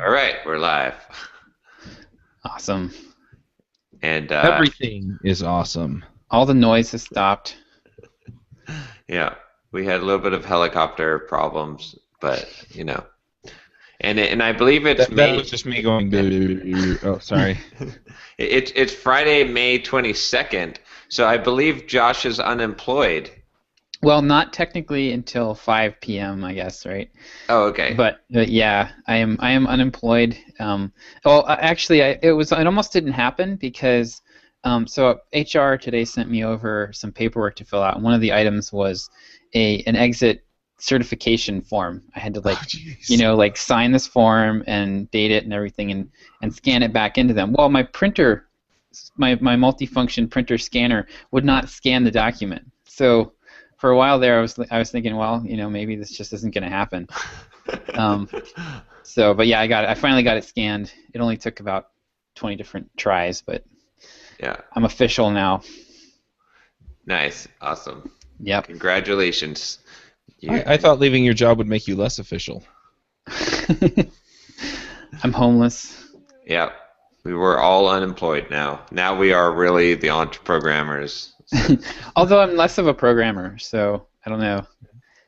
All right, we're live. Awesome. And Everything is awesome. All the noise has stopped. yeah, we had a little bit of helicopter problems, but and I believe it's That was May. just me going. Oh, sorry. It's Friday, May 22nd. So I believe Josh is unemployed. Well, not technically until 5 p.m., I guess, right? Oh, okay. But yeah, I am unemployed. Actually, it almost didn't happen because so HR today sent me over some paperwork to fill out, and one of the items was an exit certification form. I had to Oh, jeez. like sign this form and date it and everything, and scan it back into them. Well, my printer, my multifunction printer scanner would not scan the document. So for a while there, I was thinking, well, maybe this just isn't going to happen. Um, but yeah, I finally got it scanned. It only took about 20 different tries, but Yeah, I'm official now. nice, awesome. Yep. Congratulations. You, I thought leaving your job would make you less official. I'm homeless. yeah, we were all unemployed now. Now we are really the programmers. Although I'm less of a programmer, so I don't know.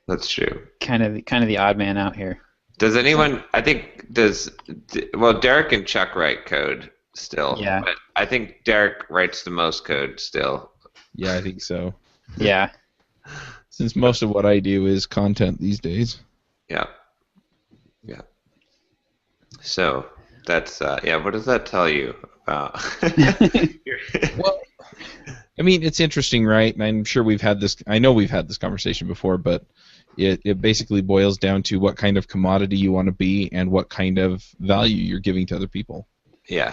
That's true. Kind of the odd man out here. Does anyone? I think well, Derek and Chuck write code still, Yeah. but I think Derek writes the most code still. Yeah, I think so. Yeah. Since most of what I do is content these days. Yeah, yeah. So that's yeah. What does that tell you about? Well, I mean, it's interesting, right? And I'm sure we've had this. I know we've had this conversation before, but it basically boils down to what kind of commodity you want to be and what kind of value you're giving to other people. Yeah,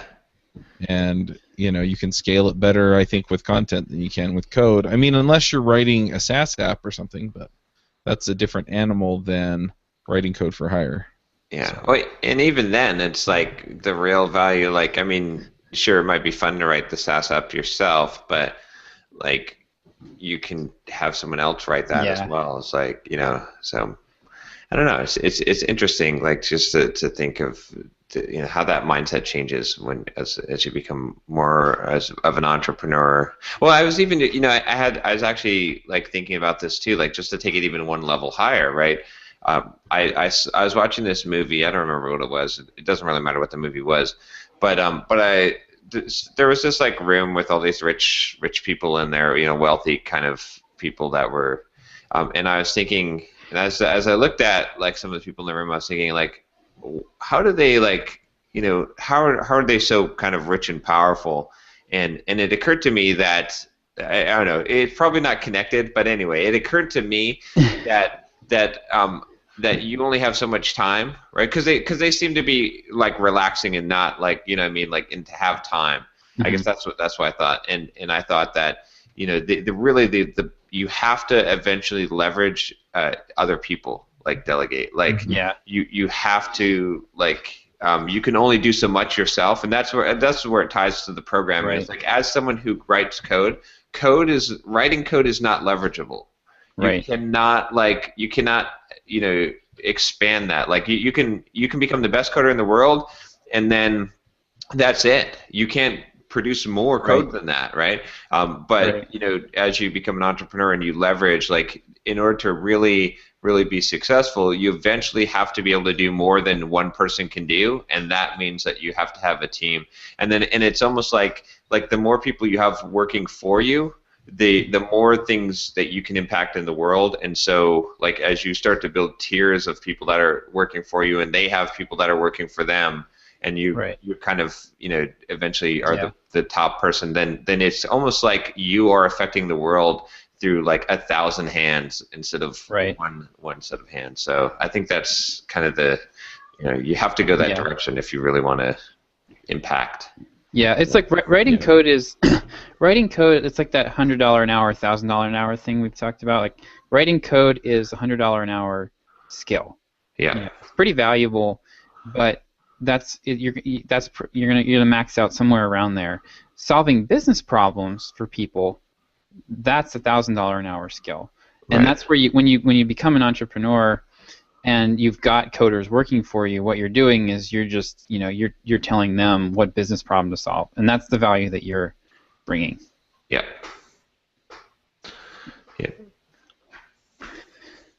And you can scale it better, I think, with content than you can with code. I mean, unless you're writing a SaaS app or something, but that's a different animal than writing code for hire. yeah. So, Well, and even then, it's like the real value. Like, I mean, sure, it might be fun to write the SaaS app yourself, but like you can have someone else write that as Yeah. well. It's like so I don't know. It's interesting, like just to think of how that mindset changes when as you become more as of an entrepreneur. Well, I was even I was actually like thinking about this too, like just to take it even one level higher, right? I was watching this movie. I don't remember what it was. It doesn't really matter what the movie was, but there was this like room with all these rich people in there, wealthy kind of people that were, and I was thinking, and as I looked at like some of the people in the room, I was thinking like, how do they like, how are they so kind of rich and powerful? And it occurred to me that I don't know, it's probably not connected, but anyway, it occurred to me that that you only have so much time, right? Because they seem to be like relaxing and not like what I mean, like and to have time. I guess Mhm. that's what I thought, and I thought that the you have to eventually leverage other people, like delegate, like Yeah. you have to like you can only do so much yourself, and that's where it ties to the programming. It's Right. like as someone who writes code, writing code is not leverageable. Right. You cannot expand that. Like you can become the best coder in the world, and then that's it. You can't produce more Right. code than that, right? But Right. as you become an entrepreneur and you leverage, like in order to really be successful, you eventually have to be able to do more than one person can do, and that means that you have to have a team. And it's almost like the more people you have working for you, the more things that you can impact in the world. And so like as you start to build tiers of people that are working for you and they have people that are working for them, and Right. you kind of eventually are Yeah. the top person, then it's almost like you are affecting the world through like 1,000 hands instead of Right. one set of hands. So I think that's kind of you have to go that Yeah. direction if you really want to impact. Yeah. It's like writing yeah. code is writing code. It's like that $100 an hour, $1,000 an hour thing we've talked about. Like writing code is $100 an hour skill. Yeah. It's pretty valuable, but you're gonna max out somewhere around there. Solving business problems for people, that's $1,000 an hour skill, and Right. that's where when you become an entrepreneur, and you've got coders working for you, what you're doing is you're just, you're telling them what business problem to solve, and that's the value that you're bringing. Yeah.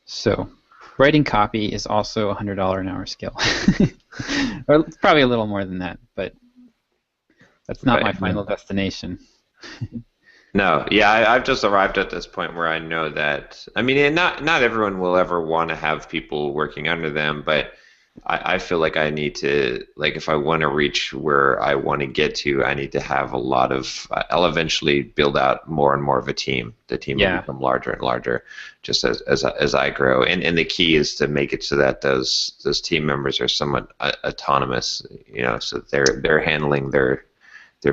So, writing copy is also a $100 an hour skill, or probably a little more than that, but that's not my final destination. No, yeah, I've just arrived at this point where I know that. I mean, and not everyone will ever want to have people working under them, but I feel like I need to, like, if I want to reach where I want to get to, I need to have a lot of. I'll eventually build out more and more of a team. The team will become larger and larger, just as I grow. And the key is to make it so that those team members are somewhat autonomous, so they're handling their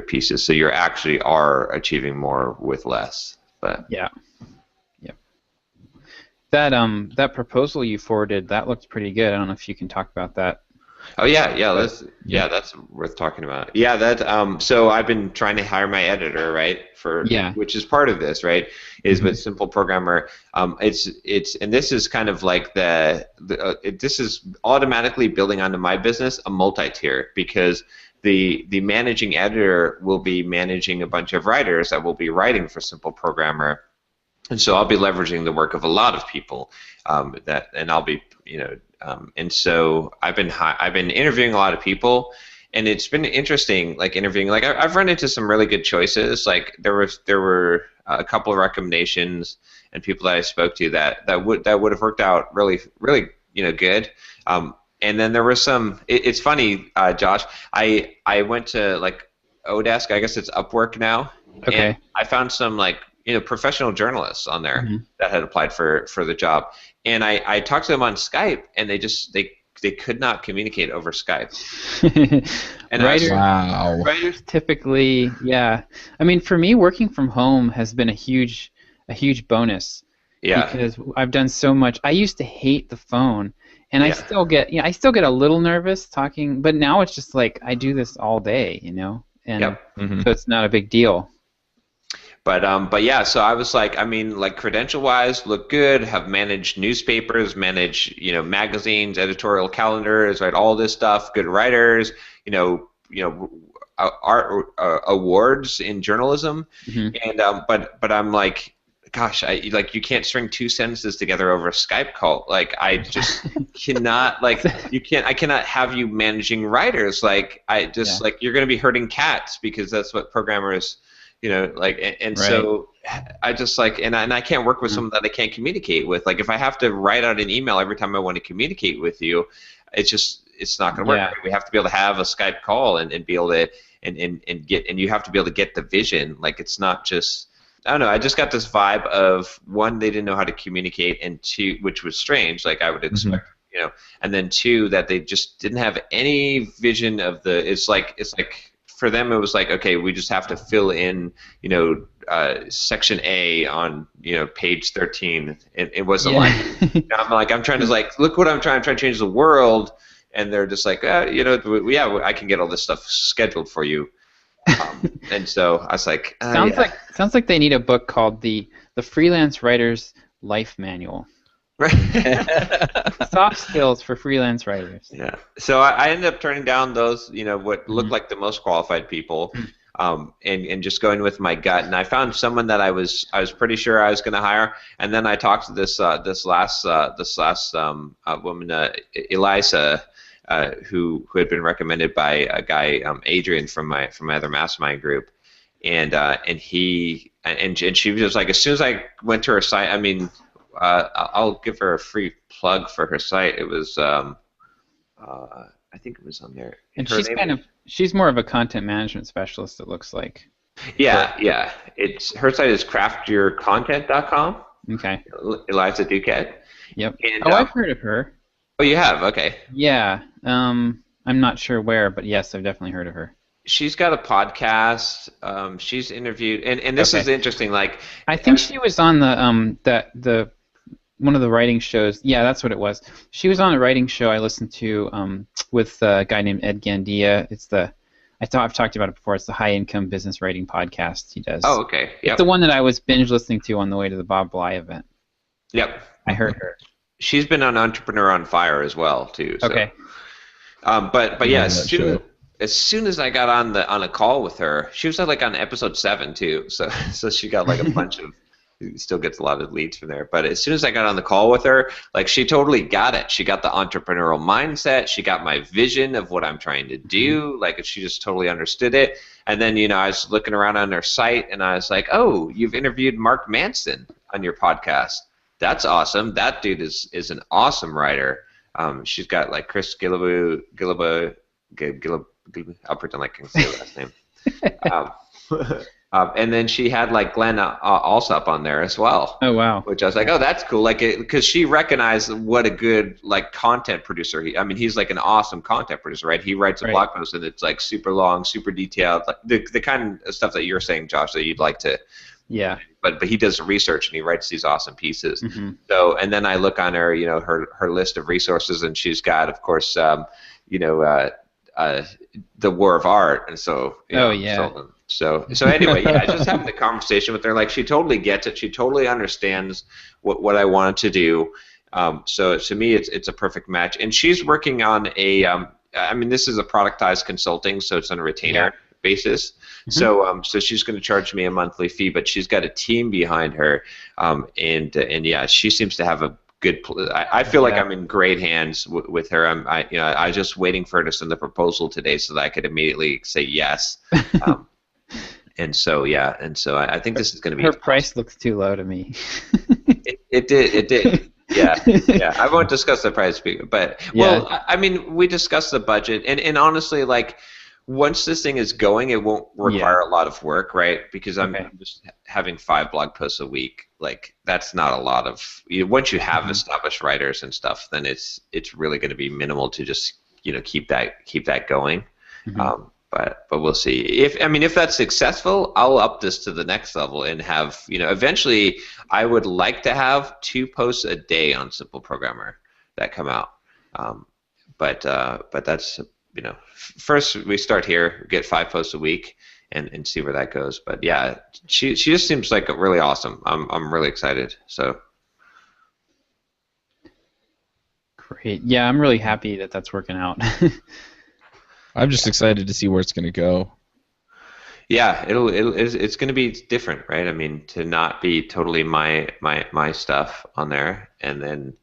pieces. So you actually are achieving more with less. But yeah. That proposal you forwarded, that looked pretty good. I don't know if you can talk about that. Oh yeah, that's worth talking about. Yeah, that so I've been trying to hire my editor, right? Which is part of this, right? Is with Simple Programmer. It's and this is kind of like this is automatically building onto my business a multi-tier, because the managing editor will be managing a bunch of writers that will be writing for Simple Programmer. And so I'll be leveraging the work of a lot of people, and I'll be, and so I've been interviewing a lot of people, and it's been interesting, like interviewing. Like I've run into some really good choices. Like there were a couple of recommendations and people that I spoke to that would have worked out really good. And then there were some. It's funny, Josh. I went to like Odesk. I guess it's Upwork now. Okay. And I found some professional journalists on there that had applied for the job, and I talked to them on Skype, and they could not communicate over Skype. And writers typically, yeah. I mean, for me, working from home has been a huge bonus. Yeah. Because I've done so much. I used to hate the phone, and I still get a little nervous talking, but now it's just like I do this all day, and so it's not a big deal. But yeah, so I was like, I mean, like credential-wise, look good. Have managed newspapers, manage magazines, editorial calendars, right? All this stuff. Good writers, art awards in journalism, and but I'm like, gosh, you can't string two sentences together over a Skype call. Like I just cannot. Like I cannot have you managing writers. Like like you're going to be herding cats, because that's what programmers. So I just and I can't work with someone that I can't communicate with. Like if I have to write out an email every time I want to communicate with you, it's not going to work. Yeah. We have to be able to have a Skype call and be able to and you have to be able to get the vision. Like it's not just, I don't know. I just got this vibe of, one, they didn't know how to communicate, and two, which was strange, like I would expect, and then two, that they just didn't have any vision of the. It's like. For them, it was like, okay, we just have to fill in, section A on, page 13. It wasn't I'm trying to look what I'm trying to change the world, and they're just like, I can get all this stuff scheduled for you. And so I was like, sounds like they need a book called the Freelance Writer's Life Manual. Right. Soft skills for freelance writers. Yeah. So I ended up turning down those, what looked like the most qualified people, and just going with my gut. And I found someone that I was pretty sure I was going to hire. And then I talked to this last woman, Elisa, who had been recommended by a guy, Adrian, from my other mastermind group, and she was just like, as soon as I went to her site, I mean. I'll give her a free plug for her site. It was, I think it was on there. And she's more of a content management specialist, it looks like. Yeah. Her site is craftyourcontent.com. Okay. Eliza Duquette. Yep. And, I've heard of her. Oh, you have? Okay. Yeah. I'm not sure where, but yes, I've definitely heard of her. She's got a podcast. She's interviewed, and this is interesting. Like, I think she was on the one of the writing shows. Yeah, that's what it was. She was on a writing show I listened to with a guy named Ed Gandia. I've talked about it before. It's the High Income Business Writing podcast he does. Oh, okay. Yep. It's the one that I was binge listening to on the way to the Bob Bly event. Yep. I heard her. she's been on Entrepreneur on Fire as well too. So. Okay. But yeah, Love that show. as soon as I got on a call with her, she was like on episode 7 too. So she got like a bunch of still gets a lot of leads from there. But as soon as I got on the call with her, like she totally got it. She got the entrepreneurial mindset. She got my vision of what I'm trying to do. Like she just totally understood it. And then I was looking around on her site and I was like, oh, you've interviewed Mark Manson on your podcast. That's awesome. That dude is an awesome writer. She's got like Chris Guillebeau, I'll pretend like I can say the last name. And then she had like Glenn Alsop on there as well. Oh wow! Which I was like, oh, that's cool. Like, because she recognized what a good like content producer. He's like an awesome content producer, right? He writes a blog post and it's like super long, super detailed, like the kind of stuff that you're saying, Josh, that you'd like to. Yeah. But he does research and he writes these awesome pieces. Mm-hmm. So and then I look on her, her list of resources, and she's got, of course, the War of Art, and so. So anyway, yeah, just having the conversation with her, like she totally gets it. She totally understands what I wanted to do. So to me, it's a perfect match. And she's working on this is a productized consulting, so it's on a retainer basis. Mm-hmm. So she's going to charge me a monthly fee, but she's got a team behind her, and yeah, she seems to have a good. I feel like I'm in great hands with her. I was just waiting for her to send the proposal today so that I could immediately say yes. And so I think this is going to be. Her price looks too low to me. It did. Yeah. I won't discuss the price, but we discussed the budget, and honestly, like once this thing is going, it won't require a lot of work, right? Because I'm just having 5 blog posts a week. Like that's not a lot of. Once you have established writers and stuff, then it's really going to be minimal to just keep that going. Mm-hmm. But we'll see. If that's successful, I'll up this to the next level and have eventually I would like to have 2 posts a day on Simple Programmer that come out. But that's first we start here, get 5 posts a week, and see where that goes. But yeah, she just seems like really awesome. I'm really excited. So great. Yeah, I'm really happy that that's working out. I'm just excited to see where it's going to go. Yeah, it's going to be different, right? To not be totally my stuff on there, and then,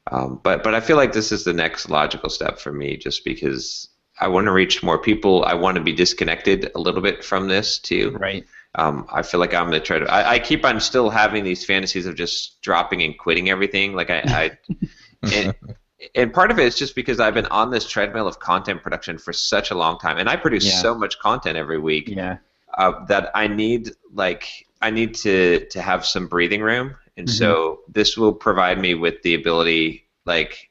but I feel like this is the next logical step for me, just because I want to reach more people. I want to be disconnected a little bit from this too. Right. I feel like I'm going to try to. I keep on still having these fantasies of just dropping and quitting everything. Like And part of it is just because I've been on this treadmill of content production for such a long time, and I produce so much content every week that I need to have some breathing room, and so this will provide me with the ability. Like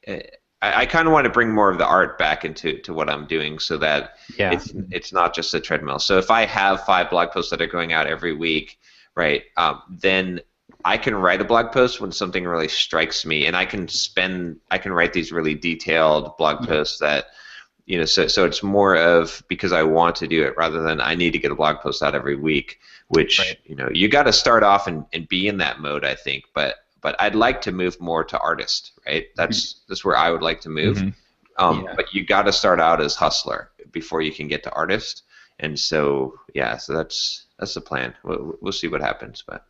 I kind of want to bring more of the art back into what I'm doing, so that it's not just a treadmill. So if I have 5 blog posts that are going out every week, right, then I can write a blog post when something really strikes me, and I can write these really detailed blog posts that, so it's more of because I want to do it rather than I need to get a blog post out every week, which, you got to start off and be in that mode, I think, but I'd like to move more to artist, right? That's where I would like to move. But you got to start out as hustler before you can get to artist. And so, so that's the plan. We'll see what happens, but.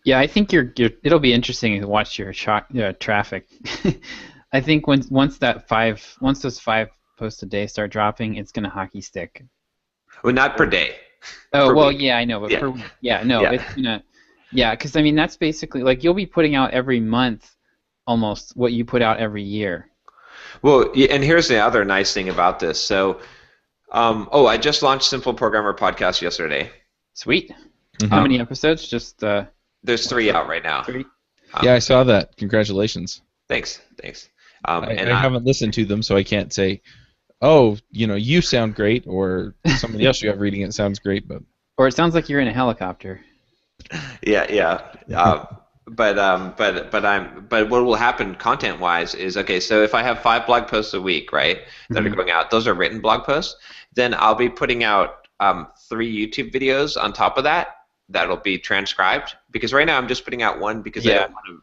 Yeah, I think it'll be interesting to watch your traffic. I think once those 5 posts a day start dropping, it's gonna hockey stick. Well, not per day. Oh per well, week. Yeah, I know, but per week. It's gonna. Yeah, because that's basically like you'll be putting out every month, almost what you put out every year. Well, and here's the other nice thing about this. So, I just launched Simple Programmer podcast yesterday. Sweet. How many episodes? Just. There's 3 out right now. 3? Yeah, I saw that. Congratulations. Thanks. I haven't listened to them, so I can't say, oh, you sound great, or somebody else you have reading it sounds great, but. Or it sounds like you're in a helicopter. Yeah. But what will happen content-wise is, okay, so if I have 5 blog posts a week, right, that are going out, those are written blog posts, then I'll be putting out 3 YouTube videos on top of that. That'll be transcribed, because right now I'm just putting out 1 because I don't want to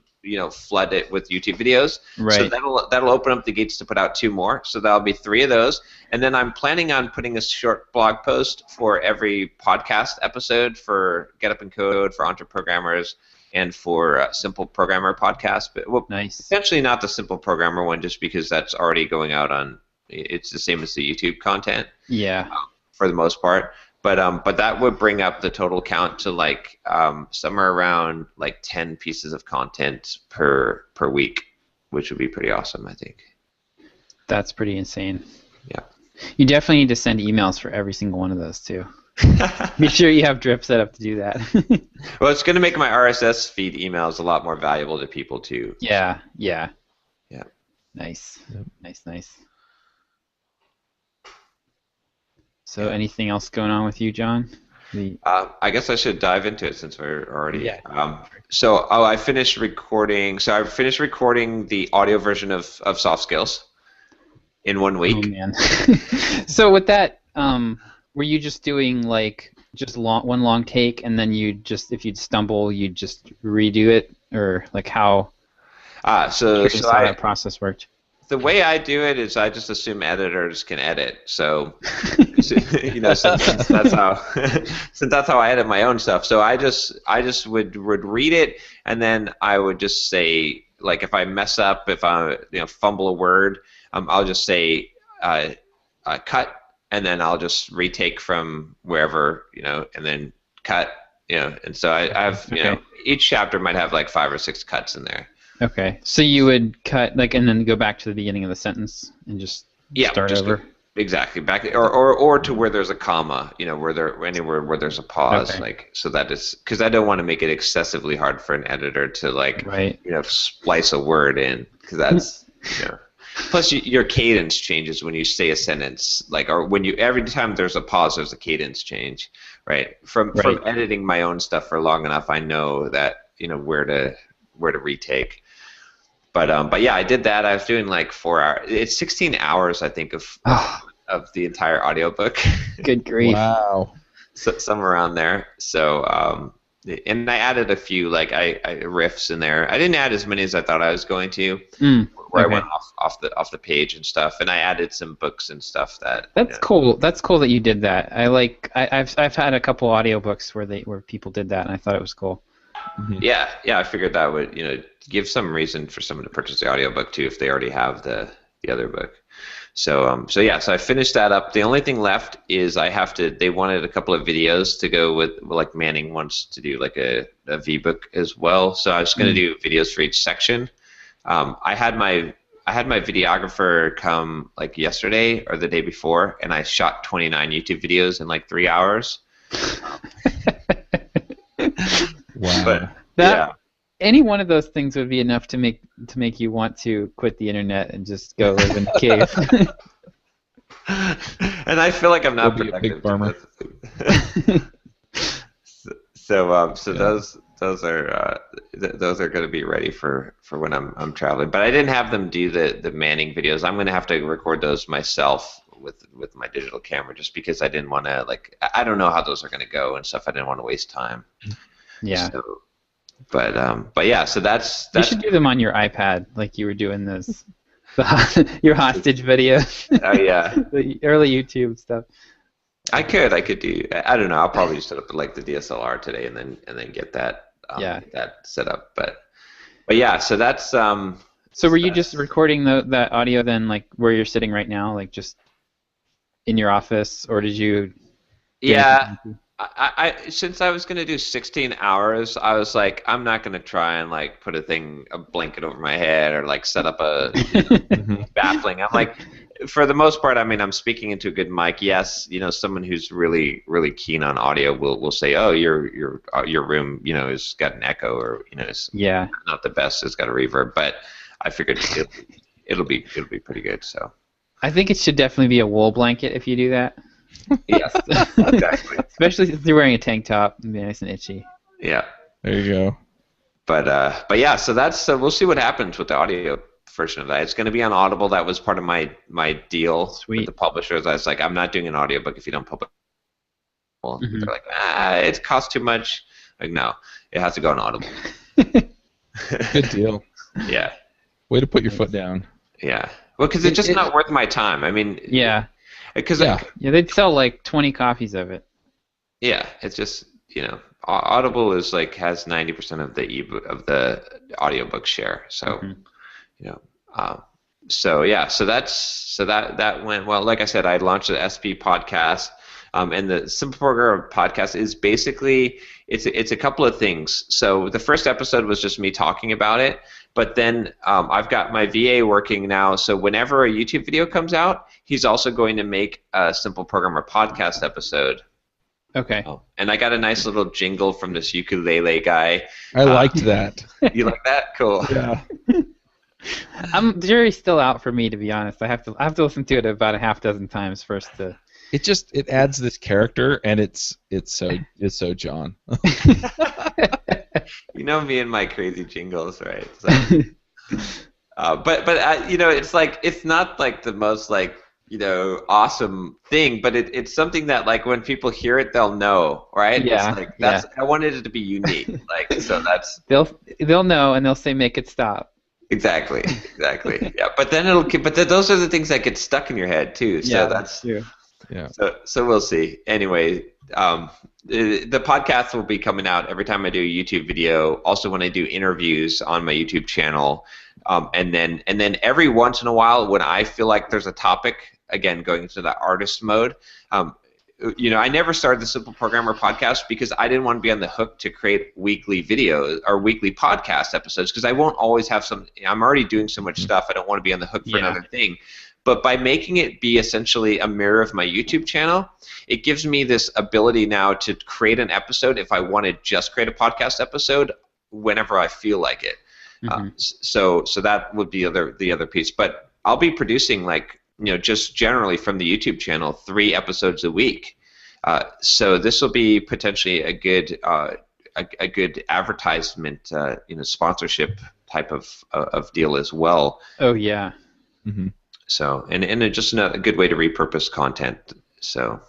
flood it with YouTube videos. Right. So that'll open up the gates to put out 2 more. So that'll be 3 of those. And then I'm planning on putting a short blog post for every podcast episode for Get Up and Code, for Entre Programmers, and for Simple Programmer podcast. But Nice. Potentially not the Simple Programmer one, just because that's already going out on. It's the same as the YouTube content. Yeah. For the most part. But that would bring up the total count to like somewhere around like 10 pieces of content per week, which would be pretty awesome, I think. That's pretty insane. Yeah. You definitely need to send emails for every single one of those too. Be sure you have Drip set up to do that. Well, it's going to make my RSS feed emails a lot more valuable to people too. Yeah. Nice. Yep. Nice. So anything else going on with you, John? I guess I should dive into it since we're already. Yeah. I finished recording. So I finished recording the audio version of Soft Skills in 1 week. Oh man. So with that, were you just doing like one long take, and then if you'd stumble, you'd just redo it, or like how? So how that process worked. The way I do it is I just assume editors can edit. So, since that's how I edit my own stuff. So I just would read it, and then I would just say, like, if I mess up, if I fumble a word, I'll just say cut, and then I'll just retake from wherever, and then cut, and so I have each chapter might have like 5 or 6 cuts in there. Okay, so you would cut and then go back to the beginning of the sentence and just start over. Exactly, back or to where there's a comma, anywhere where there's a pause, so that is because I don't want to make it excessively hard for an editor to splice a word in, because that's Plus, your cadence changes when you say a sentence, or every time there's a pause, there's a cadence change, right? From editing my own stuff for long enough, I know that where to retake. But yeah, I did that. I was doing like 4 hours. It's 16 hours, I think, of the entire audiobook. Good grief! Wow. So somewhere around there. So and I added a few riffs in there. I didn't add as many as I thought I was going to. Where I went off the page and stuff, and I added some books and stuff that. That's cool. That's cool that you did that. I've had a couple audiobooks where people did that, and I thought it was cool. Mm-hmm. Yeah. I figured that would give some reason for someone to purchase the audiobook too if they already have the other book. So I finished that up. The only thing left is they wanted a couple of videos to go with, like Manning wants to do like a V-book as well. So I was going to do videos for each section. I had my videographer come like yesterday or the day before, and I shot 29 YouTube videos in like 3 hours. Wow. But any one of those things would be enough to make you want to quit the internet and just go live in a cave. And I feel like I'm not That'd be a big productive. bummer. Those are going to be ready for when I'm traveling. But I didn't have them do the Manning videos. I'm going to have to record those myself with my digital camera, just because I didn't want to I don't know how those are going to go and stuff. I didn't want to waste time. Yeah. So, but yeah, so that's you should do them on your iPad, like you were doing those your hostage video. Oh yeah. The early YouTube stuff. I could do. I don't know. I'll probably just set up like the DSLR today and then get that that set up. But yeah, so that's So were you just recording that audio then, like where you're sitting right now, like just in your office, or did you? Yeah. I since I was gonna do 16 hours, I was like, I'm not gonna try and like put a blanket over my head or like set up a baffling. I'm like, for the most part, I mean, I'm speaking into a good mic. Yes, someone who's really really keen on audio will say, oh, your room, has got an echo, or is not the best. It's got a reverb, but I figured it'll be pretty good. So I think it should definitely be a wool blanket if you do that. Yes, exactly. Especially since you're wearing a tank top and be nice and itchy. Yeah. There you go. But yeah, so that's we'll see what happens with the audio version of that. It's going to be on Audible. That was part of my deal with the publishers. I was like, I'm not doing an audiobook if you don't publish. Well, they're like, it costs too much. Like, no, it has to go on Audible. Good deal. Yeah. Way to put your foot down. Yeah. Well, because it's just not worth my time. I mean. Yeah. Because Yeah. Yeah, they'd sell like 20 copies of it. yeah, it's just Audible is like has 90% of the ebook of the audiobook share. So you know, so yeah, so that went well. Like I said, I launched the SP podcast, and the Simple Programmer podcast is basically it's a couple of things. So the first episode was just me talking about it, but then I've got my VA working now. So whenever a YouTube video comes out, he's also going to make a Simple Programmer podcast episode. Okay. And I got a nice little jingle from this ukulele guy. I liked that. You like that? Cool. Yeah. The jury's still out for me, to be honest. I have to listen to it about a half dozen times first to. It adds this character, and it's so John. You know me and my crazy jingles, right? So, but it's like it's not like the most like awesome thing, but it's something that like when people hear it, they'll know, right? Yeah. It's like I wanted it to be unique, like so that's. They'll know and they'll say make it stop. Exactly. Yeah, but then those are the things that get stuck in your head too. So that's true. Yeah. So we'll see. Anyway, the podcast will be coming out every time I do a YouTube video. Also, when I do interviews on my YouTube channel, and then every once in a while, when I feel like there's a topic, again going into that artist mode. I never started the Simple Programmer podcast because I didn't want to be on the hook to create weekly videos or weekly podcast episodes because I won't always have some. I'm already doing so much stuff. I don't want to be on the hook for another thing. But by making it be essentially a mirror of my YouTube channel, it gives me this ability now to create an episode if I want to just create a podcast episode whenever I feel like it. So that would be the other piece. But I'll be producing just generally from the YouTube channel 3 episodes a week. So this will be potentially a good advertisement, sponsorship type of deal as well. Oh yeah. Mm-hmm. So and it's just a good way to repurpose content. So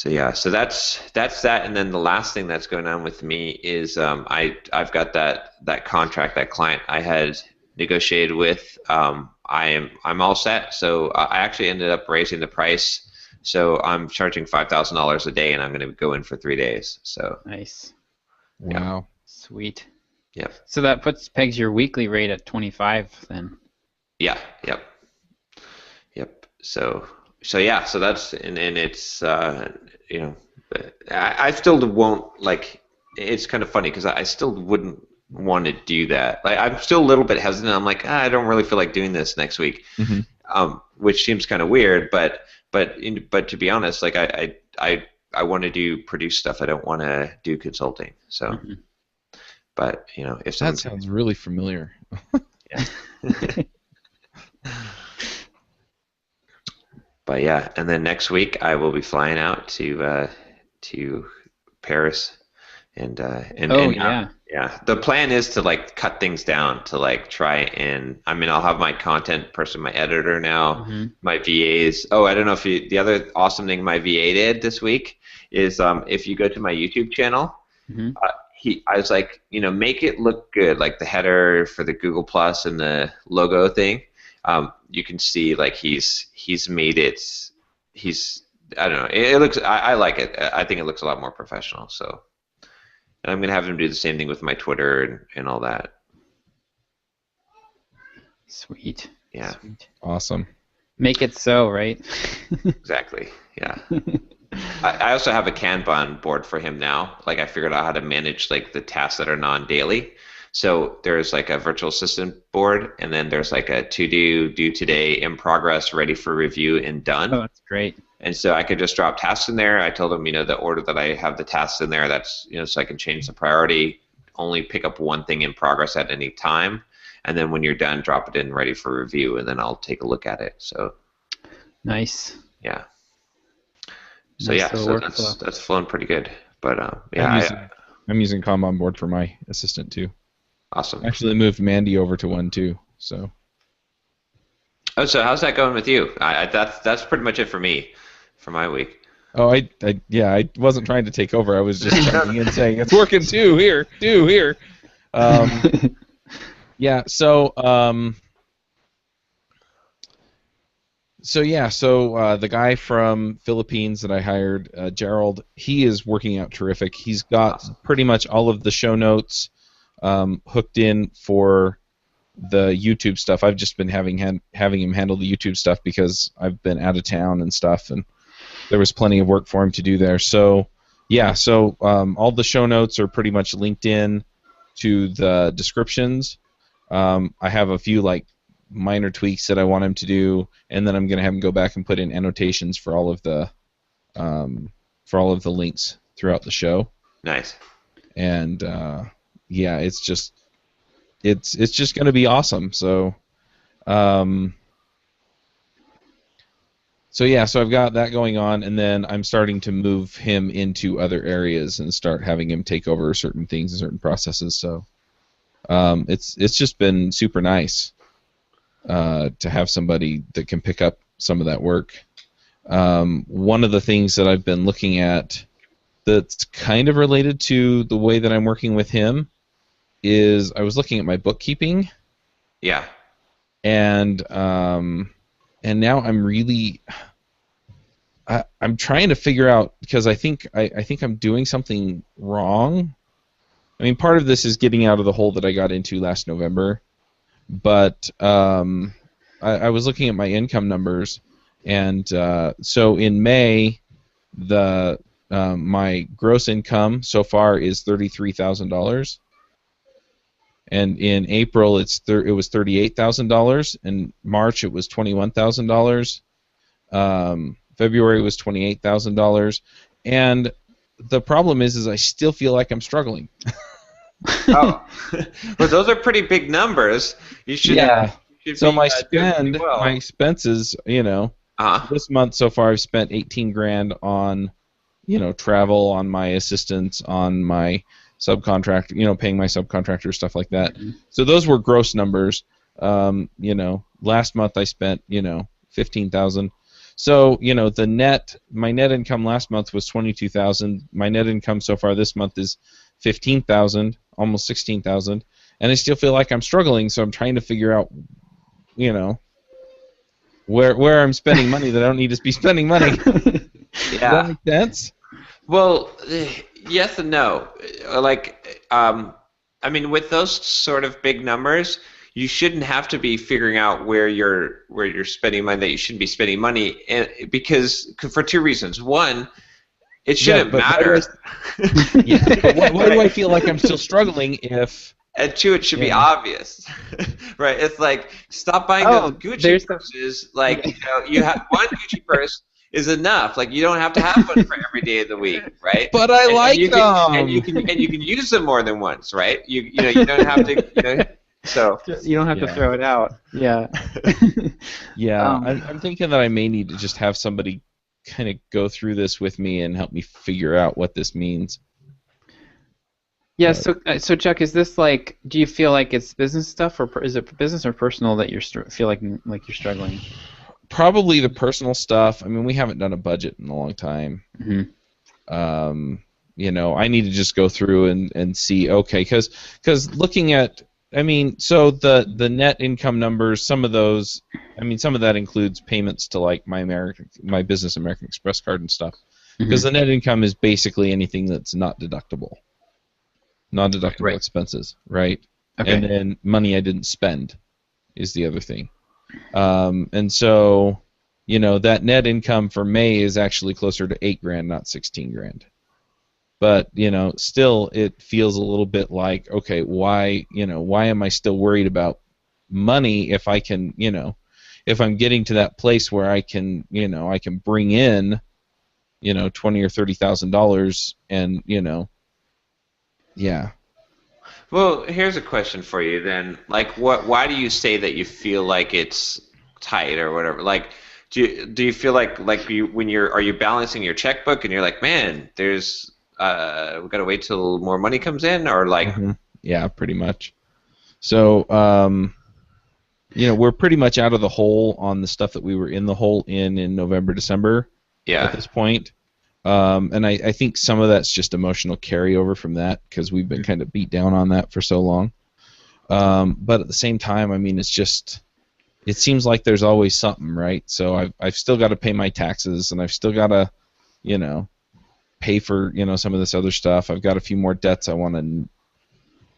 yeah, so that's that, and then the last thing that's going on with me is I've got that contract, that client I had negotiated with. I'm all set. So I actually ended up raising the price. So I'm charging $5,000 a day, and I'm going to go in for 3 days. So nice. Wow. Yeah. Sweet. Yep. So that pegs your weekly rate at 25 then. Yeah. Yep. So yeah. So that's and it's I still won't It's kind of funny because I still wouldn't want to do that. Like I'm still a little bit hesitant. I'm like, I don't really feel like doing this next week, which seems kind of weird. But to be honest, like I want to produce stuff. I don't want to do consulting. So, but if that sounds really familiar. Yeah. But yeah, and then next week I will be flying out to Paris, and yeah. The plan is to cut things down to try and I'll have my content person, my editor now, my VAs. Oh, I don't know if the other awesome thing my VA did this week is if you go to my YouTube channel, I was like, make it look good, like the header for the Google Plus and the logo thing. You can see he's made it. I don't know. It looks. I like it. I think it looks a lot more professional. So, and I'm gonna have him do the same thing with my Twitter and all that. Sweet. Yeah. Sweet. Awesome. Make it so, right? Exactly. Yeah. I also have a Kanban board for him now. I figured out how to manage the tasks that are non-daily. So there's a virtual assistant board, and then there's a to do today, in progress, ready for review, and done. Oh, that's great. And so I could just drop tasks in there. I told him, the order that I have the tasks in there, that's, so I can change the priority, only pick up one thing in progress at any time. And then when you're done, drop it in ready for review, and then I'll take a look at it. So nice. Yeah. So yeah, that's flowing pretty good. But I'm using Kanban board for my assistant too. Awesome. Actually moved Mandy over to one too. So. Oh, so how's that going with you? That's pretty much it for me, for my week. Oh, I wasn't trying to take over. I was just checking in saying it's working too here. Yeah. So the guy from Philippines that I hired, Gerald, he is working out terrific. He's got pretty much all of the show notes hooked in for the YouTube stuff. I've just been having him handle the YouTube stuff because I've been out of town and stuff, and there was plenty of work for him to do there. So yeah, all the show notes are pretty much linked in to the descriptions. I have a few like minor tweaks that I want him to do, and then I'm going to have him go back and put in annotations for all of the links throughout the show. Nice. And yeah, it's just going to be awesome. So yeah, so I've got that going on, and then I'm starting to move him into other areas and start having him take over certain things and certain processes. So it's just been super nice to have somebody that can pick up some of that work. One of the things that I've been looking at that's kind of related to the way that I'm working with him is I was looking at my bookkeeping. Yeah. And now I'm really I'm trying to figure out, because I think I'm doing something wrong. I mean, part of this is getting out of the hole that I got into last November, but I was looking at my income numbers, and so in May, my gross income so far is $33,000. And in April, it was $38,000. In March, it was $21,000. February was $28,000. And the problem is I still feel like I'm struggling. Oh, well, those are pretty big numbers. You should. Yeah. So be, my spend, well. my expenses, this month so far I've spent $18,000 on, travel, on my assistants, on my subcontractor, paying my subcontractor, stuff like that. Mm-hmm. So those were gross numbers. Last month I spent, $15,000. So, my net income last month was $22,000. My net income so far this month is $15,000, almost $16,000, and I still feel like I'm struggling. So I'm trying to figure out, where I'm spending money that I don't need to be spending money. Yeah. Does that make sense? Well, yes and no. I mean, with those sort of big numbers, you shouldn't have to be figuring out where you're spending money that you shouldn't be spending money, because for two reasons. One, it shouldn't matter. Why do I feel like I'm still struggling if? And two, it should be obvious, right? It's like, stop buying those Gucci purses. Like, you have one Gucci purse is enough. Like, you don't have to have one for every day of the week, right? But I like them. And you can use them more than once, right? You don't have to. So you don't have to throw it out. Yeah. Yeah, I'm thinking that I may need to just have somebody kind of go through this with me and help me figure out what this means. Yeah. So Chuck, is this like? Do you feel like it's business stuff, or is it business or personal that you feel like you're struggling? Probably the personal stuff. I mean, we haven't done a budget in a long time. Mm-hmm. I need to just go through and see. Okay, because looking at. I mean, so the net income numbers, some of those, some of that includes payments to like my business American Express card and stuff. Because the net income is basically anything that's not deductible. Non-deductible expenses, right? Okay. And then money I didn't spend is the other thing. And so, that net income for May is actually closer to $8,000, not $16,000. But, still it feels a little bit like, okay, why am I still worried about money if I can, if I'm getting to that place where I can, I can bring in, $20,000 or $30,000 and, yeah. Well, here's a question for you then. Like, why do you say that you feel like it's tight or whatever? Like, do you feel like are you balancing your checkbook and you're like, man, there's we gotta wait till more money comes in, or like? Mm-hmm. Yeah, pretty much. So, we're pretty much out of the hole on the stuff that we were in the hole in November, December. Yeah. At this point, And I think some of that's just emotional carryover from that because we've been kind of beat down on that for so long. But at the same time, I mean, it seems like there's always something, right? So I've still got to pay my taxes, and I've still got to, pay for some of this other stuff. I've got a few more debts I want to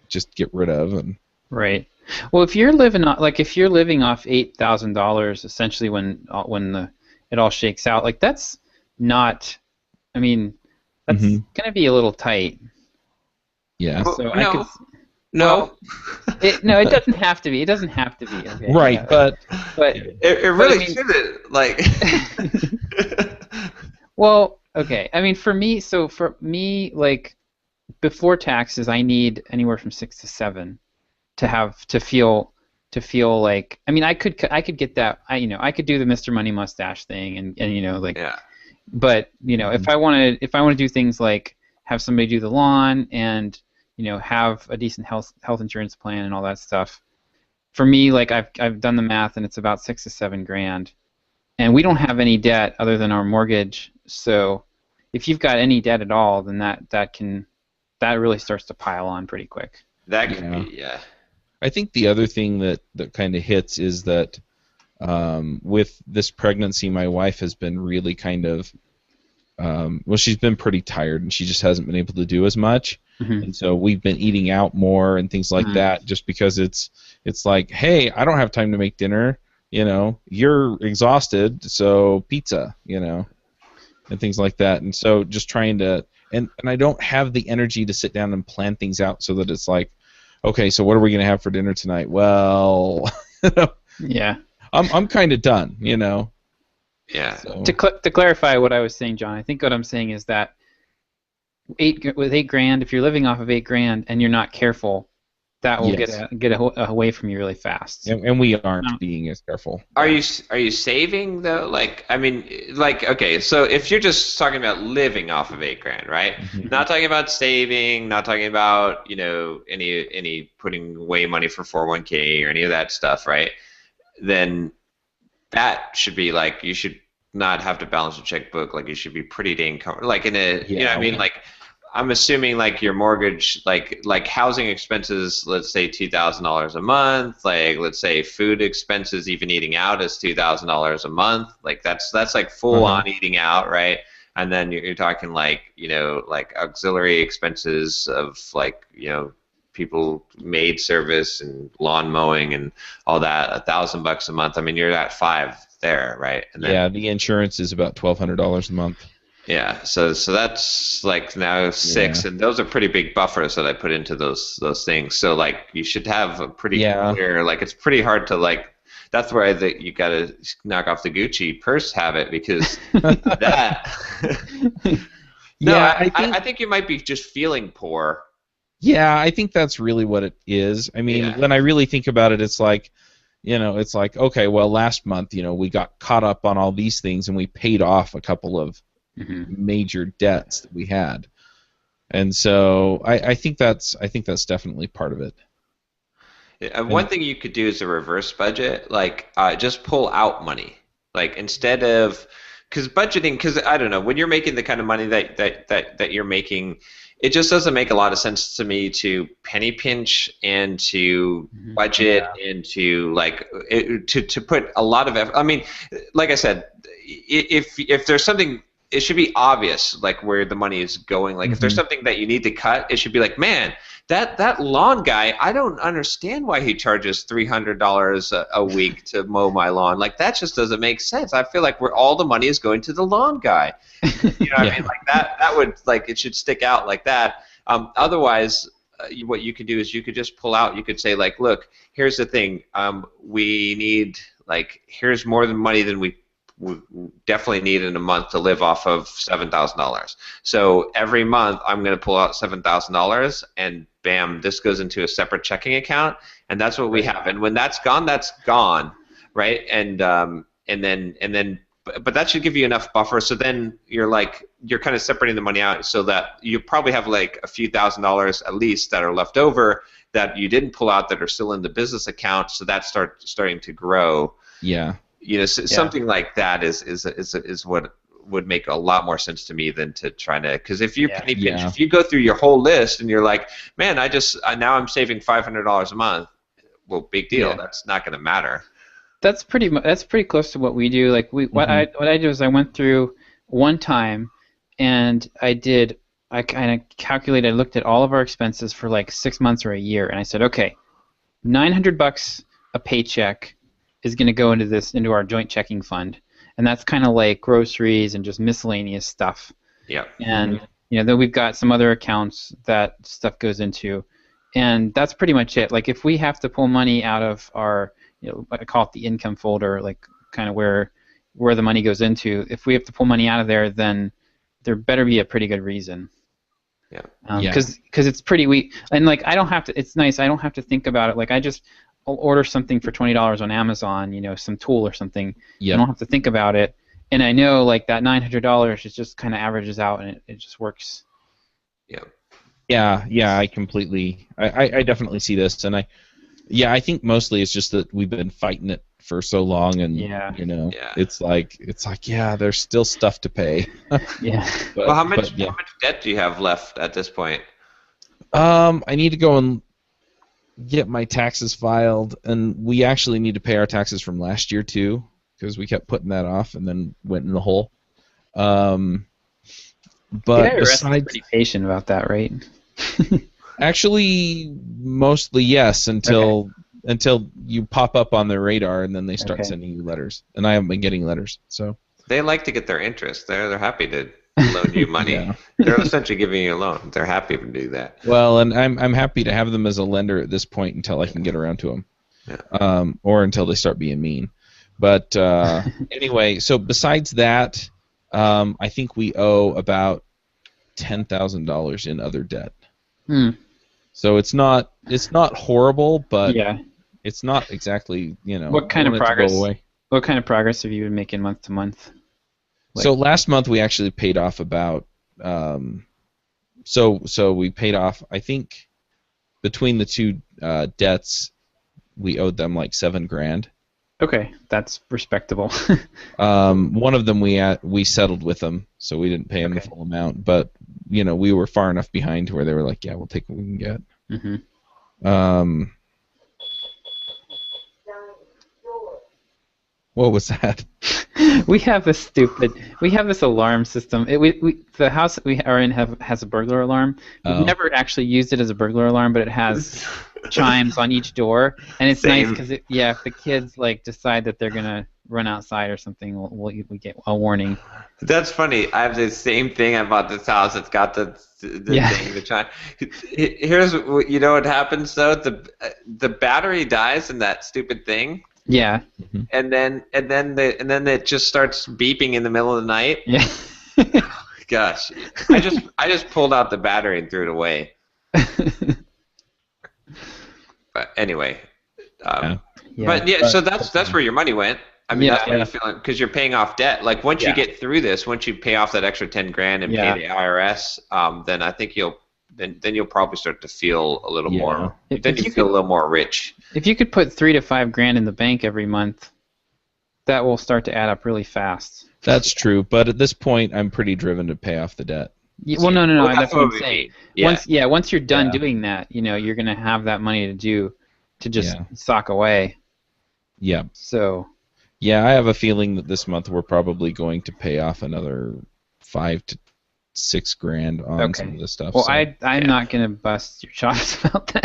just get rid of. And right. Well, if you're living off $8,000 essentially when it all shakes out, like that's not. I mean, that's going to be a little tight. Yeah. So No. It doesn't have to be. It doesn't have to be. Okay? Right, Yeah. but it really shouldn't. Like. Well, okay. I mean, for me, like, before taxes, I need anywhere from 6 to 7 to feel like. I mean, I could get that. I could do the Mr. Money Mustache thing, and like. Yeah. But if I want to do things like have somebody do the lawn and have a decent health insurance plan and all that stuff, for me, like I've done the math and it's about $6 to $7 grand, and we don't have any debt other than our mortgage. So if you've got any debt at all, then that really starts to pile on pretty quick. That could be, yeah. I think the other thing that kind of hits is that with this pregnancy, my wife has been really kind of she's been pretty tired and she just hasn't been able to do as much. Mm-hmm. And so we've been eating out more and things like that just because it's like, hey, I don't have time to make dinner, you're exhausted, so pizza, and things like that. And so just trying to and I don't have the energy to sit down and plan things out so that it's like, okay, so what are we going to have for dinner tonight? Well, yeah. I'm kind of done, Yeah. So. To clarify what I was saying, John, I think what I'm saying is that with $8 grand, if you're living off of $8 grand and you're not careful, that will get away from you really fast. And we aren't being as careful. Are you saving though? Like, I mean, like, okay, so if you're just talking about living off of $8 grand, right? Mm-hmm. Not talking about saving, not talking about any putting away money for 401k or any of that stuff, right? Then that should be like, you should not have to balance a checkbook. Like, you should be pretty dang covered. Like in a, you know what I mean? Like, I'm assuming like your mortgage, like housing expenses, let's say $2,000 a month. Like, let's say food expenses, even eating out, is $2,000 a month. Like that's like full on eating out, right? And then you're talking like like auxiliary expenses of like people, maid service and lawn mowing and all that, $1,000 a month. I mean, you're at $5 there, right? And then, the insurance is about $1,200 a month. Yeah, so that's like now 6, and those are pretty big buffers that I put into those things. So like you should have a pretty clear, like it's pretty hard to like. That's where you got to knock off the Gucci purse habit, because that. I think you might be just feeling poor. Yeah, I think that's really what it is. I mean, when I really think about it, it's like, it's like, okay, well, last month, we got caught up on all these things and we paid off a couple of major debts that we had, and so I think that's definitely part of it. One thing you could do is a reverse budget, like just pull out money, like instead of, because I don't know, when you're making the kind of money that you're making, it just doesn't make a lot of sense to me to penny pinch and to budget and to like to put a lot of effort. I mean, like I said, if there's something, it should be obvious, like where the money is going. Like if there's something that you need to cut, it should be like, man, that lawn guy, I don't understand why he charges $300 a week to mow my lawn. Like that just doesn't make sense. I feel like all the money is going to the lawn guy. You know what I mean? Like that would, like, it should stick out like that. Otherwise, what you could do is you could just pull out. You could say like, look, here's the thing. We need, like, here's more than money than we definitely need in a month to live off of $7,000. So every month I'm going to pull out $7,000, and bam, this goes into a separate checking account, and that's what we have. And when that's gone, right? And then, but that should give you enough buffer. So then you're kind of separating the money out, so that you probably have like a few $1,000s at least that are left over that you didn't pull out, that are still in the business account. So that's starting to grow. Yeah. Something like that is would make a lot more sense to me than to try to, because if you penny pinch, Yeah. if you go through your whole list and you're like, man, now I'm saving $500 a month, well, big deal. Yeah. That's not going to matter. That's pretty close to what we do. Like what I did was I went through one time, and I kind of calculated. I looked at all of our expenses for like 6 months or a year, and I said, okay, $900 a paycheck is going to go into our joint checking fund, and that's kind of like groceries and just miscellaneous stuff. Yeah. And then we've got some other accounts that stuff goes into, and that's pretty much it. Like if we have to pull money out of our, I call it the income folder, like kind of where the money goes into. If we have to pull money out of there, then there better be a pretty good reason. Yeah. Because it's pretty weak, and like I don't have to. It's nice. I don't have to think about it. Like I'll order something for $20 on Amazon. Some tool or something. Yeah. I don't have to think about it, and I know like that $900 is just kind of averages out, and it just works. Yeah. Yeah, I completely, I definitely see this, and I think mostly it's just that we've been fighting it for so long, and it's like there's still stuff to pay. Yeah. But, Well, how much yeah. how much debt do you have left at this point? I need to go and get my taxes filed, and we actually need to pay our taxes from last year too, because we kept putting that off and then went in the hole. But IRS is besides, pretty patient about that, right? actually, mostly yes, until you pop up on their radar, and then they start sending you letters. And I haven't been getting letters, so. They like to get their interest. They're happy to loan you money. Yeah. They're essentially giving you a loan. They're happy to do that. Well, and I'm happy to have them as a lender at this point until I can get around to them, or until they start being mean. But anyway, so besides that, I think we owe about $10,000 in other debt. So it's not horrible, but it's not exactly What kind of I want it to progress? go away. What kind of progress have you been making month to month? So last month we actually paid off about so we paid off, I think between the two debts we owed them like $7,000. Okay, that's respectable. One of them we settled with them, so we didn't pay them the full amount, but we were far enough behind to where they were like, yeah, we'll take what we can get. What was that? We have this alarm system. The house that we are in has a burglar alarm. We've never actually used it as a burglar alarm, but it has chimes on each door, and it's nice because if the kids like decide that they're gonna run outside or something, we get a warning. That's funny. I have the same thing. I bought this house. It's got the thing, the chime. Here's what happens though. The battery dies in that stupid thing. Yeah. And then it just starts beeping in the middle of the night. Yeah. Gosh, I just pulled out the battery and threw it away. But anyway, so that's where your money went. I mean, that's what you're feeling, because you're paying off debt. Like once you get through this, once you pay off that extra $10,000 and pay the IRS, then I think you'll probably start to feel a little more. Then you feel a little more rich. If you could put $3,000 to $5,000 in the bank every month, that will start to add up really fast. That's true, but at this point, I'm pretty driven to pay off the debt. Well, no, that's what I'm saying. Yeah. Once you're done doing that, you're gonna have that money to just sock away. Yeah. So. Yeah, I have a feeling that this month we're probably going to pay off another $5,000 to $6,000 on some of this stuff. Well, so. I'm not gonna bust your chops about that.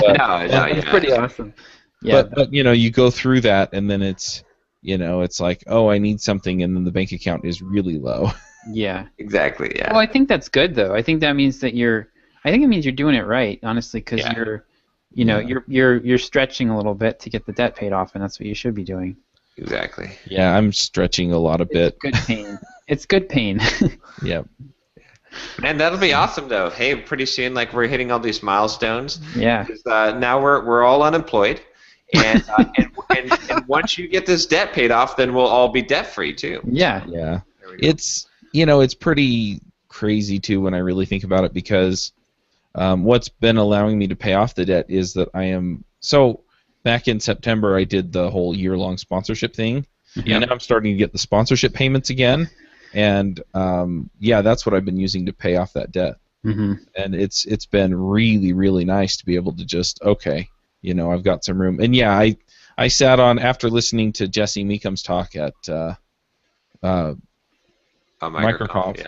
No, it's pretty awesome. Yeah, but you go through that, and then it's it's like, oh, I need something, and then the bank account is really low. Yeah. Exactly. Yeah. Well, I think that's good though. I think that means that you're doing it right, honestly, because you're stretching a little bit to get the debt paid off, and that's what you should be doing. Exactly. Yeah, I'm stretching a lot of bit. It's good pain. It's good pain. Yeah. And that'll be awesome, though. Hey, pretty soon, like we're hitting all these milestones. Yeah. Now we're all unemployed, and once you get this debt paid off, then we'll all be debt free too. Yeah. Yeah. It's pretty crazy too when I really think about it, because what's been allowing me to pay off the debt is that back in September, I did the whole year-long sponsorship thing, and now I'm starting to get the sponsorship payments again. And yeah, that's what I've been using to pay off that debt. Mm-hmm. And it's been really, really nice to be able to just, okay, I've got some room. And yeah, I sat on, after listening to Jesse Meekum's talk at Microconf,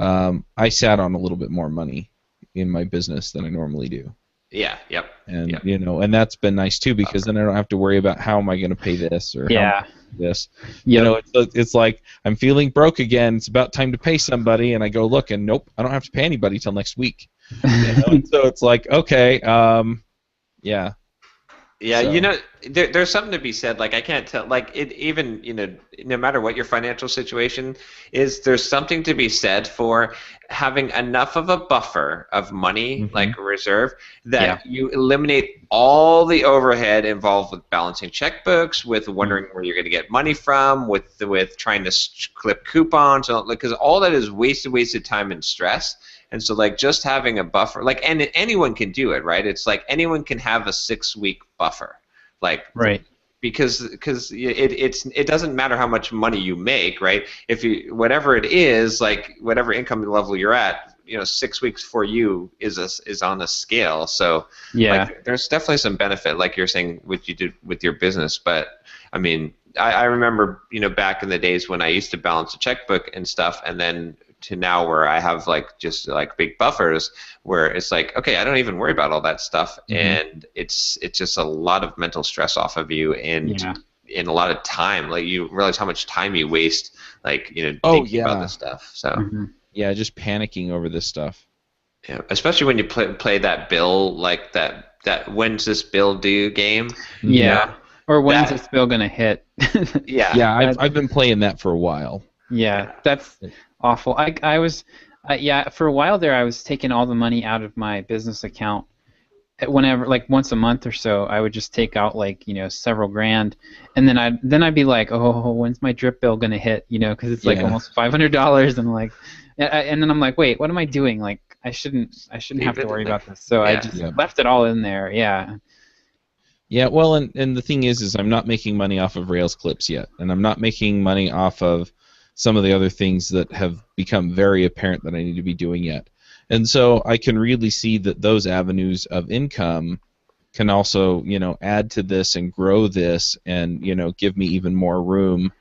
I sat on a little bit more money in my business than I normally do. Yeah. Yep. And yep. and that's been nice too, because then I don't have to worry about how am I going to pay this or how am I gonna pay this. Yep. It's like I'm feeling broke again. It's about time to pay somebody, and I go look, and nope, I don't have to pay anybody till next week. And so it's like, okay, yeah. Yeah, So. there's something to be said. Like, I can't tell. Like, it even, no matter what your financial situation is, there's something to be said for having enough of a buffer of money, Mm-hmm. like a reserve, that you eliminate all the overhead involved with balancing checkbooks, with wondering where you're going to get money from, with trying to clip coupons, because all that is wasted time and stress. And so, like, just having a buffer, like, and anyone can do it, right? It's like anyone can have a 6-week buffer, like, right? Because it doesn't matter how much money you make, right? If you whatever it is, like whatever income level you're at, 6 weeks for you is on a scale. So like, there's definitely some benefit, like you're saying, what you did with your business. But I mean, I remember back in the days when I used to balance a checkbook and stuff, and then to now where I have just big buffers where it's like, okay, I don't even worry about all that stuff, and it's just a lot of mental stress off of you, and a lot of time. Like, you realize how much time you waste, thinking about this stuff. So yeah, just panicking over this stuff. Yeah, especially when you play that bill, like that when's this bill due game. Yeah. Or when's this bill gonna hit? Yeah, I've been playing that for a while. Yeah, that's awful. I was, for a while there, I was taking all the money out of my business account. Whenever, like once a month or so, I would just take out several grand, and then I'd be like, oh, when's my drip bill gonna hit? Because it's like almost $500, and and then I'm like, wait, what am I doing? Like, I shouldn't have to worry about this. So I just left it all in there. Yeah. Yeah, well, and the thing is I'm not making money off of Rails clips yet, and I'm not making money off of some of the other things that have become very apparent that I need to be doing yet. And so I can really see that those avenues of income can also, add to this and grow this and, give me even more room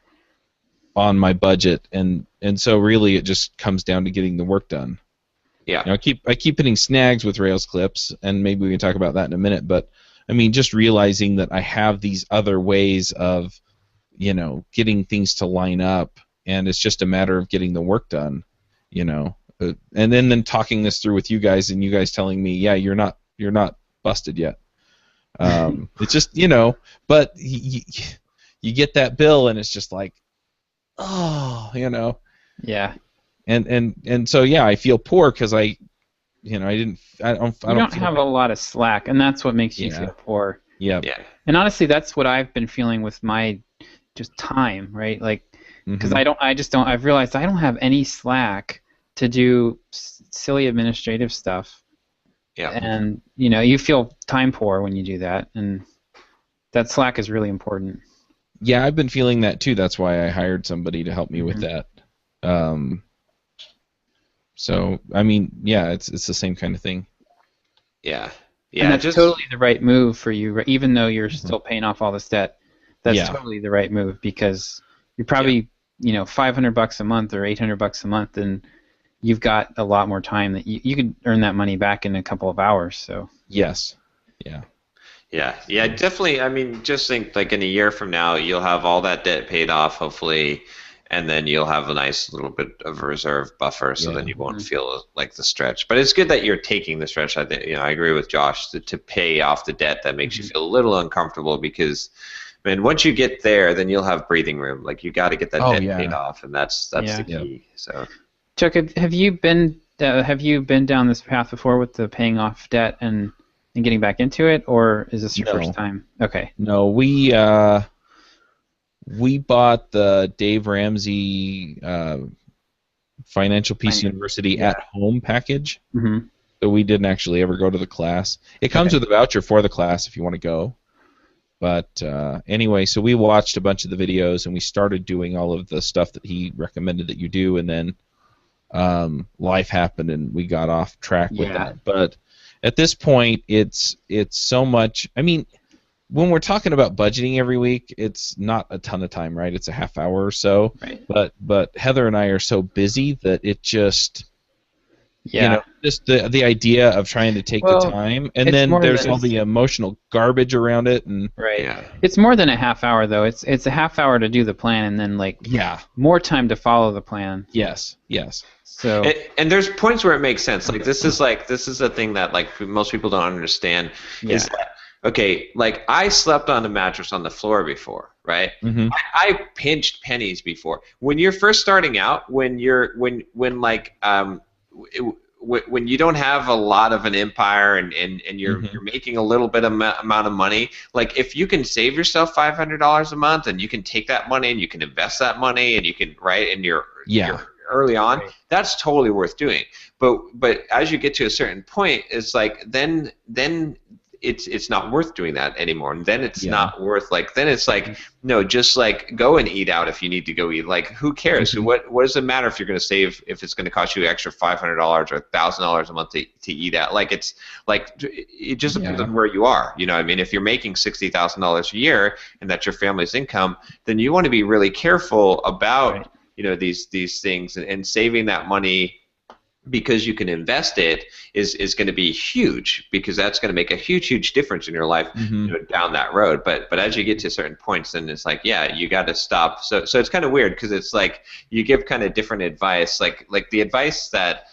on my budget. And so really it just comes down to getting the work done. Yeah. I keep hitting snags with Rails clips, and maybe we can talk about that in a minute, but I mean, just realizing that I have these other ways of, getting things to line up, and it's just a matter of getting the work done, and then talking this through with you guys, and you guys telling me, yeah, you're not busted yet. It's just, but you get that bill, and it's just like, oh, Yeah. And so yeah, I feel poor because I don't have a lot of slack, and that's what makes you feel poor. Yeah. And honestly, that's what I've been feeling with my just time, right? Like, because I've realized I don't have any slack to do silly administrative stuff. Yeah. And you feel time poor when you do that, and that slack is really important. Yeah, I've been feeling that too. That's why I hired somebody to help me with that. So I mean, yeah, it's the same kind of thing. Yeah. And that's totally the right move for you, even though you're still paying off all this debt. That's totally the right move, because you're probably $500 a month or $800 a month, and you've got a lot more time that you could earn that money back in a couple of hours. So yes, yeah. Yeah, definitely. I mean, just think like in a year from now, you'll have all that debt paid off, hopefully, and then you'll have a nice little bit of a reserve buffer, so then you won't feel like the stretch. But it's good that you're taking the stretch. I think, I agree with Josh, to pay off the debt that makes you feel a little uncomfortable, because, man, once you get there, then you'll have breathing room. Like, you got to get that debt paid off, and that's the key. So, Chuck, have you been down this path before with the paying off debt and getting back into it, or is this your first time? Okay. No, we bought the Dave Ramsey Financial Peace University at Home package. So we didn't actually ever go to the class. It comes with a voucher for the class if you want to go. But anyway, so we watched a bunch of the videos and we started doing all of the stuff that he recommended that you do, and then life happened and we got off track with that. But at this point, it's so much. I mean, when we're talking about budgeting every week, it's not a ton of time, right? It's a half hour or so. Right. But Heather and I are so busy that it just. You know, just the idea of trying to take the time, and then there's all the emotional garbage around it, and right. Yeah. It's more than a half hour though. It's a half hour to do the plan, and then more time to follow the plan. Yes. So and there's points where it makes sense. Like this is a thing that like most people don't understand. Is that, okay, like I slept on a mattress on the floor before, right? Mm-hmm. I pinched pennies before. When you're first starting out, when you don't have a lot of an empire and you're making a little bit of amount of money, like if you can save yourself $500 a month and you can take that money and you can invest that money and you can you're early on, that's totally worth doing. But as you get to a certain point, it's like then it's not worth doing that anymore, and then it's not worth then it's like no, just like go and eat out if you need to go eat. Like who cares? What does it matter if you're going to save, if it's going to cost you an extra $500 or $1,000 a month to eat out? Like it's like it just depends on where you are. You know what I mean? If you're making $60,000 a year and that's your family's income, then you want to be really careful about these things and saving that money, because you can invest it is going to be huge, because that's going to make a huge difference in your life down that road. But as you get to certain points, then it's like you got to stop. So it's kind of weird, because it's like you give kind of different advice. Like the advice that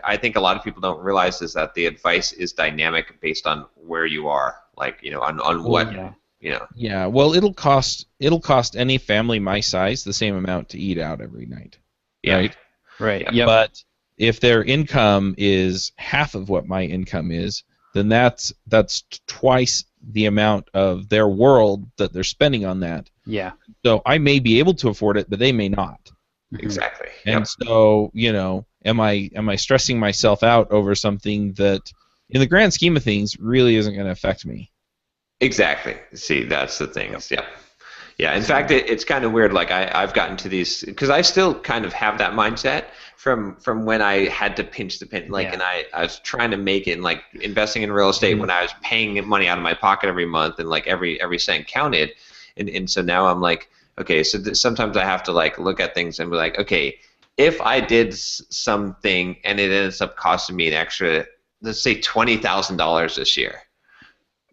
I think a lot of people don't realize is that the advice is dynamic based on where you are. Like on what. Yeah, well, it'll cost any family my size the same amount to eat out every night. Yeah. Right. Yeah. But if their income is half of what my income is, then that's twice the amount of their world that they're spending on that. Yeah. So I may be able to afford it, but they may not. Exactly. And so, am I stressing myself out over something that, in the grand scheme of things, really isn't going to affect me? Exactly. See, that's the thing. Yeah. In fact, it's kind of weird. Like I've gotten to these, because I still kind of have that mindset from when I had to pinch the penny. And I was trying to make it, and like investing in real estate when I was paying money out of my pocket every month, and like every cent counted. And so now I'm like, okay, so sometimes I have to like look at things and be like, okay, if I did something and it ends up costing me an extra, let's say $20,000 this year.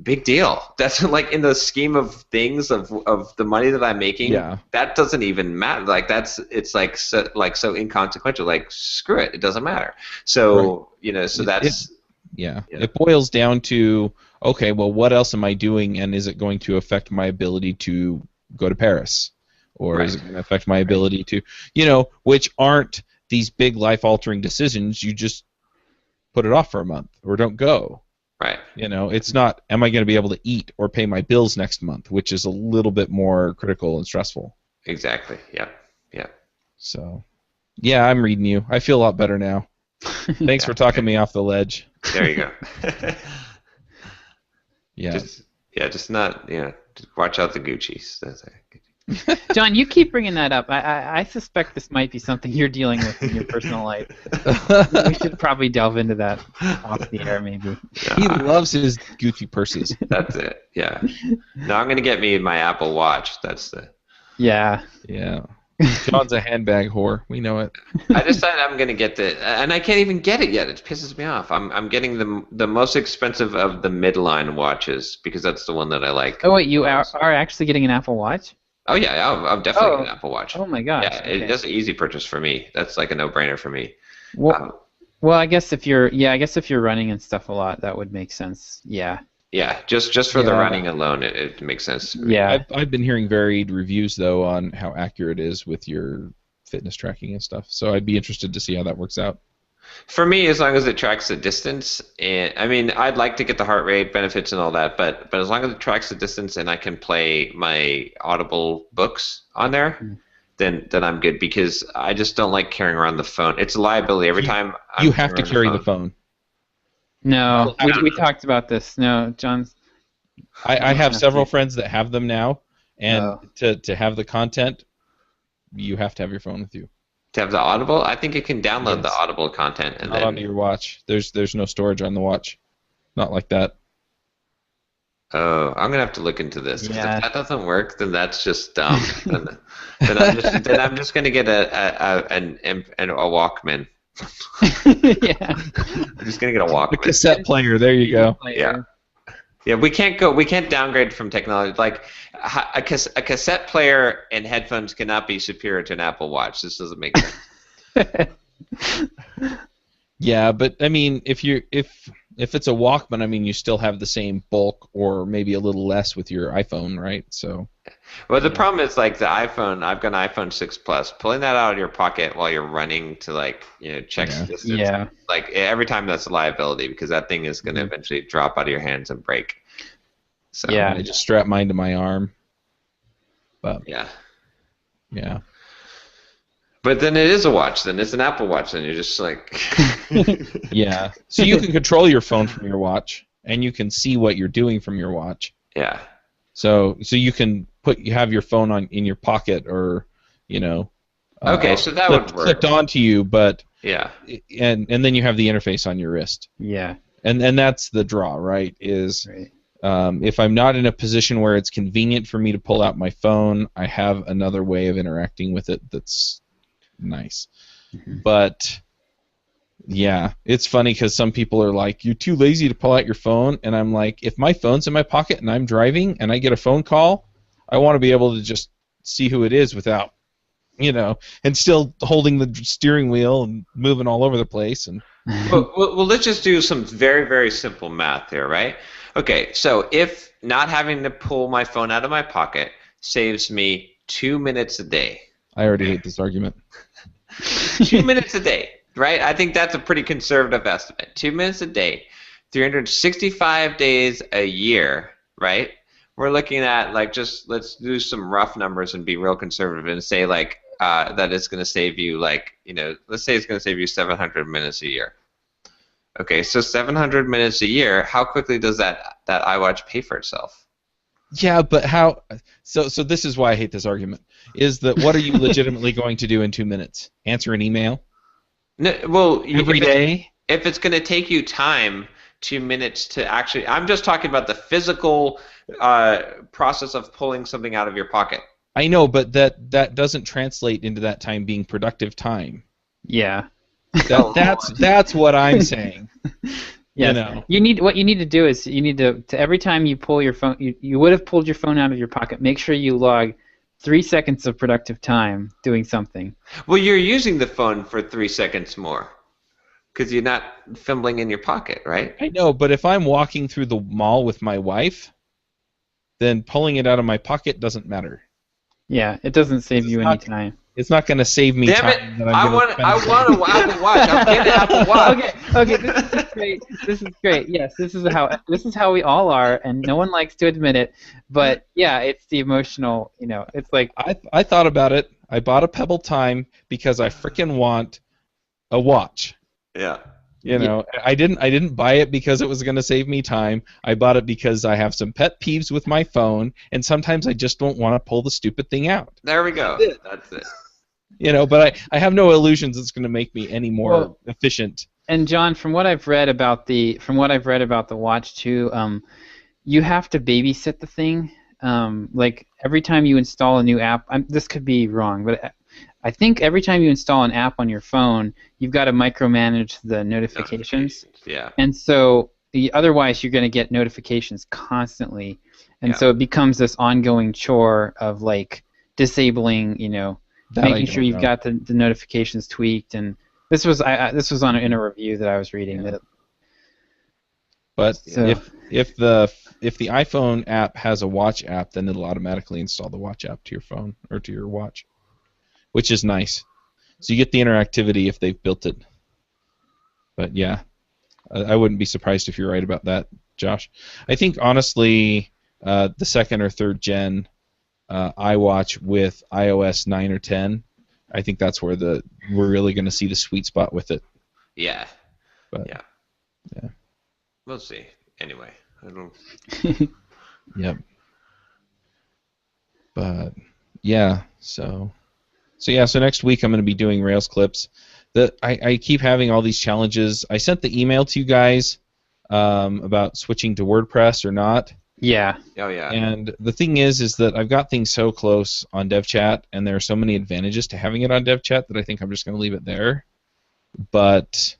Big deal. That's like in the scheme of things of the money that I'm making. That doesn't even matter. Like it's so inconsequential. Like screw it, it doesn't matter. So that's It boils down to, okay, well, what else am I doing, and is it going to affect my ability to go to Paris, or is it going to affect my ability to, which aren't these big life-altering decisions. You just put it off for a month or don't go. Right. It's not, am I going to be able to eat or pay my bills next month, which is a little bit more critical and stressful. Exactly. Yeah. So, I'm reading you. I feel a lot better now. Thanks for talking me off the ledge. There you go. Just not, just watch out the Gucci's. That's it. John, you keep bringing that up. I suspect this might be something you're dealing with in your personal life. We should probably delve into that off the air, maybe. He loves his Gucci purses. That's it. Yeah. No, I'm gonna get me my Apple Watch. That's the. Yeah. John's a handbag whore. We know it. I decided I'm gonna get and I can't even get it yet. It pisses me off. I'm getting the most expensive of the midline watches, because that's the one that I like. Oh wait, you are actually getting an Apple Watch? Oh yeah, I'm definitely getting an Apple Watch. Oh my gosh. Yeah, it's an easy purchase for me. That's like a no-brainer for me. Well, I guess if you're running and stuff a lot, that would make sense. Yeah. Yeah, just for the running alone, it makes sense. Yeah. I've been hearing varied reviews though on how accurate it is with your fitness tracking and stuff. So I'd be interested to see how that works out. For me, as long as it tracks the distance, and I mean, I'd like to get the heart rate benefits and all that, but as long as it tracks the distance and I can play my Audible books on there, then I'm good, because I just don't like carrying around the phone. It's a liability every time. You have to carry the phone. No, we talked about this. No, John's. I have several friends that have them now, and Oh. to have the content, you have to have your phone with you. To have the Audible, I think you can download the Yes. Audible content and Not then. onto your watch. There's no storage on the watch. Not like that. Oh, I'm gonna have to look into this because Yeah. if that doesn't work, then that's just dumb. then I'm just gonna get a Walkman. Yeah. I'm just gonna get a The Walkman. cassette player. There you go. Yeah. Yeah, we can't downgrade from technology. Like a cassette player and headphones cannot be superior to an Apple Watch. This doesn't make sense. Yeah, but I mean, if it's a Walkman, I mean, you still have the same bulk or maybe a little less with your iPhone, right? So. Well, the problem is like the iPhone. I've got an iPhone 6 Plus. Pulling that out of your pocket while you're running to check distance. Yeah. Like every time that's a liability because that thing is going to eventually drop out of your hands and break. So Yeah. I just strap mine to my arm. But yeah. yeah. But then it is a watch. Then it's an Apple Watch. Then you're just like. Yeah. So you can control your phone from your watch, and you can see what you're doing from your watch. Yeah. So you can have your phone in your pocket, or Okay, so that would work. clicked onto you, but Yeah. and then you have the interface on your wrist, Yeah. and that's the draw, right? Is Right. if I'm not in a position where it's convenient for me to pull out my phone, I have another way of interacting with it that's nice. Mhm. But yeah, it's funny because some people are like, "You're too lazy to pull out your phone," and I'm like, if my phone's in my pocket and I'm driving and I get a phone call, I want to be able to just see who it is without, and still holding the steering wheel and moving all over the place. And Well, let's just do some very, very simple math here, right? Okay, so if not having to pull my phone out of my pocket saves me 2 minutes a day. I already hate this argument. 2 minutes a day, right? I think that's a pretty conservative estimate. 2 minutes a day, 365 days a year, right? We're looking at let's do some rough numbers and be real conservative and say that it's going to save you let's say it's going to save you 700 minutes a year. Okay, so 700 minutes a year, how quickly does that iWatch pay for itself? Yeah, but how? So this is why I hate this argument. Is that what are you legitimately going to do in 2 minutes? Answer an email? No, well, Every day? If it's going to take you time, 2 minutes to actually, I'm just talking about the physical process of pulling something out of your pocket. I know, but that doesn't translate into that time being productive time. Yeah. That's what I'm saying. Yes. What you need to do is you need to every time you pull your phone, you would have pulled your phone out of your pocket. Make sure you log 3 seconds of productive time doing something. Well, you're using the phone for 3 seconds more because you're not fumbling in your pocket, right? I know, but if I'm walking through the mall with my wife, then pulling it out of my pocket doesn't matter. Yeah, it doesn't save you any time. It's not going to save me Damn time. it! I want an Apple Watch. I'm getting an Apple Watch. Okay, this is great. This is great. Yes, this is how we all are, and no one likes to admit it. But yeah, it's the emotional. It's like I thought about it. I bought a Pebble Time because I freaking want a watch. Yeah. I didn't buy it because it was going to save me time. I bought it because I have some pet peeves with my phone, and sometimes I just don't want to pull the stupid thing out. There we go. That's it. But I have no illusions it's going to make me any more efficient. And John, from what I've read about the watch too, you have to babysit the thing. Like every time you install a new app, this could be wrong, but I think every time you install an app on your phone, you've got to micromanage the notifications. Yeah. And so otherwise you're going to get notifications constantly. And so it becomes this ongoing chore of disabling, making sure you've got the notifications tweaked. And this was in a review that I was reading. Yeah. But if the iPhone app has a watch app, then it'll automatically install the watch app to your phone or to your watch, which is nice. So you get the interactivity if they've built it. But yeah, I wouldn't be surprised if you're right about that, Josh. I think honestly, the second or third gen iWatch with iOS 9 or 10, I think that's where we're really going to see the sweet spot with it. Yeah. But, yeah. Yeah. We'll see. Anyway, I don't. Yep. But yeah, so next week I'm going to be doing Rails clips. I keep having all these challenges. I sent the email to you guys about switching to WordPress or not. Yeah. Oh yeah. And the thing is that I've got things so close on DevChat, and there are so many advantages to having it on DevChat that I think I'm just going to leave it there. But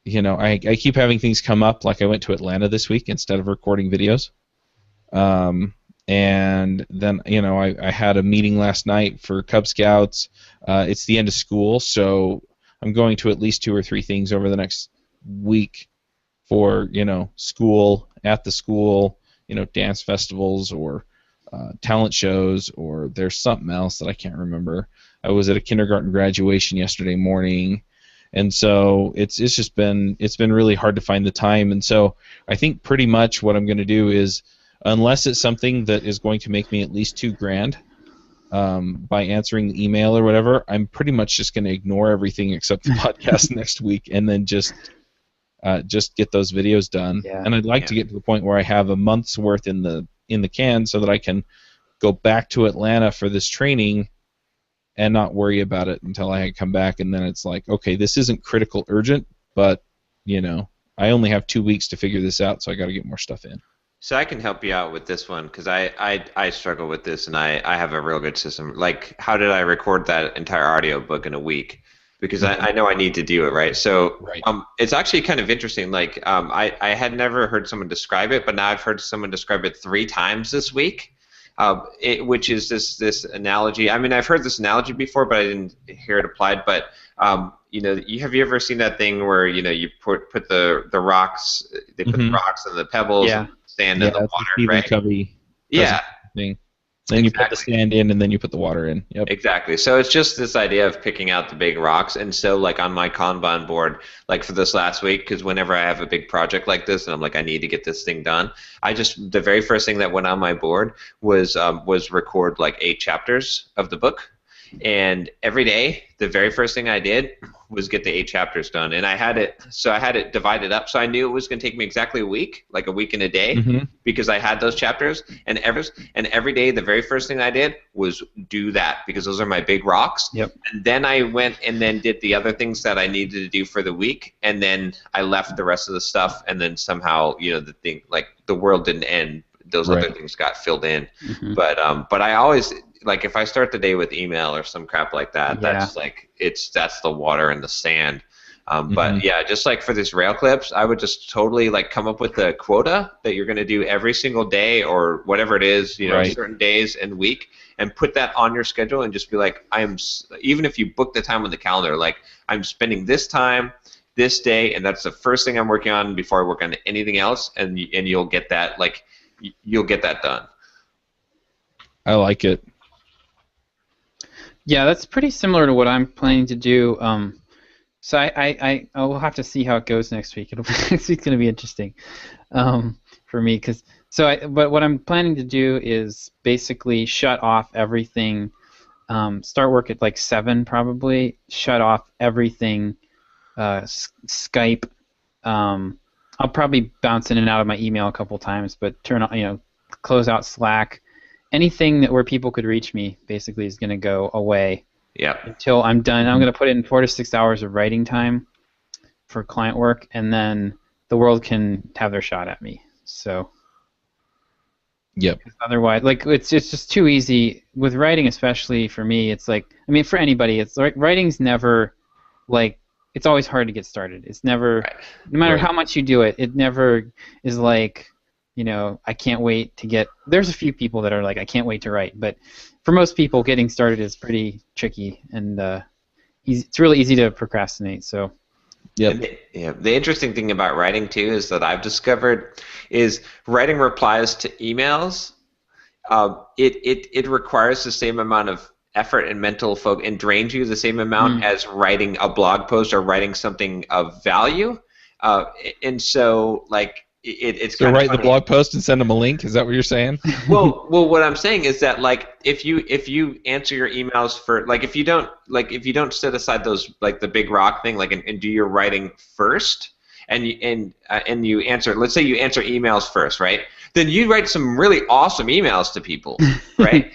I keep having things come up, like I went to Atlanta this week instead of recording videos. And then, I had a meeting last night for Cub Scouts. It's the end of school, so I'm going to at least 2 or 3 things over the next week for, school, at the school, dance festivals or talent shows, or there's something else that I can't remember. I was at a kindergarten graduation yesterday morning. And so it's been really hard to find the time. And so I think pretty much what I'm going to do is, unless it's something that is going to make me at least $2,000 by answering the email or whatever, I'm pretty much just going to ignore everything except the podcast next week, and then just get those videos done. Yeah. And I'd like to get to the point where I have a month's worth in the can, so that I can go back to Atlanta for this training and not worry about it until I come back. And then it's like, okay, this isn't critical urgent, but I only have 2 weeks to figure this out, so I got to get more stuff in. So I can help you out with this one, because I struggle with this, and I have a real good system. Like, how did I record that entire audio book in a week? Because I know I need to do it, right? So Right. It's actually kind of interesting. Like, I had never heard someone describe it, but now I've heard someone describe it 3 times this week, which is this analogy. I mean, I've heard this analogy before, but I didn't hear it applied. But have you ever seen that thing where you put the rocks, they put the rocks and the pebbles, and sand in the that's water, Stephen right? Covey Yeah. thing. Then you put the sand in, and then you put the water in. Yep. Exactly. So it's just this idea of picking out the big rocks. And so, like, on my Kanban board, like for this last week, because whenever I have a big project like this and I'm like, I need to get this thing done, the very first thing that went on my board was record like 8 chapters of the book. And every day, the very first thing I did was get the 8 chapters done. And I had it divided up, so I knew it was going to take me exactly a week, like a week and a day, because I had those chapters. And every day, the very first thing I did was do that, because those are my big rocks. Yep. And then I went and then did the other things that I needed to do for the week, and then I left the rest of the stuff, and then somehow, the thing, like, the world didn't end. Those other things got filled in. But I always, like, if I start the day with email or some crap like that, that's like that's the water and the sand. But yeah, just like for these rail clips, I would just totally like come up with a quota that you're going to do every single day or whatever it is, certain days and week, and put that on your schedule and just be like, even if you book the time on the calendar, like, I'm spending this time this day, and that's the first thing I'm working on before I work on anything else, and you'll get that, like, you'll get that done. I like it. Yeah, that's pretty similar to what I'm planning to do. So I will have to see how it goes next week. Next week's going to be interesting for me, but what I'm planning to do is basically shut off everything. Start work at like 7 probably. Shut off everything. Skype. I'll probably bounce in and out of my email a couple times, but close out Slack. Anything where people could reach me basically is going to go away. Yeah. Until I'm done. I'm going to put in 4 to 6 hours of writing time for client work, and then the world can have their shot at me. So. Yep. Otherwise, like, it's just too easy with writing, especially for me. It's like, I mean, for anybody, it's like writing's never like. It's always hard to get started. It's never, no matter how much you do it, it never is like, I can't wait to get. There's a few people that are like, I can't wait to write, but for most people, getting started is pretty tricky, and it's really easy to procrastinate. So. Yep. Yeah. The interesting thing about writing too is that I've discovered is writing replies to emails. It requires the same amount of effort and mental focus, and drains you the same amount as writing a blog post or writing something of value. And so, like, it's so kind write of funny. The blog post and send them a link. Is that what you're saying? Well, what I'm saying is that, like, if you answer your emails for, like, if you don't set aside those, like, the big rock thing, like, and do your writing first, and and you answer, let's say you answer emails first, right? Then you write some really awesome emails to people, right?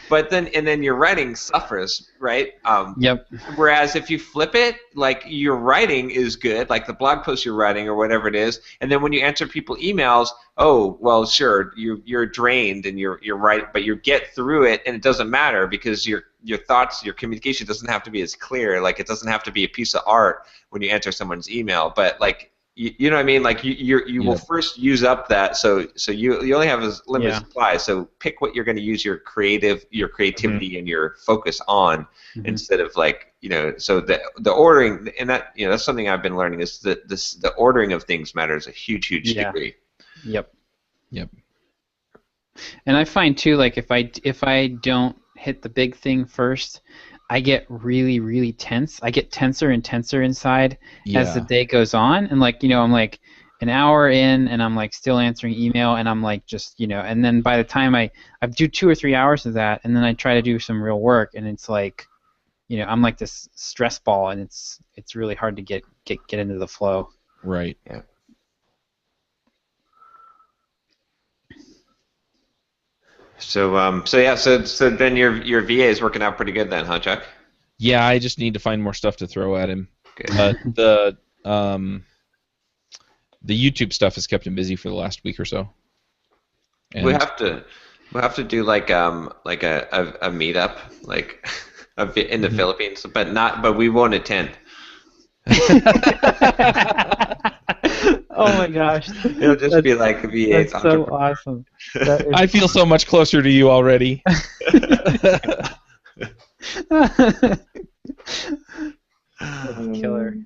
But then your writing suffers, right? Yep. Whereas if you flip it, like your writing is good, like the blog post you're writing or whatever it is, and then when you answer people emails, oh well, sure, you're drained and you're right, but you get through it, and it doesn't matter because your thoughts, your communication doesn't have to be as clear. Like it doesn't have to be a piece of art when you answer someone's email, but like. You know what I mean? Like you will first use up that, so you only have a limited supply. So pick what you're going to use your creativity and your focus on, instead of like So the ordering, and that that's something I've been learning, is that the ordering of things matters a huge degree. Yep. And I find too, like if I don't hit the big thing first, I get really tense. I get tenser and tenser inside as the day goes on, and like I'm like an hour in, and I'm like still answering email, and I'm like just and then by the time I do 2 or 3 hours of that, and then I try to do some real work, and it's like I'm like this stress ball, and it's really hard to get into the flow. Right. Yeah. So then your VA is working out pretty good then, huh, Chuck? Yeah, I just need to find more stuff to throw at him. Good. The YouTube stuff has kept him busy for the last week or so. And we'll have to do like a meetup like in the Philippines, but we won't attend. Oh my gosh! It'll just be like VA. That's so awesome. I feel so much closer to you already. Killer.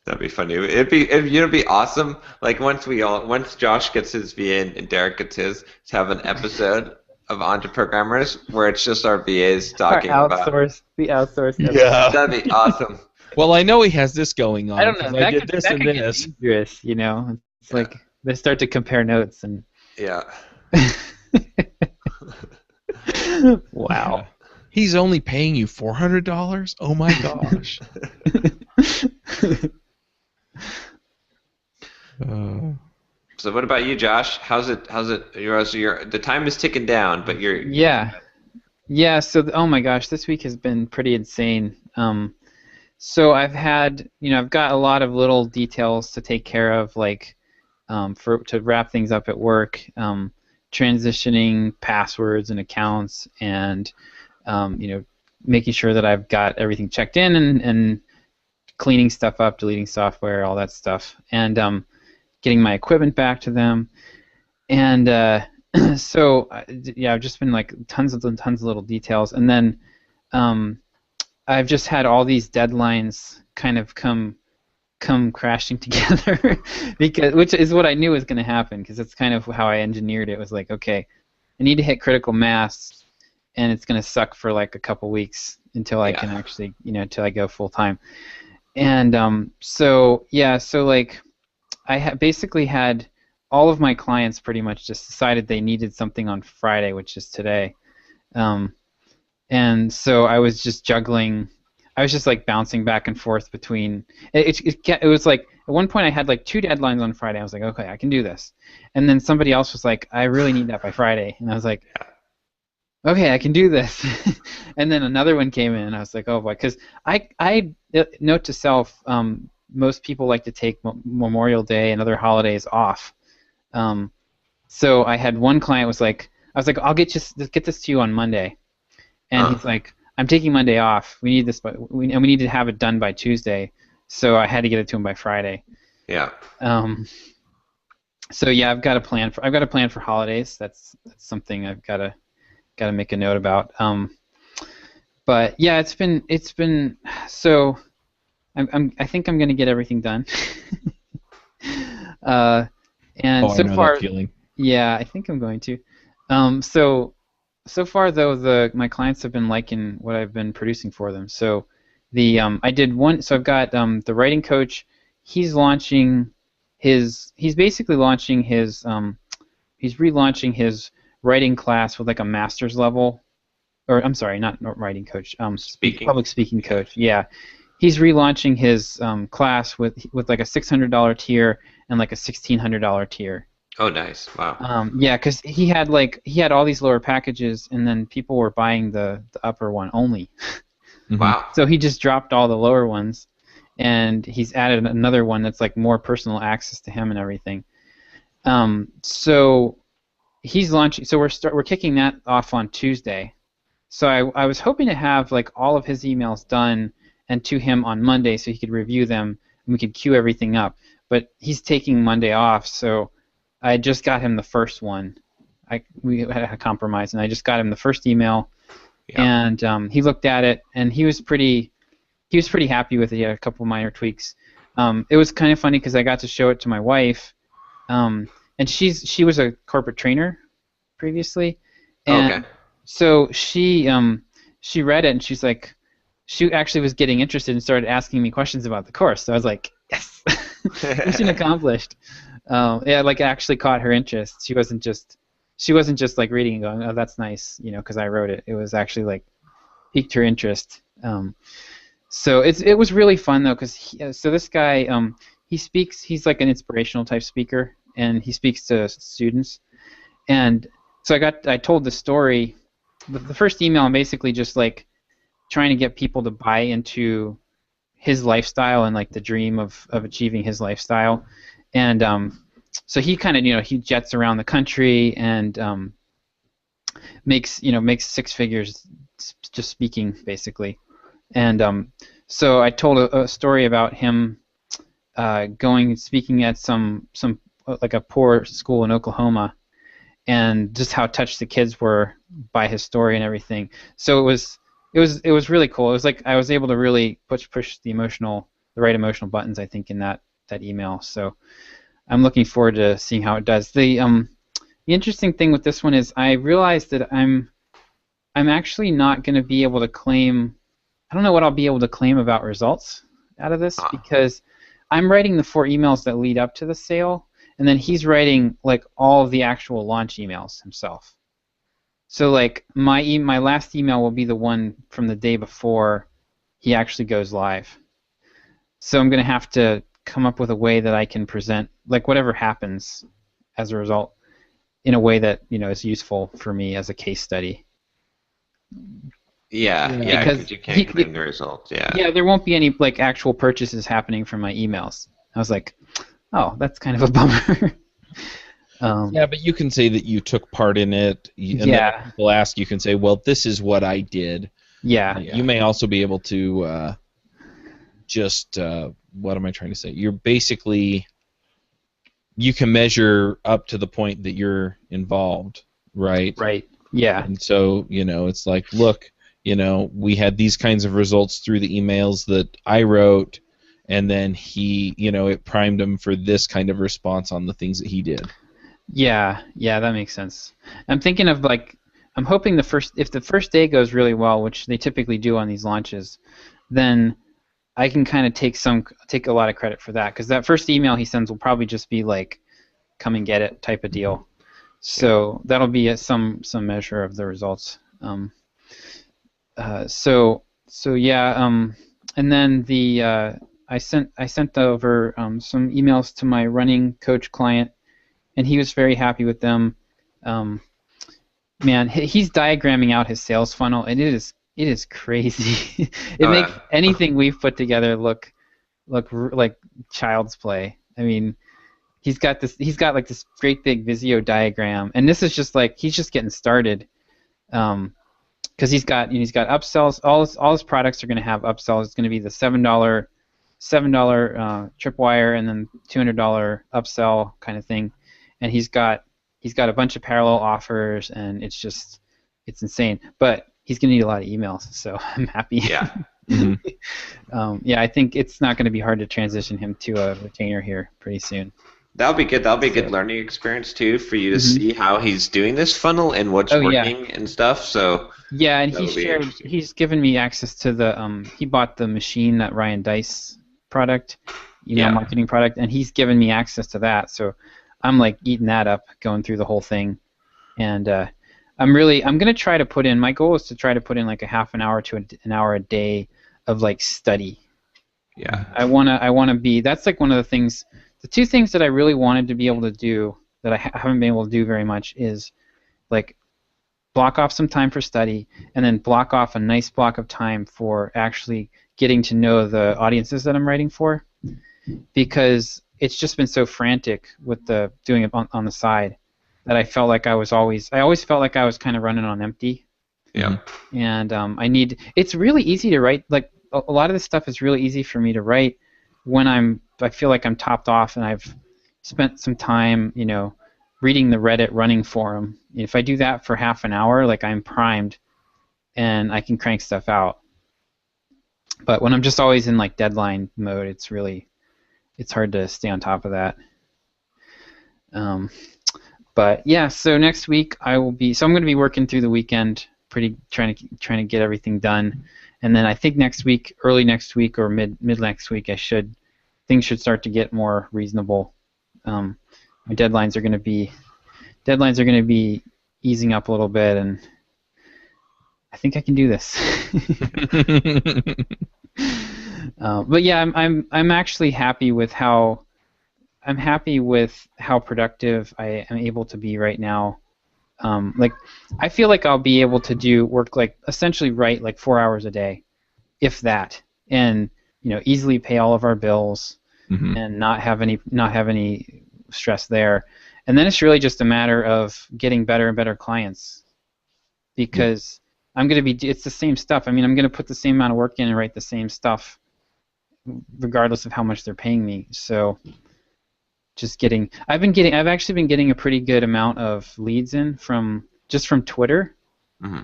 That'd be funny. It'd be awesome. Like once Josh gets his VA and Derek gets his, to have an episode of Entreprogrammers where it's just our VAs talking about the outsourced. Yeah, that'd be awesome. Well, I know he has this going on. I don't know. I did this and this. Get dangerous, It's like they start to compare notes and. Yeah. Wow. He's only paying you $400? Oh my gosh. So what about you, Josh? How's it? The time is ticking down, but you're. Yeah. So oh my gosh, this week has been pretty insane. So I've got a lot of little details to take care of, like to wrap things up at work, transitioning passwords and accounts, and making sure that I've got everything checked in, and cleaning stuff up, deleting software, all that stuff, and getting my equipment back to them, and so I've just been like tons of little details, and then I've just had all these deadlines kind of come crashing together, which is what I knew was going to happen, because it's kind of how I engineered it. It was like, okay, I need to hit critical mass, and it's going to suck for like a couple weeks until I can actually, until I go full time. And so like I basically had all of my clients pretty much just decided they needed something on Friday, which is today. And so I was just juggling. I was just like bouncing back and forth between. It was like at one point I had like 2 deadlines on Friday. I was like, okay, I can do this. And then somebody else was like, I really need that by Friday. And I was like, okay, I can do this. And then another one came in, and I was like, oh boy, because I note to self, most people like to take Memorial Day and other holidays off. So I had one client I was like, I'll get this to you on Monday. And he's like, I'm taking Monday off. We need this, we need to have it done by Tuesday. So I had to get it to him by Friday. Yeah. So yeah, I've got a plan for holidays. That's something I've got to make a note about. But yeah, it's been so. I think I'm going to get everything done. And so I know far, that feeling. Yeah, I think I'm going to. So far though, my clients have been liking what I've been producing for them. So I did one. So I've got the writing coach. He's relaunching his. He's relaunching his writing class with like a master's level, or I'm sorry, not writing coach. Public speaking coach. Yeah, he's relaunching his class with like a $600 tier, and like a $1,600 tier. Oh, nice. Wow. Yeah, because he had all these lower packages, and then people were buying the upper one only. Wow. So he just dropped all the lower ones, and he's added another one that's like more personal access to him and everything. So he's launching. So we're kicking that off on Tuesday. So I was hoping to have like all of his emails done and to him on Monday, so he could review them and we could queue everything up. But he's taking Monday off, so I just got him the first one. We had a compromise, and I just got him the first email, and he looked at it, and he was pretty happy with it. He had a couple minor tweaks. It was kind of funny because I got to show it to my wife, and she was a corporate trainer previously, and Okay. so she read it, and she's like, she actually was getting interested and started asking me questions about the course. So I was like, yes, mission accomplished. Yeah, like it actually caught her interest. She wasn't just like reading and going, oh, that's nice, because I wrote it. It was actually like piqued her interest. So it was really fun though, because so this guy he speaks. He's like an inspirational type speaker, and he speaks to students. And so I told the story. The first email, I'm basically just like trying to get people to buy into his lifestyle and like the dream of achieving his lifestyle. And so he kind of, he jets around the country and makes six figures just speaking basically. And so I told a story about him speaking at some like a poor school in Oklahoma, and just how touched the kids were by his story and everything. So it was really cool. It was like I was able to really push the right emotional buttons, I think, in that email. So I'm looking forward to seeing how it does. The interesting thing with this one is I realized that I'm actually not going to be able to claim. I don't know what I'll be able to claim about results out of this, because I'm writing the 4 emails that lead up to the sale, and then he's writing like all of the actual launch emails himself. So like my last email will be the one from the day before he actually goes live. So I'm going to have to come up with a way that I can present like whatever happens as a result in a way that is useful for me as a case study. Yeah, because you can't claim the results. Yeah, there won't be any like actual purchases happening from my emails. I was like, oh, that's kind of a bummer. Yeah, but you can say that you took part in it. And then if people ask, you can say, well, this is what I did. Yeah. You may also be able to what am I trying to say? You're basically, you can measure up to the point that you're involved, right? Right. Yeah. And so, it's like, look, we had these kinds of results through the emails that I wrote, and then he, it primed him for this kind of response on the things that he did. Yeah, that makes sense. I'm thinking of like, I'm hoping if the first day goes really well, which they typically do on these launches, then I can kind of take a lot of credit for that, because that first email he sends will probably just be like, come and get it type of deal. So that'll be some measure of the results. And then I sent over some emails to my running coach client, and he was very happy with them. Man, he's diagramming out his sales funnel, and it is crazy. It makes anything we've put together look like child's play. I mean, he's got like this great big Visio diagram, and this is just like he's just getting started. Because he's got upsells. All his products are going to have upsells. It's going to be the $7 tripwire, and then $200 upsell kind of thing. And he's got a bunch of parallel offers, and it's insane. But he's going to need a lot of emails, so I'm happy. Yeah. I think it's not going to be hard to transition him to a retainer here pretty soon. That'll be good. That'll be a good learning experience too for you to see how he's doing this funnel and what's working and stuff. So yeah, and he's given me access to the he bought the machine, that Ryan Deiss product, marketing product, and he's given me access to that. So I'm like eating that up, going through the whole thing, and I'm gonna try to put in. My goal is to try to put in like a half an hour to an hour a day of like study. Yeah. I wanna be. That's like one of the things the two things that I really wanted to be able to do that I haven't been able to do very much is like block off some time for study and then block off a nice block of time for actually getting to know the audiences that I'm writing for, because it's just been so frantic with the doing it on the side that I always felt like I was kind of running on empty. Yeah. And it's really easy to write, like a lot of this stuff is really easy for me to write when I feel like I'm topped off and I've spent some time, reading the Reddit running forum. If I do that for half an hour, like I'm primed and I can crank stuff out. But when I'm just always in like deadline mode, it's hard to stay on top of that. But yeah, so next week I'm going to be working through the weekend, trying to get everything done, and then I think early next week or mid next week, things should start to get more reasonable. My deadlines are going to be easing up a little bit, and I think I can do this. But yeah, I'm actually happy with how productive I am able to be right now. Like I feel like I'll be able to work like essentially write like 4 hours a day, if that, and easily pay all of our bills and not have any stress there. And then it's really just a matter of getting better and better clients, because it's the same stuff. I mean, I'm going to put the same amount of work in and write the same stuff regardless of how much they're paying me. So I've actually been getting a pretty good amount of leads in from Twitter,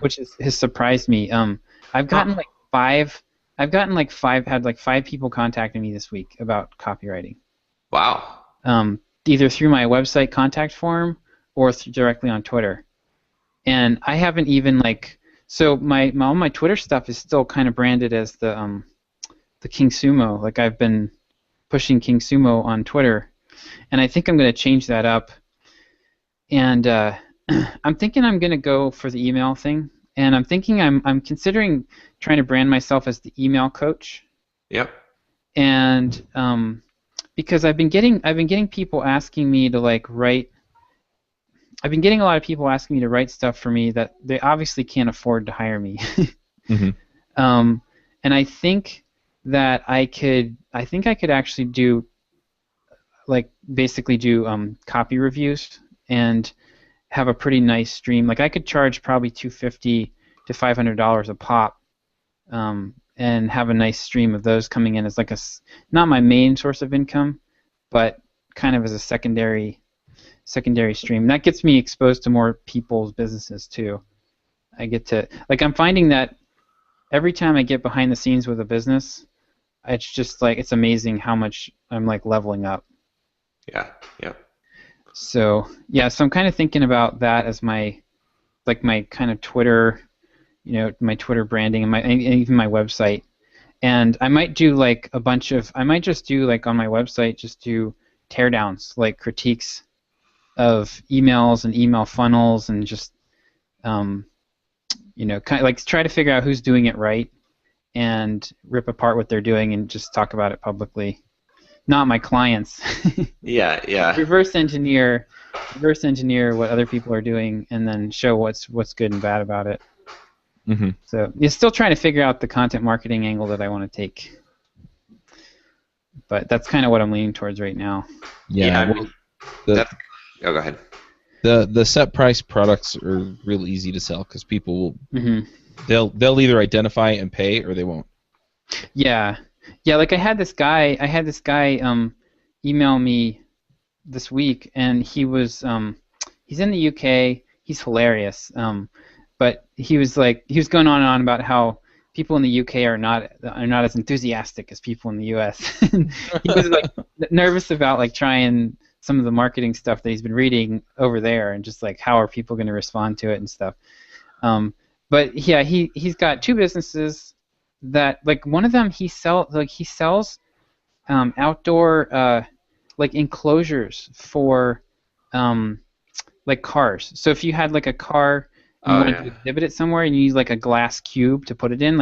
which has surprised me. I've gotten had 5 people contacting me this week about copywriting. Wow. Either through my website contact form or directly on Twitter. And I haven't even all my Twitter stuff is still kind of branded as the King Sumo. Like I've been pushing King Sumo on Twitter, and I think I'm going to change that up. And I'm thinking I'm going to go for the email thing, and I'm considering trying to brand myself as the email coach. Yep. And because I've been getting people asking me to write. I've been getting a lot of people asking me to write stuff for me that they obviously can't afford to hire me. And I think that I could actually do basically do copy reviews and have a pretty nice stream. Like I could charge probably $250 to $500 a pop, and have a nice stream of those coming in as not my main source of income, but kind of as a secondary stream. And that gets me exposed to more people's businesses too. I get to I'm finding that every time I get behind the scenes with a business, it's just it's amazing how much I'm leveling up. Yeah. So I'm kind of thinking about that as my kind of Twitter, my Twitter branding and even my website. And I might do I might just do on my website, just do teardowns, critiques of emails and email funnels, and just kind of try to figure out who's doing it right and rip apart what they're doing and just talk about it publicly. Not my clients. Yeah. Reverse engineer what other people are doing, and then show what's good and bad about it. So you're still trying to figure out the content marketing angle that I want to take, but that's kind of what I'm leaning towards right now. Yeah. Go ahead. The set price products are real easy to sell because people will they'll either identify and pay or they won't. Yeah. I had this guy email me this week, and he's in the UK. He's hilarious. But he was going on and on about how people in the UK are not as enthusiastic as people in the US. He was nervous about trying some of the marketing stuff that he's been reading over there, and just how are people going to respond to it and stuff. But yeah, he's got 2 businesses that one of them he sells outdoor enclosures for cars. So if you had a car and you wanted to exhibit it somewhere and you use a glass cube to put it in,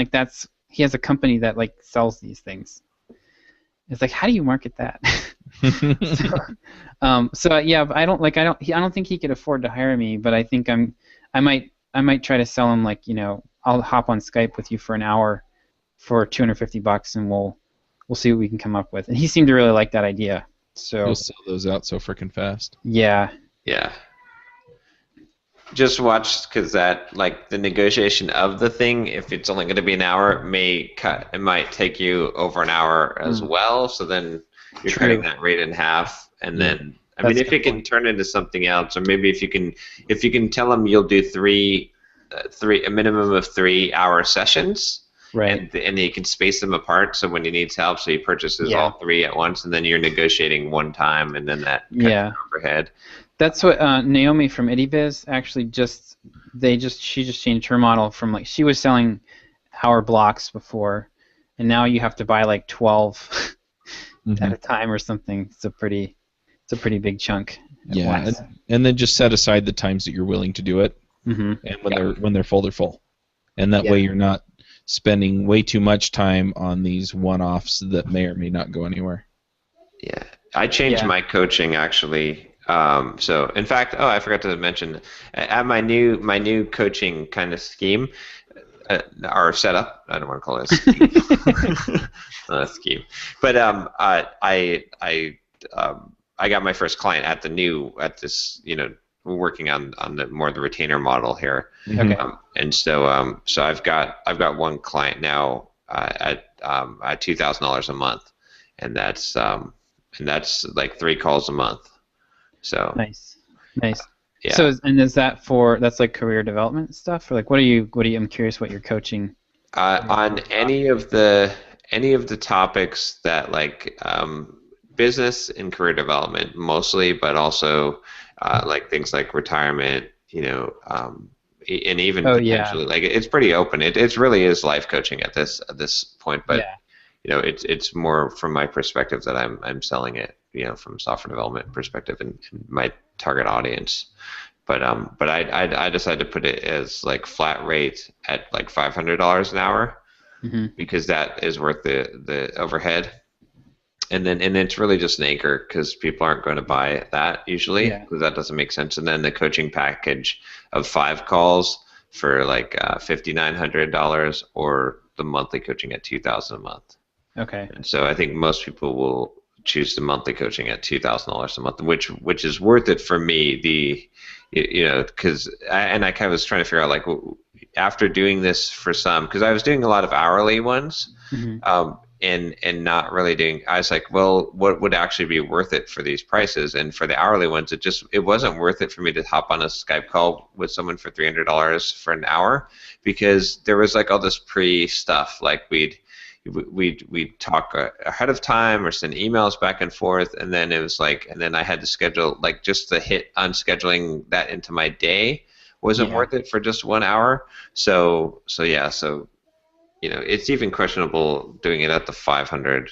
he has a company that sells these things. It's like, how do you market that? So yeah, I don't think he could afford to hire me, but I think I might try to sell him, like, I'll hop on Skype with you for an hour for $250, and we'll see what we can come up with. And he seemed to really like that idea. So You'll sell those out so freaking fast. yeah. Yeah. Just watch, because that, like, the negotiation of the thing, if it's only going to be an hour, it might take you over an hour as well. So then you're cutting that rate in half, and then if you can turn it into something else, or maybe if you can tell them you'll do a minimum of 3-hour sessions. Right. And you can space them apart, so when he needs help, so he purchases all 3 at once, and then you're negotiating one time, and then that cuts your overhead. That's what Naomi from IddyBiz actually she just changed her model from, like, she was selling hour blocks before, and now you have to buy like 12 at a time or something. It's a pretty big chunk. Yeah, and then just set aside the times that you're willing to do it, and when they're full, they're full, and that way you're not spending way too much time on these one-offs that may or may not go anywhere. Yeah, I changed my coaching actually. So in fact, I forgot to mention, at my new coaching kind of scheme, or setup. I don't want to call it a scheme. Not a scheme, but I got my first client at this, working on the more the retainer model here. Okay. And so I've got one client now at $2,000 a month, and that's like 3 calls a month. So nice. Yeah. So is that's like career development stuff, or like what are you? I'm curious what you're coaching. On any of the topics that, like, business and career development mostly, but also like things like retirement, and even potentially, like, it's pretty open. It really is life coaching at this point, but it's more from my perspective that I'm selling it, from a software development perspective and my target audience. But I decided to put it as, like, flat rate at like $500 an hour, because that is worth the overhead. And then it's really just an anchor, because people aren't going to buy that usually, because that doesn't make sense. And then the coaching package of 5 calls for like $5,900, or the monthly coaching at $2,000 a month. Okay. And so I think most people will choose the monthly coaching at $2,000 a month, which is worth it for me. Because I kind of was trying to figure out, like, after doing this for some, because I was doing a lot of hourly ones, and not really doing. I was like, well, what would actually be worth it for these prices? And for the hourly ones, it wasn't worth it for me to hop on a Skype call with someone for $300 for an hour, because there was, like, all this pre-stuff, like we'd talk ahead of time or send emails back and forth, and then it was like, and then I had to schedule, like, just the hit on scheduling that into my day wasn't worth it for just 1 hour. So it's even questionable doing it at the 500,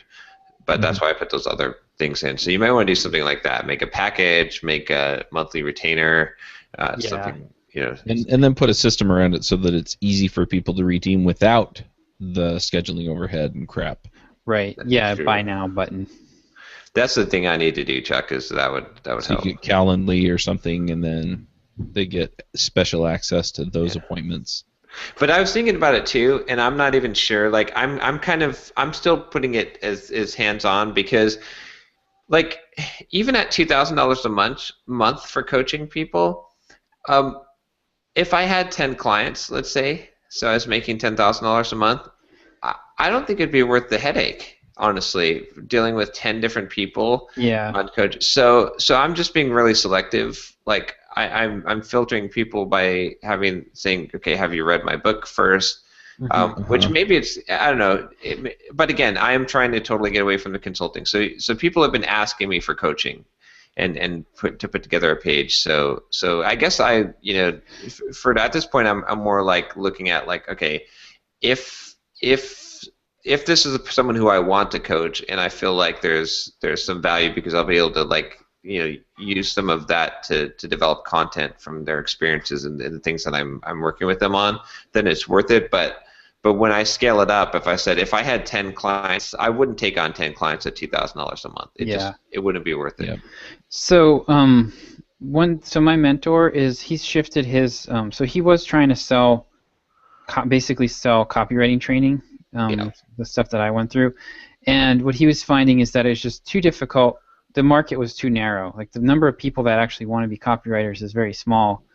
but that's why I put those other things in. So you might want to do something like that. Make a package, make a monthly retainer, something, And then put a system around it so that it's easy for people to redeem without the scheduling overhead and crap. Right. Buy now button. That's the thing I need to do, Chuck, is that would help. You get Calendly or something, and then they get special access to those appointments. But I was thinking about it too, and I'm not even sure. Like, I'm still putting it as hands-on, because, like, even at $2,000 a month for coaching people, if I had 10 clients, let's say, so I was making $10,000 a month, I don't think it'd be worth the headache, honestly, dealing with 10 different people on coach. So I'm just being really selective. Like, I'm filtering people by saying, okay, have you read my book first? Which maybe it's, I don't know, but again, I am trying to totally get away from the consulting. So people have been asking me for coaching, and put together a page. So I guess for at this point, I'm more like looking at, like, okay, if this is someone who I want to coach, and I feel like there's some value, because I'll be able to, like, use some of that to develop content from their experiences and the things that I'm working with them on, then it's worth it. But But when I scale it up, if I said if I had 10 clients, I wouldn't take on 10 clients at $2,000 a month. It wouldn't be worth it. Yeah. So so my mentor he's shifted his so he was trying to sell basically sell copywriting training, the stuff that I went through, and what he was finding is that it's just too difficult. The market was too narrow. Like the number of people that actually want to be copywriters is very small,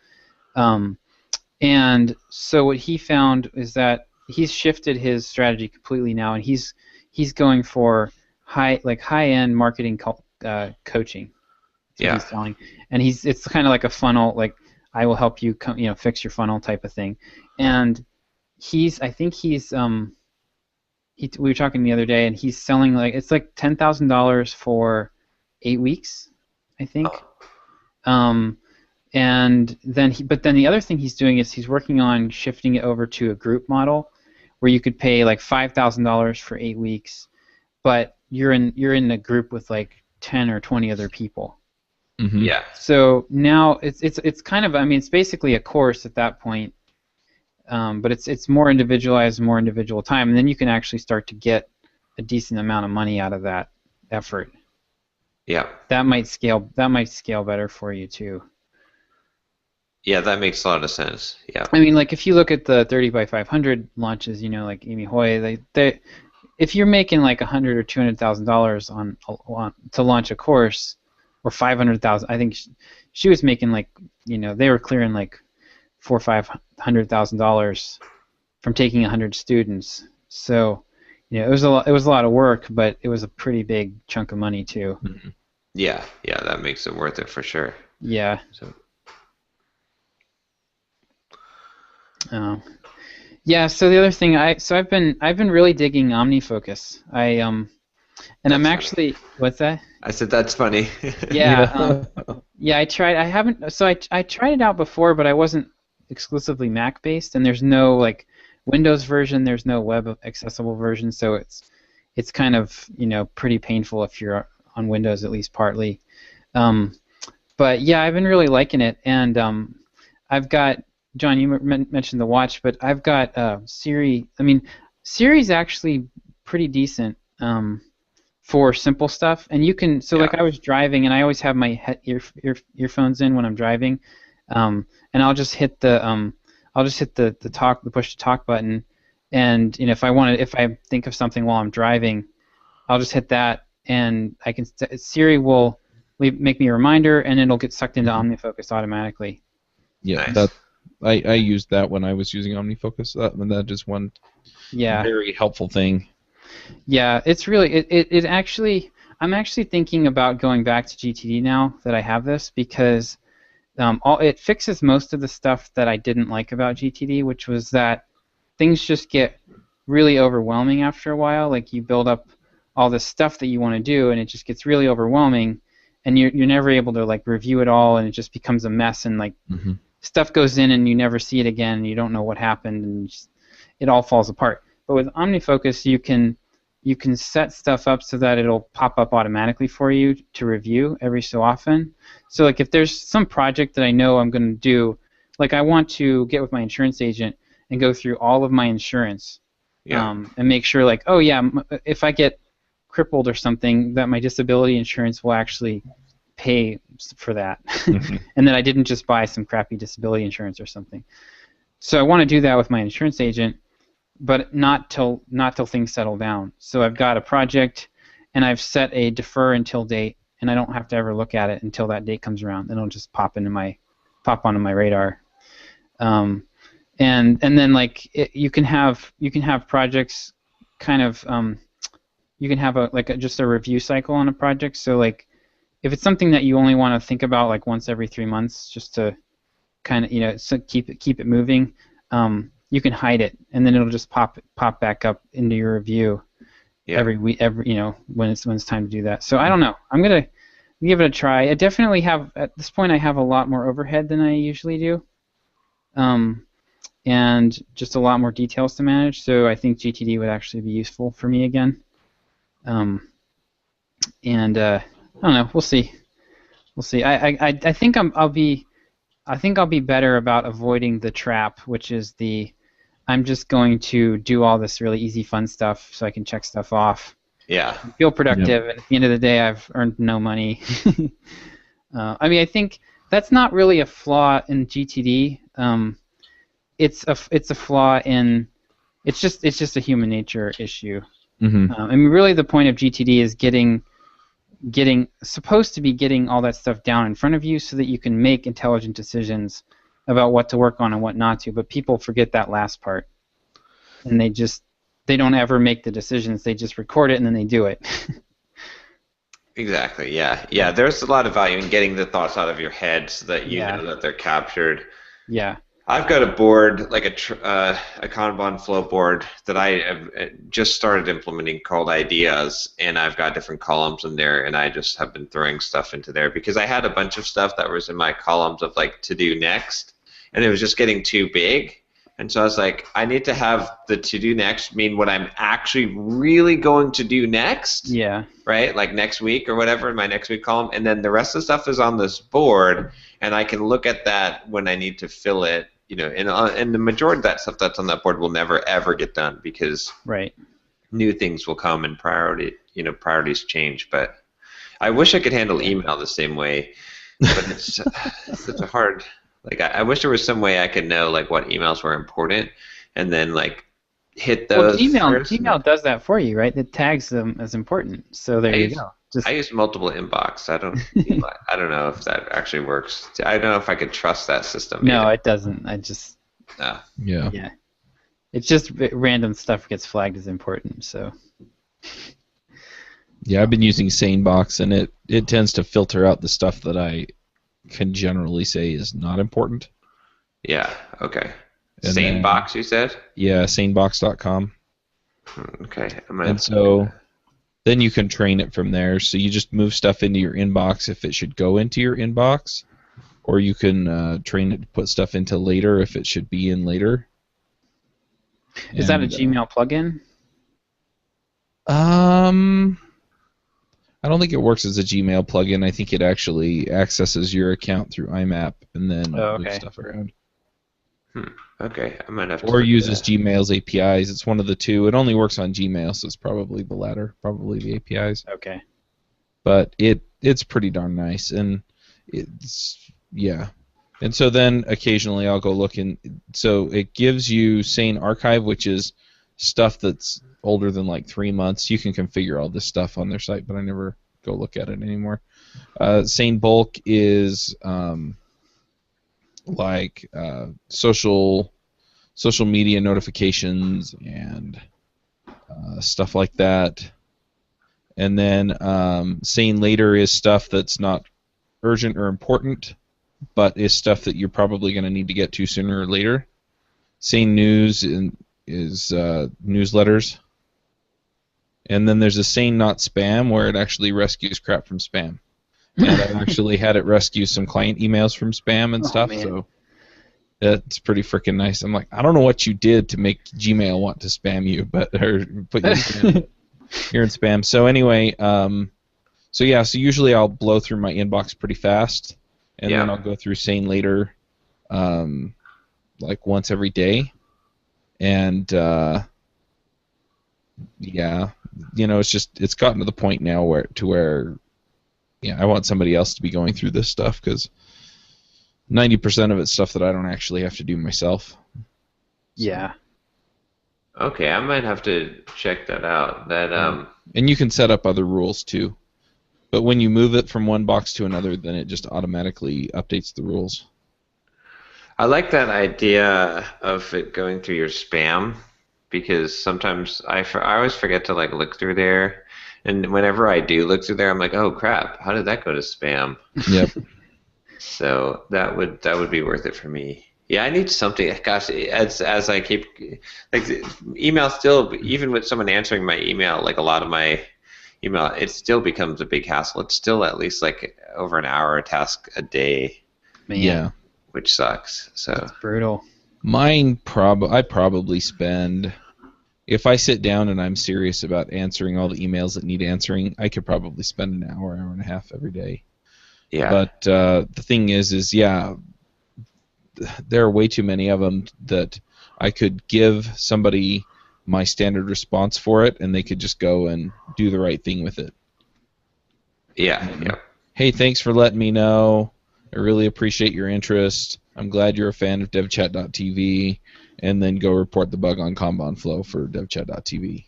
and so what he found is that he's shifted his strategy completely now, and he's going for high-end marketing coaching. Yeah. He's selling, and it's kind of like a funnel, like I will help you fix your funnel type of thing, and we were talking the other day, and he's selling it's like $10,000 for 8 weeks, I think. And then the other thing he's doing is he's working on shifting it over to a group model, where you could pay like $5,000 for 8 weeks, but you're in a group with like 10 or 20 other people. Mm-hmm. Yeah. So now it's kind of, I mean, it's basically a course at that point, but it's more individualized, more individual time, and then you can actually start to get a decent amount of money out of that effort. Yeah. That might scale better for you too. Yeah, that makes a lot of sense. Yeah. I mean, like if you look at the 30 by 500 launches, like Amy Hoy, they if you're making like $100,000 or $200,000 on to launch a course, or $500,000, I think she was making like they were clearing like $400,000 or $500,000 from taking 100 students. So it was a lot of work, but it was a pretty big chunk of money too. Mm-hmm. Yeah, that makes it worth it for sure. Yeah. So. Yeah. So the other thing, I've been really digging OmniFocus. I'm actually, what's that? I said that's funny. Yeah. I tried. I haven't. So I tried it out before, but I wasn't exclusively Mac based, and there's no like Windows version. There's no web accessible version, so it's kind of pretty painful if you're on Windows, at least partly. But yeah, I've been really liking it, and I've got, John, you mentioned the watch, but I've got Siri. I mean, Siri's actually pretty decent for simple stuff, and you can. So like I was driving, and I always have my earphones in when I'm driving, and I'll just hit the push to talk button, and if I think of something while I'm driving, I'll just hit that, and Siri will make me a reminder, and it'll get sucked into OmniFocus automatically. Yeah, nice. I used that when I was using OmniFocus. That is one very helpful thing. Yeah, it's really it actually. I'm actually thinking about going back to GTD now that I have this, because it fixes most of the stuff that I didn't like about GTD, which was that things just get really overwhelming after a while. Like you build up all this stuff that you want to do, and it just gets really overwhelming, and you're never able to like review it all, and it just becomes a mess, and like stuff goes in and you never see it again, and you don't know what happened, and it all falls apart. But with OmniFocus, you can set stuff up so that it'll pop up automatically for you to review every so often. So like if there's some project that I know I'm going to do, like I want to get with my insurance agent and go through all of my insurance, and make sure like, oh yeah, if I get crippled or something, that my disability insurance will actually pay for that, and that I didn't just buy some crappy disability insurance or something. So I want to do that with my insurance agent, but not till things settle down. So I've got a project, and I've set a defer until date, and I don't have to ever look at it until that date comes around, and it'll just pop onto my radar. And then like you can have projects kind of you can have just a review cycle on a project. So like if it's something that you only want to think about like once every 3 months, just to kind of so keep it moving, you can hide it, and then it'll just pop back up into your review every week, when it's time to do that. So I don't know. I'm gonna give it a try. I definitely have, at this point, I have a lot more overhead than I usually do, and just a lot more details to manage. So I think GTD would actually be useful for me again. And I don't know. We'll see. I think I'll be better about avoiding the trap, which is the I'm just going to do all this really easy, fun stuff so I can check stuff off. Yeah. Feel productive, and at the end of the day, I've earned no money. I mean, I think that's not really a flaw in GTD. It's a flaw in it's just a human nature issue. Mm-hmm. I mean, really, the point of GTD is getting supposed to be getting all that stuff down in front of you so that you can make intelligent decisions about what to work on and what not to. But people forget that last part, and they don't ever make the decisions. They just record it and then they do it. Exactly. Yeah. Yeah. There's a lot of value in getting the thoughts out of your head so that you Yeah. know that they're captured. Yeah. I've got a board, like a Kanban flow board that I have just started implementing called Ideas, and I've got different columns in there, and I just have been throwing stuff into there because I had a bunch of stuff that was in my columns of like to do next, and it was just getting too big. And so I was like, I need to have the to do next mean what I'm actually really going to do next. Yeah. Right? Like next week or whatever in my next week column. And then the rest of the stuff is on this board, and I can look at that when I need to fill it. You know, and the majority of that stuff that's on that board will never ever get done because Right. new things will come and priorities change. But I wish I could handle email the same way, but it's such a hard. Like I wish there was some way I could know like what emails were important, and then like hit those. Well, first. Gmail does that for you, right? It tags them as important. So there you go. I use multiple inbox. I don't know if that actually works. I don't know if I could trust that system. No, either. it doesn't. I just Yeah. yeah. It's just random stuff gets flagged as important. So Yeah, I've been using SaneBox, and it tends to filter out the stuff that I can generally say is not important. Yeah. Okay. And SaneBox, you said? Yeah, sanebox.com. Okay. I'm gonna And so then you can train it from there. So you just move stuff into your inbox if it should go into your inbox, or you can train it to put stuff into later if it should be in later. is that a Gmail plugin? I don't think it works as a Gmail plugin. I think it actually accesses your account through IMAP and then moves stuff around. Okay. I might have to. Or uses Gmail's APIs. It's one of the two. It only works on Gmail, so it's probably the latter, probably the APIs. Okay. But it's pretty darn nice, and it's And so then occasionally I'll go look in. So it gives you Sane Archive, which is stuff that's older than like 3 months. You can configure all this stuff on their site, but I never go look at it anymore. Sane Bulk is like social media notifications and stuff like that. And then Sane Later is stuff that's not urgent or important, but is stuff that you're probably going to need to get to sooner or later. Sane News is newsletters. And then there's a Sane Not Spam where it actually rescues crap from spam. And I've actually had it rescue some client emails from spam and stuff, man. so that's pretty freaking nice. I'm like, I don't know what you did to make Gmail want to spam you, or put you you're in spam. So anyway, so usually I'll blow through my inbox pretty fast, and then I'll go through Sane Later, like once every day, and it's gotten to the point now where I want somebody else to be going through this stuff because 90% of it's stuff that I don't actually have to do myself. Yeah. Okay, I might have to check that out. And you can set up other rules too. But when you move it from one box to another, then it just automatically updates the rules. I like that idea of it going through your spam because sometimes I always forget to like look through there, and whenever I do look through there, I'm like, oh crap, how did that go to spam? Yep. So that would be worth it for me. Yeah, I need something. Gosh, as I keep like email still, even with someone answering my email, like a lot of my email, it still becomes a big hassle. It's still at least like over an hour a task a day. Man. Yeah. Which sucks. So That's brutal. Mine I probably spend, if I sit down and I'm serious about answering all the emails that need answering, I could probably spend an hour and a half every day. Yeah. But the thing is there are way too many of them that I could give somebody my standard response for it, and they could just go and do the right thing with it. Yeah. Yeah. Hey, thanks for letting me know. I really appreciate your interest. I'm glad you're a fan of DevChat.tv, and then go report the bug on Kanban Flow for DevChat.tv.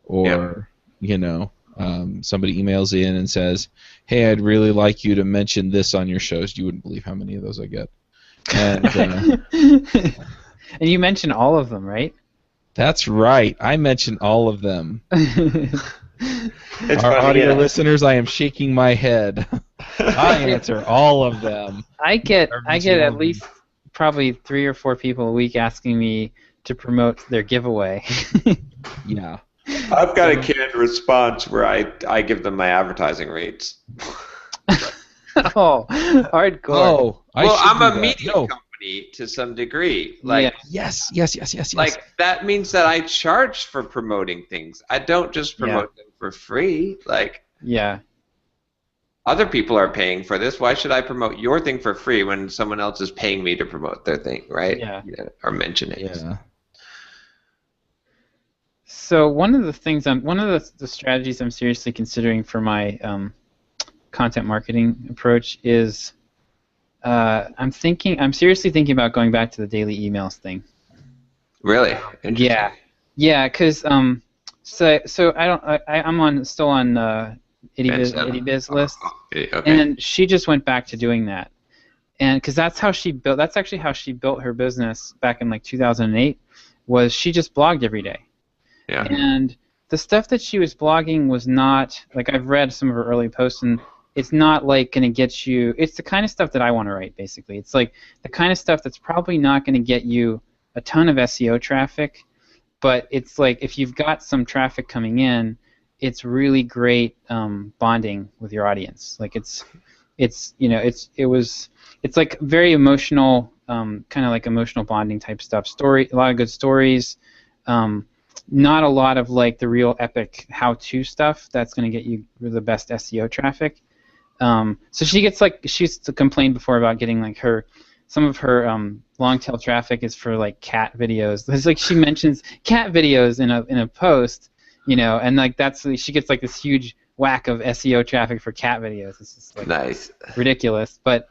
Or, somebody emails in and says, hey, I'd really like you to mention this on your shows. You wouldn't believe how many of those I get. And, and you mentioned all of them, right? That's right. I mentioned all of them. It's Our funny, audio yeah. listeners, I am shaking my head. I answer all of them. I get at least probably 3 or 4 people a week asking me to promote their giveaway. Yeah. I've got a canned response where I give them my advertising rates. Oh, hardcore. Oh, I'm a media company to some degree. Like, Yes. Like, that means that I charge for promoting things. I don't just promote them for free. Like, yeah. Other people are paying for this. Why should I promote your thing for free when someone else is paying me to promote their thing, right? Yeah. Or mention it. Yeah. So one of the strategies I'm seriously considering for my content marketing approach is I'm seriously thinking about going back to the daily emails thing. Really? Yeah, because so I'm still on IddyBiz list, Okay. and she just went back to doing that, and because that's actually how she built her business back in like 2008, was she just blogged every day. Yeah. And the stuff that she was blogging was not, like, I've read some of her early posts, and it's not like going to get you, it's the kind of stuff that I want to write, basically. It's like the kind of stuff that's probably not going to get you a ton of SEO traffic, but it's like if you've got some traffic coming in, it's really great bonding with your audience. Like it's like very emotional, kind of like emotional bonding type stuff. A lot of good stories. Not a lot of like the real epic how-to stuff that's going to get you the best SEO traffic. So she's complained before about getting like some of her long tail traffic is for like cat videos. It's like she mentions cat videos in a post, and like she gets like this huge whack of SEO traffic for cat videos. It's just like nice. Ridiculous. But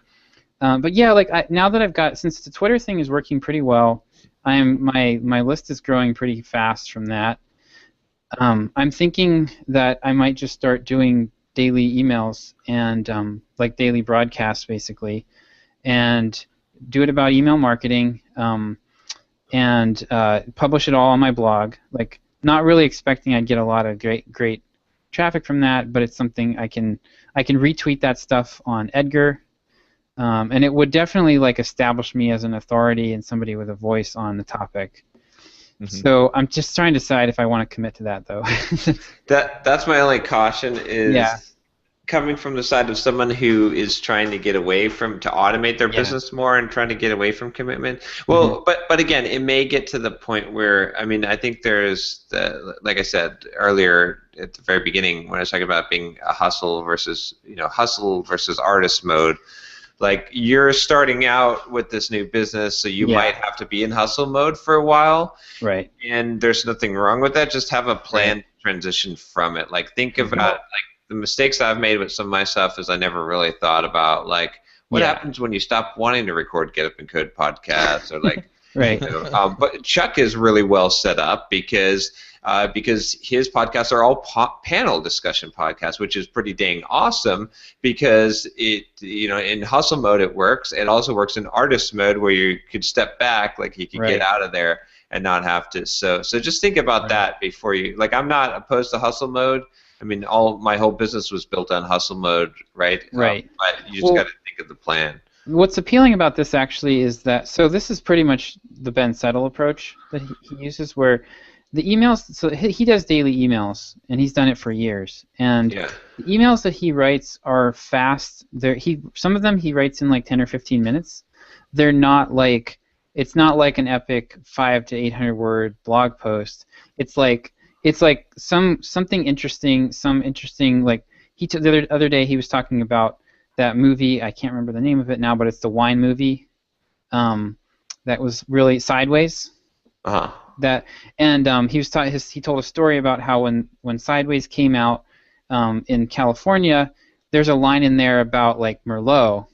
yeah, like now that since the Twitter thing is working pretty well, my list is growing pretty fast from that. I'm thinking that I might just start doing daily emails and like daily broadcasts basically, and do it about email marketing, and publish it all on my blog. Like, not really expecting I'd get a lot of great traffic from that, but it's something I can retweet that stuff on Edgar. And it would definitely like establish me as an authority and somebody with a voice on the topic. Mm-hmm. So I'm just trying to decide if I want to commit to that, though. That's my only caution is coming from the side of someone who is trying to get away to automate their business more and trying to get away from commitment. Well, but again, it may get to the point where, I mean, I think there's like I said earlier at the very beginning when I was talking about being a hustle versus artist mode. Like, you're starting out with this new business, so you might have to be in hustle mode for a while. Right. And there's nothing wrong with that. Just have a planned transition from it. Like, think about, like, the mistakes I've made with some of my stuff is I never really thought about, like, what happens when you stop wanting to record Get Up and Code podcasts, or like, right. But Chuck is really well set up because his podcasts are all panel discussion podcasts, which is pretty dang awesome because in hustle mode it works. It also works in artist mode where you could step back, like you could get out of there and not have to. So just think about that before you. Like, I'm not opposed to hustle mode. I mean, my whole business was built on hustle mode, right? Right. But you just got to think of the plan. What's appealing about this actually is that, so this is pretty much the Ben Settle approach that he uses, where the emails, so he does daily emails, and he's done it for years. And the emails that he writes are fast. Some of them he writes in like 10 or 15 minutes. They're not like, it's not like an epic 500 to 800 word blog post. It's like something interesting, like the other day he was talking about that movie. I can't remember the name of it now, but it's the wine movie. That was really Sideways. Uh-huh. He told a story about how when Sideways came out in California, there's a line in there about like Merlot,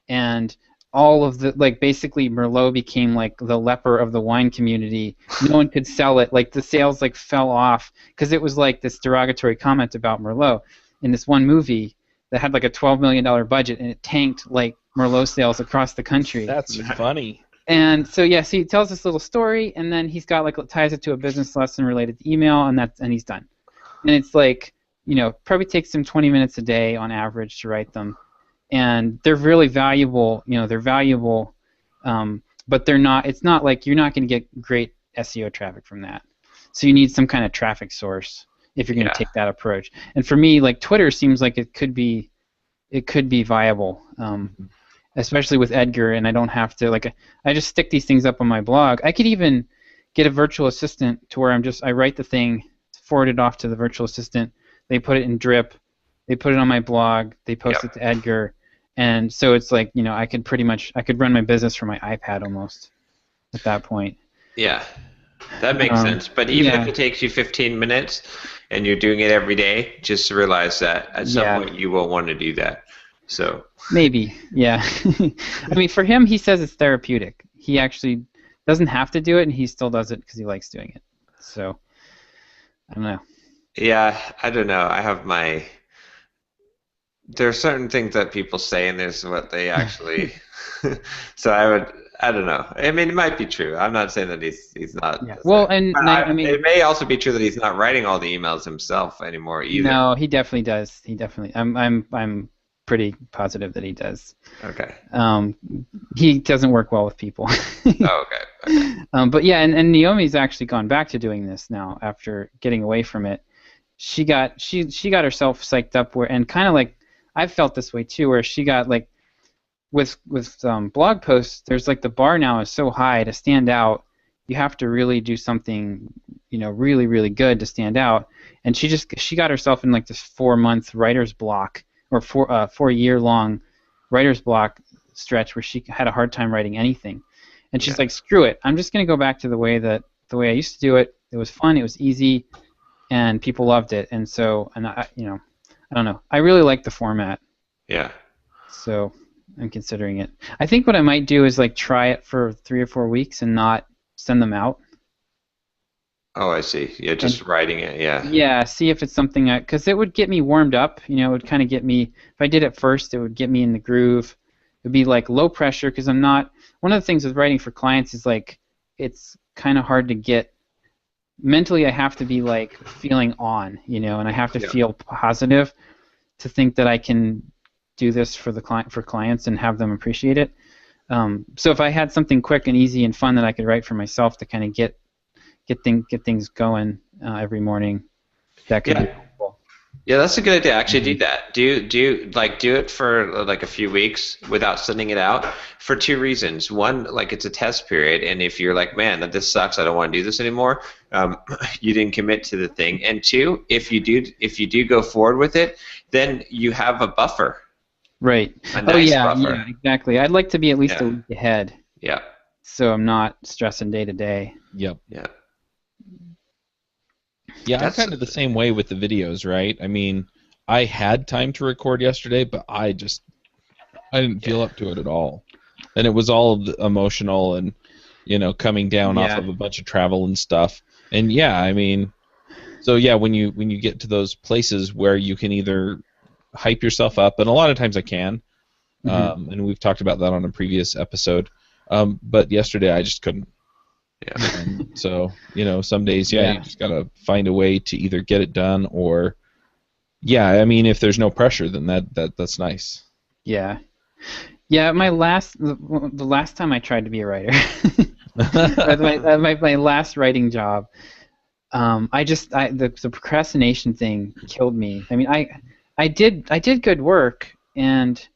and all of the basically Merlot became like the leper of the wine community. No one could sell it. Like the sales like fell off because it was like this derogatory comment about Merlot in this one movie that had like a $12 million budget, and it tanked like Merlot sales across the country. That's funny. And so yes, he tells this little story, and then he's got ties it to a business lesson related to email, and he's done. And it's like, probably takes him 20 minutes a day on average to write them, and they're really valuable. They're valuable, but they're not. It's not like you're not going to get great SEO traffic from that. So you need some kind of traffic source if you're going to take that approach. And for me, like Twitter seems like it could be viable. Especially with Edgar, and I don't have to I just stick these things up on my blog. I could even get a virtual assistant to where I write the thing, forward it off to the virtual assistant. They put it in Drip, they put it on my blog, they post it to Edgar, and so it's like I could run my business from my iPad almost at that point. Yeah, that makes sense. But even if it takes you 15 minutes and you're doing it every day, just realize that at some point you will want to do that. So maybe, yeah. I mean, for him, he says it's therapeutic. He actually doesn't have to do it, and he still does it because he likes doing it. So, I don't know. Yeah, I don't know. There are certain things that people say, and there's what they actually. So I don't know. I mean, it might be true. I'm not saying that he's not. Yeah. Well, and I mean, it may also be true that he's not writing all the emails himself anymore either. No, he definitely does. I'm pretty positive that he does. Okay. He doesn't work well with people. Oh, okay. But yeah, and Naomi's actually gone back to doing this now after getting away from it. She got herself psyched up and kind of like I've felt this way too, where she got like with blog posts. There's like the bar now is so high to stand out. You have to really do something, really really good to stand out. And she got herself in like this 4-month writer's block. Or 4-year-long writer's block stretch where she had a hard time writing anything, and she's like, "Screw it! I'm just going to go back to the way I used to do it. It was fun. It was easy, and people loved it." And so, I don't know. I really like the format. Yeah. So I'm considering it. I think what I might do is like try it for 3 or 4 weeks and not send them out. Oh, I see. Yeah, just writing it, yeah. Yeah, see if it's something because it would get me warmed up. It would kind of get me. If I did it first, it would get me in the groove. It would be like low pressure because I'm not. One of the things with writing for clients is like it's kind of hard to get. Mentally, I have to be like feeling on, and I have to feel positive to think that I can do this for clients and have them appreciate it. So if I had something quick and easy and fun that I could write for myself to kind of get things going every morning, that could be helpful. Yeah, that's a good idea. Actually, do that. Do it for like a few weeks without sending it out for 2 reasons. One, like it's a test period, and if you're like, man, this sucks, I don't want to do this anymore, you didn't commit to the thing. And 2, if you do go forward with it, then you have a buffer. Right. A nice buffer. Yeah, exactly. I'd like to be at least a week ahead. Yeah. So I'm not stressing day to day. Yep. Yeah. Yeah, I'm kind of the same way with the videos, right? I mean, I had time to record yesterday, but I didn't feel up to it at all. And it was all emotional and, coming down off of a bunch of travel and stuff. And yeah, I mean, so yeah, when you get to those places where you can either hype yourself up, and a lot of times I can, and we've talked about that on a previous episode, but yesterday I just couldn't. Yeah. And so, some days, you just gotta find a way to either get it done or, I mean, if there's no pressure, then that's nice. Yeah. Yeah. The last time I tried to be a writer, my last writing job, the procrastination thing killed me. I mean, I did good work, and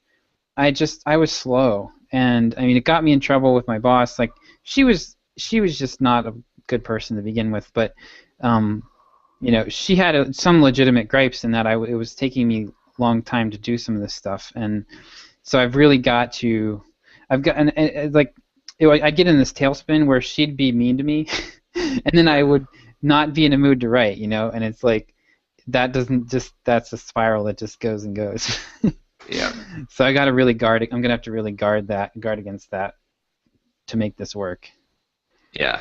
I was slow, and I mean, it got me in trouble with my boss. Like she was just not a good person to begin with, but she had some legitimate gripes in that it was taking me a long time to do some of this stuff, and so I've really got to. I'd get in this tailspin where she'd be mean to me, and then I would not be in a mood to write, and it's like that's a spiral that just goes and goes. Yeah. So I got to really guard it. I'm gonna have to really guard against that to make this work. Yeah.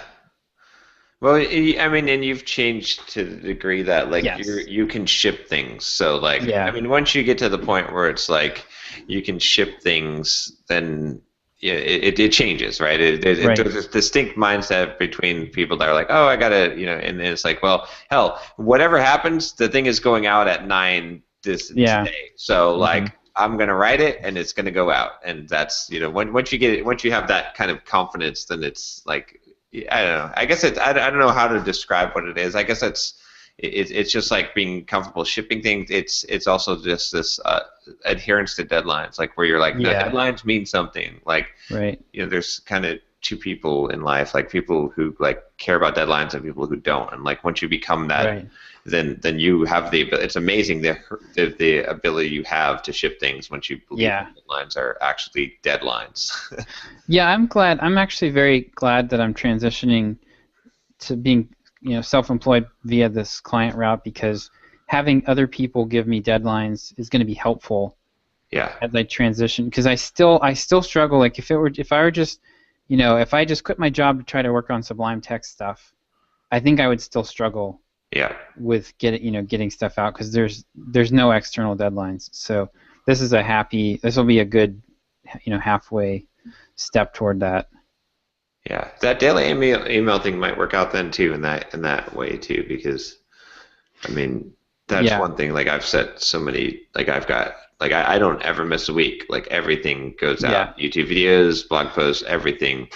Well, I mean, and you've changed to the degree that like Yes. you can ship things. So like, Yeah. I mean, once you get to the point where it's like you can ship things, then yeah, it changes, right? Right. There's this distinct mindset between people that are like, oh, I gotta, and it's like, well, hell, whatever happens, the thing is going out at 9 Yeah. today. So like, I'm gonna write it and it's gonna go out, and that's once you get it, once you have that kind of confidence, then it's like. I don't know. I guess I don't know how to describe what it is. I guess it's just like being comfortable shipping things. It's also just this adherence to deadlines, like where you're like, no, deadlines mean something. Like, right. There's kind of two people in life, like people who like care about deadlines and people who don't. And like once you become that, right. then you have the. It's amazing the ability you have to ship things once you believe deadlines are actually deadlines. Yeah, I'm glad. I'm actually very glad that I'm transitioning to being self-employed via this client route, because having other people give me deadlines is going to be helpful. Yeah. As I transition, because I still struggle. Like if I were just if I just quit my job to try to work on Sublime Text stuff, I think I would still struggle. Yeah. With getting stuff out, because there's no external deadlines. So this will be a good halfway step toward that. Yeah, that daily email thing might work out then too in that way too, because I mean that's one thing. Like I've set so many, like I've got like I don't ever miss a week. Like everything goes out, YouTube videos, blog posts, everything.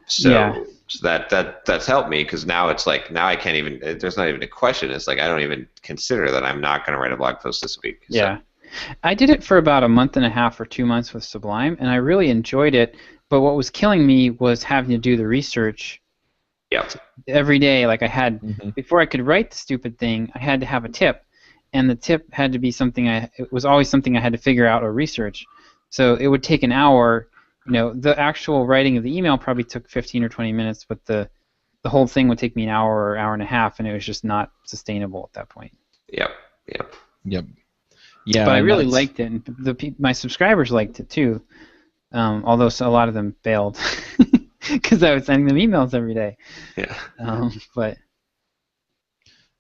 So that's helped me, because now it's like now I can't even. There's not even a question. It's like I don't even consider that I'm not going to write a blog post this week. Yeah, I did it for about a month and a half or 2 months with Sublime, and I really enjoyed it. But what was killing me was having to do the research. Yep. Every day, like I had before I could write the stupid thing, I had to have a tip, and the tip had to be something it was always something I had to figure out or research. So it would take an hour. The actual writing of the email probably took 15 or 20 minutes, but the whole thing would take me an hour or hour and a half, and it was just not sustainable at that point. Yep. Yeah, but I really liked it, and my subscribers liked it too, although a lot of them bailed because I was sending them emails every day. Yeah.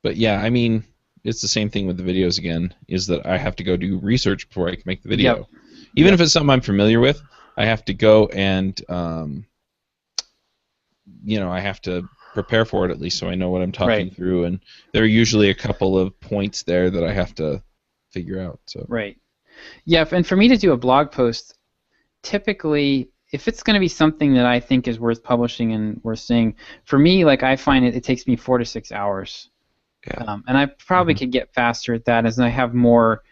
But yeah, I mean, it's the same thing with the videos again, is that I have to go do research before I can make the video. Yep. Even if it's something I'm familiar with, I have to go and, I have to prepare for it at least so I know what I'm talking through. And there are usually a couple of points there that I have to figure out. So. Right. Yeah, and for me to do a blog post, typically, if it's going to be something that I think is worth publishing and worth seeing, for me, like I find it takes me 4 to 6 hours. Yeah. And I probably could get faster at that as I have more,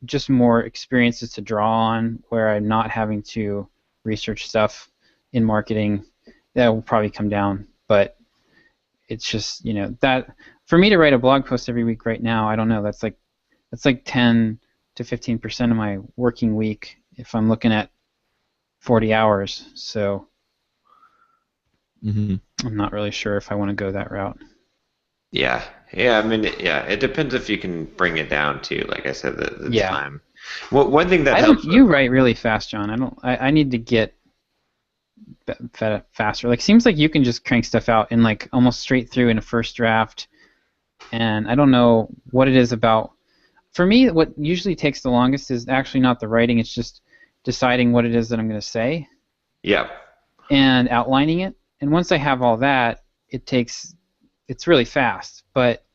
just more experiences to draw on, where I'm not having to research stuff in marketing. That will probably come down, but it's just that for me to write a blog post every week right now, I don't know. That's like 10 to 15% of my working week if I'm looking at 40 hours. So I'm not really sure if I want to go that route. Yeah. I mean, it depends if you can bring it down to, like I said, the time. Well, one thing that helps. You write really fast, John. I need to get faster. Like, seems like you can just crank stuff out in like almost straight through in a first draft. And I don't know what it is about. For me, what usually takes the longest is actually not the writing. It's just deciding what it is that I'm going to say. Yeah. And outlining it. And once I have all that, it's really fast. But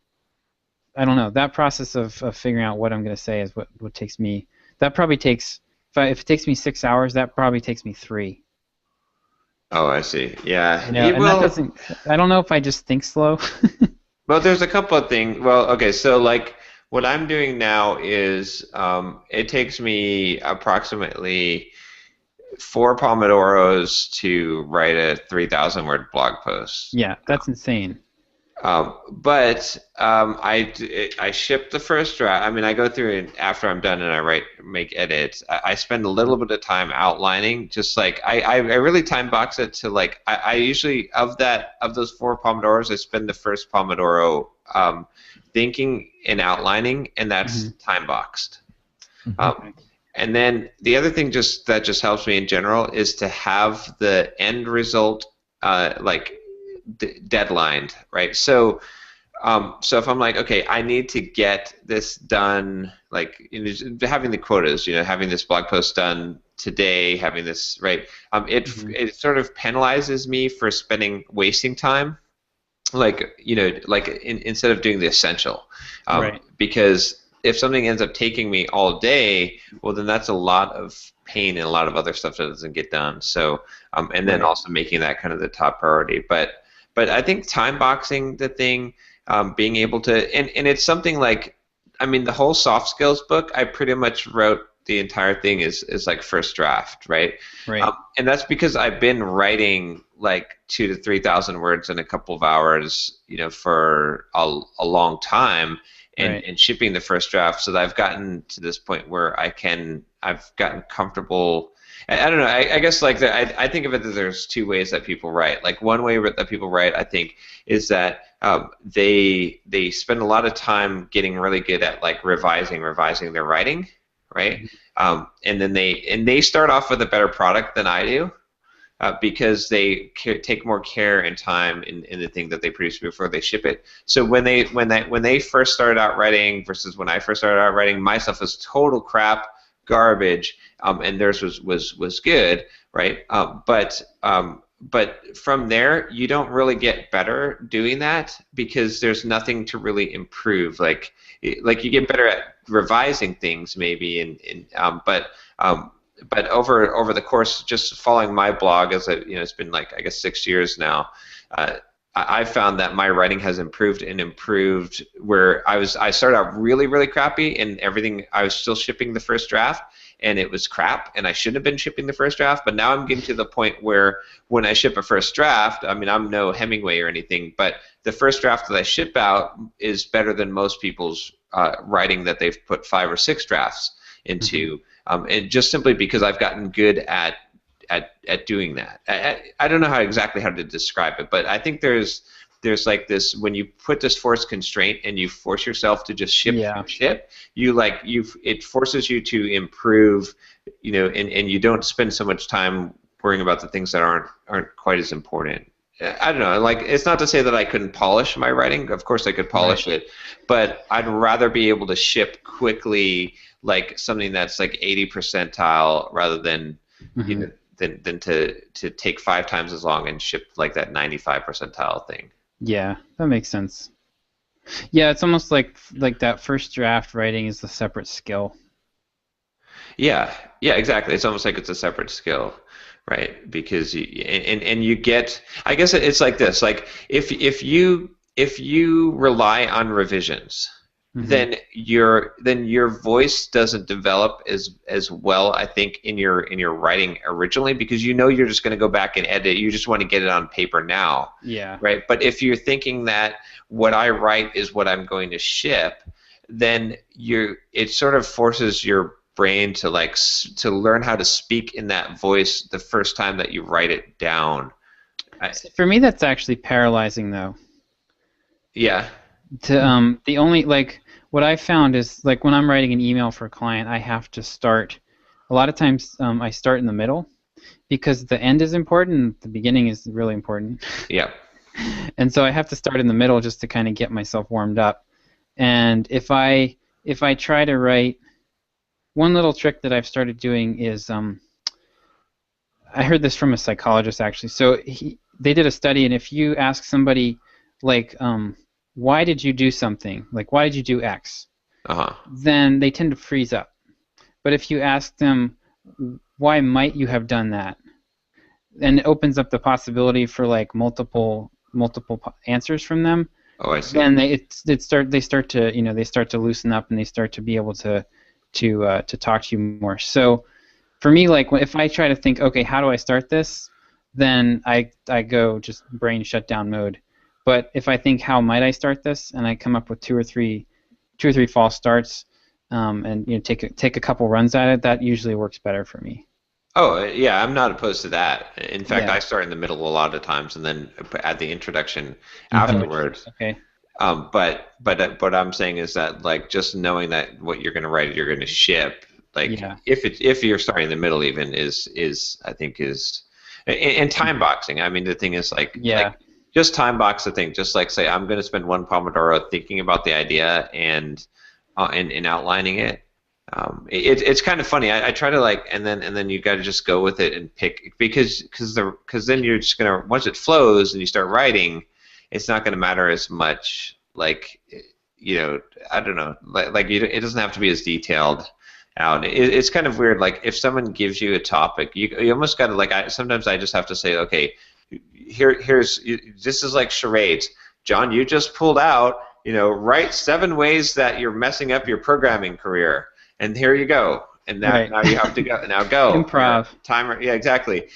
I don't know. That process of figuring out what I'm going to say is what takes me. That probably takes. If it takes me 6 hours, that probably takes me 3. Oh, I see. Yeah. And that doesn't. I don't know if I just think slow. Well, there's a couple of things. Well, okay, so like what I'm doing now is it takes me approximately 4 Pomodoros to write a 3,000 word blog post. Yeah, that's insane. I ship the first draft. I mean, I go through it after I'm done and I make edits. I spend a little bit of time outlining, just like I really time box it to like I usually of those 4 Pomodoros, I spend the first Pomodoro thinking and outlining, and that's time boxed. And then the other thing that just helps me in general is to have the end result like deadlined, right? So if I'm like, okay, I need to get this done, like having the quotas, having this blog post done today, having this right, it sort of penalizes me for wasting time, like instead of doing the essential, right. Because if something ends up taking me all day, well, then that's a lot of pain and a lot of other stuff that doesn't get done. So, and then also making that kind of the top priority. But I think time boxing the thing, being able to, and it's something like, I mean, the whole soft skills book, I pretty much wrote the entire thing is like first draft, right? Right. And that's because I've been writing like 2,000 to 3,000 words in a couple of hours, for a long time. And shipping the first draft, so that I've gotten to this point where I've gotten comfortable. I don't know. I guess like I think of it that there's two ways that people write. Like one way that people write, I think, is that they spend a lot of time getting really good at like revising their writing, right? And then they start off with a better product than I do. Because they take more care and time in the thing that they produce before they ship it. So when they first started out writing versus when I first started out writing, my stuff was total crap, garbage, and theirs was good, right? But from there, you don't really get better doing that because there's nothing to really improve. Like you get better at revising things maybe, but over the course, just following my blog, as it's been like I guess 6 years now, I found that my writing has improved and improved. Where I started out really really crappy, and everything I was still shipping the first draft, and it was crap, and I shouldn't have been shipping the first draft. But now I'm getting to the point where when I ship a first draft, I mean I'm no Hemingway or anything, but the first draft that I ship out is better than most people's writing that they've put 5 or 6 drafts into. And just simply because I've gotten good at doing that. I don't know exactly how to describe it, but I think there's like this, when you put this forced constraint and you force yourself to just ship, it forces you to improve, and you don't spend so much time worrying about the things that aren't quite as important. I don't know. Like, it's not to say that I couldn't polish my writing. Of course, I could polish it, but I'd rather be able to ship quickly, like something that's like 80 percentile, rather than than to take 5 times as long and ship like that 95 percentile thing. Yeah, that makes sense. Yeah, it's almost like that first draft writing is a separate skill. Yeah, exactly. It's almost like it's a separate skill. Right, because you get, I guess it's like this, like if you rely on revisions, then your voice doesn't develop as well, I think, in your writing originally, because you're just going to go back and edit. You just want to get it on paper now. Yeah. Right. But if you're thinking that what I write is what I'm going to ship, then it sort of forces your brain to learn how to speak in that voice the first time that you write it down. For me, that's actually paralyzing, though. Yeah. The only, like, what I found is, like, when I'm writing an email for a client, I have to start. A lot of times, I start in the middle because the end is important and the beginning is really important. Yeah. And so I have to start in the middle just to kind of get myself warmed up. And if I try to write, one little trick that I've started doing is, I heard this from a psychologist actually. So they did a study, and if you ask somebody, like, why did you do something, like why did you do X, then they tend to freeze up. But if you ask them, why might you have done that, and it opens up the possibility for like multiple answers from them. Oh, I see. Then they start to loosen up, and they start to be able to talk to you more. So for me, like, if I try to think, okay, how do I start this, then I go just brain shutdown mode. But if I think how might I start this, and I come up with two or three false starts, and take a couple runs at it, that usually works better for me. Oh, yeah, I'm not opposed to that. In fact, Yeah. I start in the middle a lot of times and then add the introduction Mhm. afterwards. Okay. But what I'm saying is that like just knowing that what you're going to write, you're going to ship. Like Yeah. if you're starting in the middle, even is I think is and time boxing. I mean, the thing is like just time box the thing. Just like say I'm going to spend one Pomodoro thinking about the idea and outlining it. It's kind of funny. I try to like, and then you got to just go with it and pick because then you're just gonna once it flows and you start writing, it's not gonna matter as much. Like I don't know. Like it doesn't have to be as detailed out. It's kind of weird. Like if someone gives you a topic, you almost got to like. Sometimes I just have to say, okay, here's this is like charades. John, you just pulled out. Write 7 ways that you're messing up your programming career. And here you go. And now you have to go. Now go. Improv. Timer. Yeah, exactly.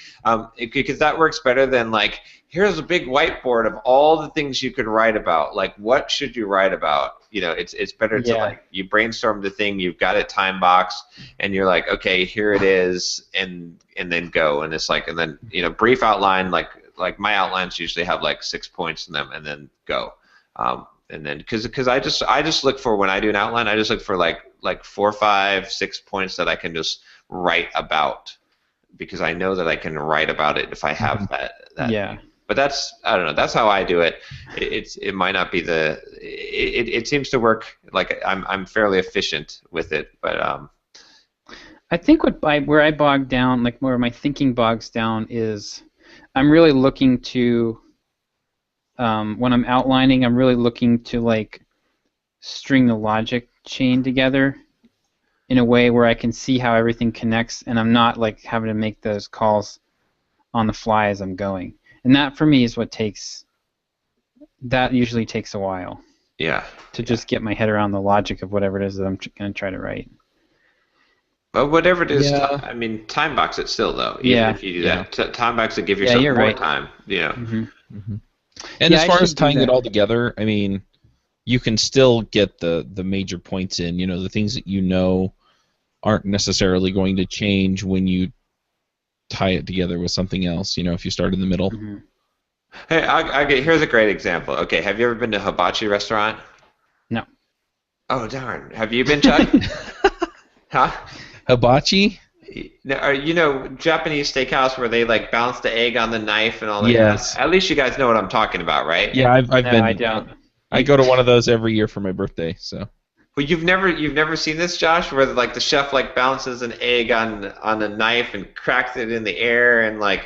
Because that works better than like, here's a big whiteboard of all the things you could write about. Like, what should you write about? It's better to like you brainstorm the thing, you've got it time boxed, and you're like, okay, here it is, and then go. And it's like, and then brief outline. Like my outlines usually have like 6 points in them, and then go. And then because I just look for when I do an outline, I just look for like 4, 5, 6 points that I can just write about because I know that I can write about it if I have that. Yeah. But I don't know. That's how I do it. It might not be it seems to work. Like I'm fairly efficient with it, but I think where I bog down, like where my thinking bogs down, is I'm really looking to. When I'm outlining, I'm really looking to like string the logic chain together in a way where I can see how everything connects, and I'm not like having to make those calls on the fly as I'm going. And that for me is that usually takes a while. Yeah. To just get my head around the logic of whatever it is that I'm going to try to write. But whatever it is, Yeah. I mean, time box it still though. Even if you do that, time box it, give yourself more right. time. Mm-hmm. Mm-hmm. And as far as tying it all together, I mean, you can still get the major points in. The things that aren't necessarily going to change when you tie it together with something else. If you start in the middle. Mm-hmm. Hey, here's a great example. Okay, have you ever been to a hibachi restaurant? No. Oh darn! Have you been, Chuck? Huh? Hibachi? Japanese steakhouse where they like bounce the egg on the knife and all that. Yes. At least you guys know what I'm talking about, right? Yeah, I've been. I don't. I go to one of those every year for my birthday. So. Well, you've never seen this, Josh, where like the chef like bounces an egg on a knife and cracks it in the air and like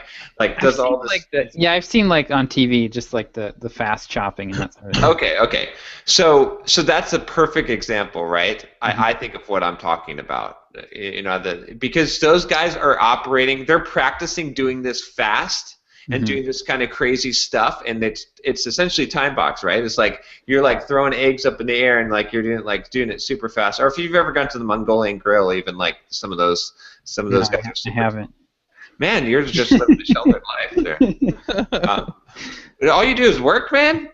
does all this. Yeah, I've seen like on TV just like the fast chopping and that sort of thing. Okay. So that's a perfect example, right? Mm-hmm. I think of what I'm talking about. Because those guys are operating, they're practicing doing this fast and doing this kind of crazy stuff, and it's essentially time box, right? It's like you're like throwing eggs up in the air and like you're doing it super fast. Or if you've ever gone to the Mongolian Grill, even like some of those guys are super. I haven't. Man, you're just living the sheltered life there. All you do is work, man.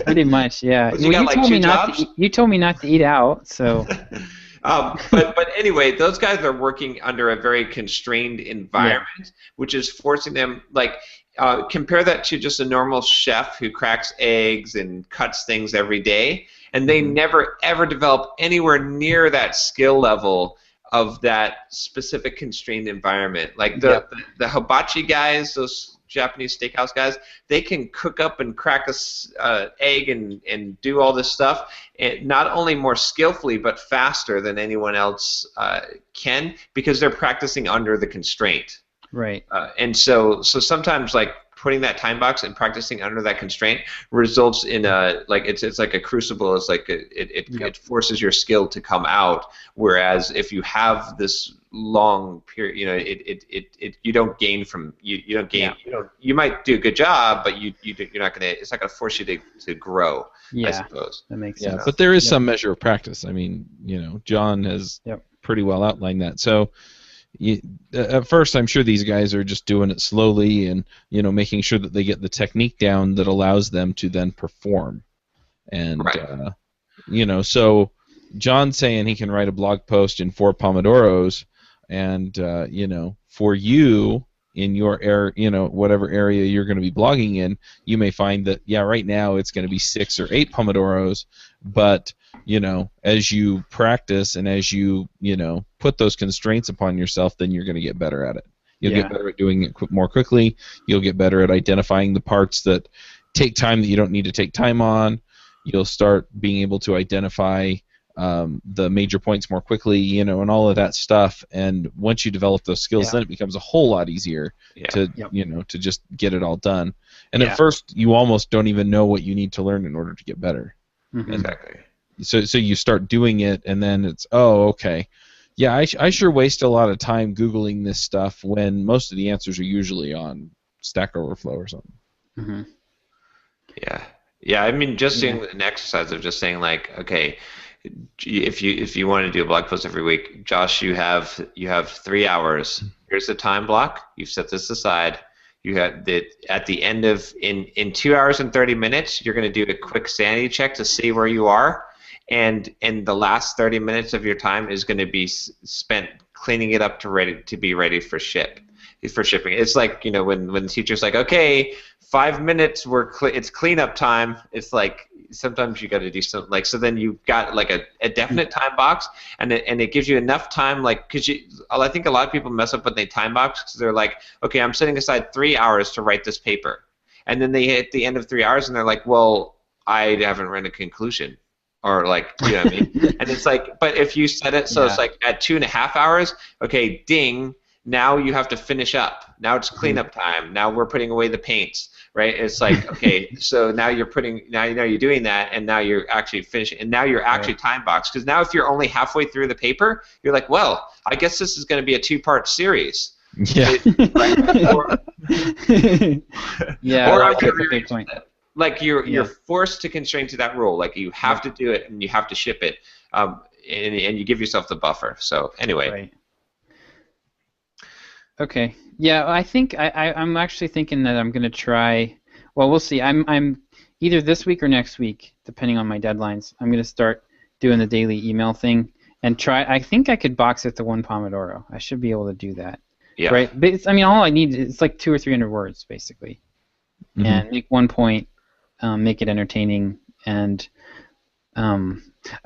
Pretty much, yeah. Well, you told me not to eat out, so. But anyway, those guys are working under a very constrained environment, which is forcing them like compare that to just a normal chef who cracks eggs and cuts things every day, and they never ever develop anywhere near that skill level of that specific constrained environment. Like the hibachi guys, those Japanese steakhouse guys, they can cook up and crack a egg and do all this stuff, and not only more skillfully but faster than anyone else can, because they're practicing under the constraint. Right. And so sometimes like putting that time box and practicing under that constraint results in it's like a crucible. It's like it forces your skill to come out. Whereas if you have this long period, you don't gain from you don't gain. You might do a good job, but you're not gonna. It's not gonna force you to grow. Yeah, I suppose that makes sense. Yeah, but there is some measure of practice. I mean, John has pretty well outlined that. So at first, I'm sure these guys are just doing it slowly and making sure that they get the technique down that allows them to then perform. And Right. So John's saying he can write a blog post in 4 pomodoros, and for you in your whatever area you're going to be blogging in, you may find that right now it's going to be 6 or 8 pomodoros, but as you practice and as you put those constraints upon yourself, then you're going to get better at it. You'll get better at doing it more quickly. You'll get better at identifying the parts that take time that you don't need to take time on. You'll start being able to identify the major points more quickly, and all of that stuff. And once you develop those skills, then it becomes a whole lot easier to to just get it all done. And at first, you almost don't even know what you need to learn in order to get better. Mm-hmm. Exactly. So you start doing it, and then it's, oh, okay. Yeah, I sure waste a lot of time Googling this stuff when most of the answers are usually on Stack Overflow or something. Mm-hmm. Yeah. I mean, just doing an exercise of just saying, like, okay, if you want to do a blog post every week, Josh, you have 3 hours. Here's the time block. You've set this aside. You have at the end of in 2 hours and 30 minutes, you're going to do a quick sanity check to see where you are. And the last 30 minutes of your time is going to be spent cleaning it up to be ready for shipping. It's like, when the teacher's like, okay, 5 minutes, it's cleanup time. It's like sometimes you got to do something, like, so then you've got like a definite time box, and it gives you enough time, like, because I think a lot of people mess up when they time box, because they're like, okay, I'm setting aside 3 hours to write this paper, and then they hit the end of 3 hours and they're like, well, I haven't written a conclusion. Or, like, you know what I mean? And it's like, but if you set it so it's like at 2.5 hours, okay, ding, now you have to finish up. Now it's cleanup time. Now we're putting away the paints, right? It's like, okay, so now you're doing that, and now you're actually finishing, and now you're actually time boxed. Because now if you're only halfway through the paper, you're like, well, I guess this is going to be a 2-part series. Yeah. Or That's a good point. Like you're forced to constrain to that rule. Like you have to do it and you have to ship it, and you give yourself the buffer. So anyway. Right. Okay. Yeah, I think I'm actually thinking that I'm going to try. Well, we'll see. I'm either this week or next week, depending on my deadlines. I'm going to start doing the daily email thing and try. I think I could box it to 1 Pomodoro. I should be able to do that. Yeah. Right. But all I need is like 200 or 300 words basically, and make one point. Make it entertaining, and I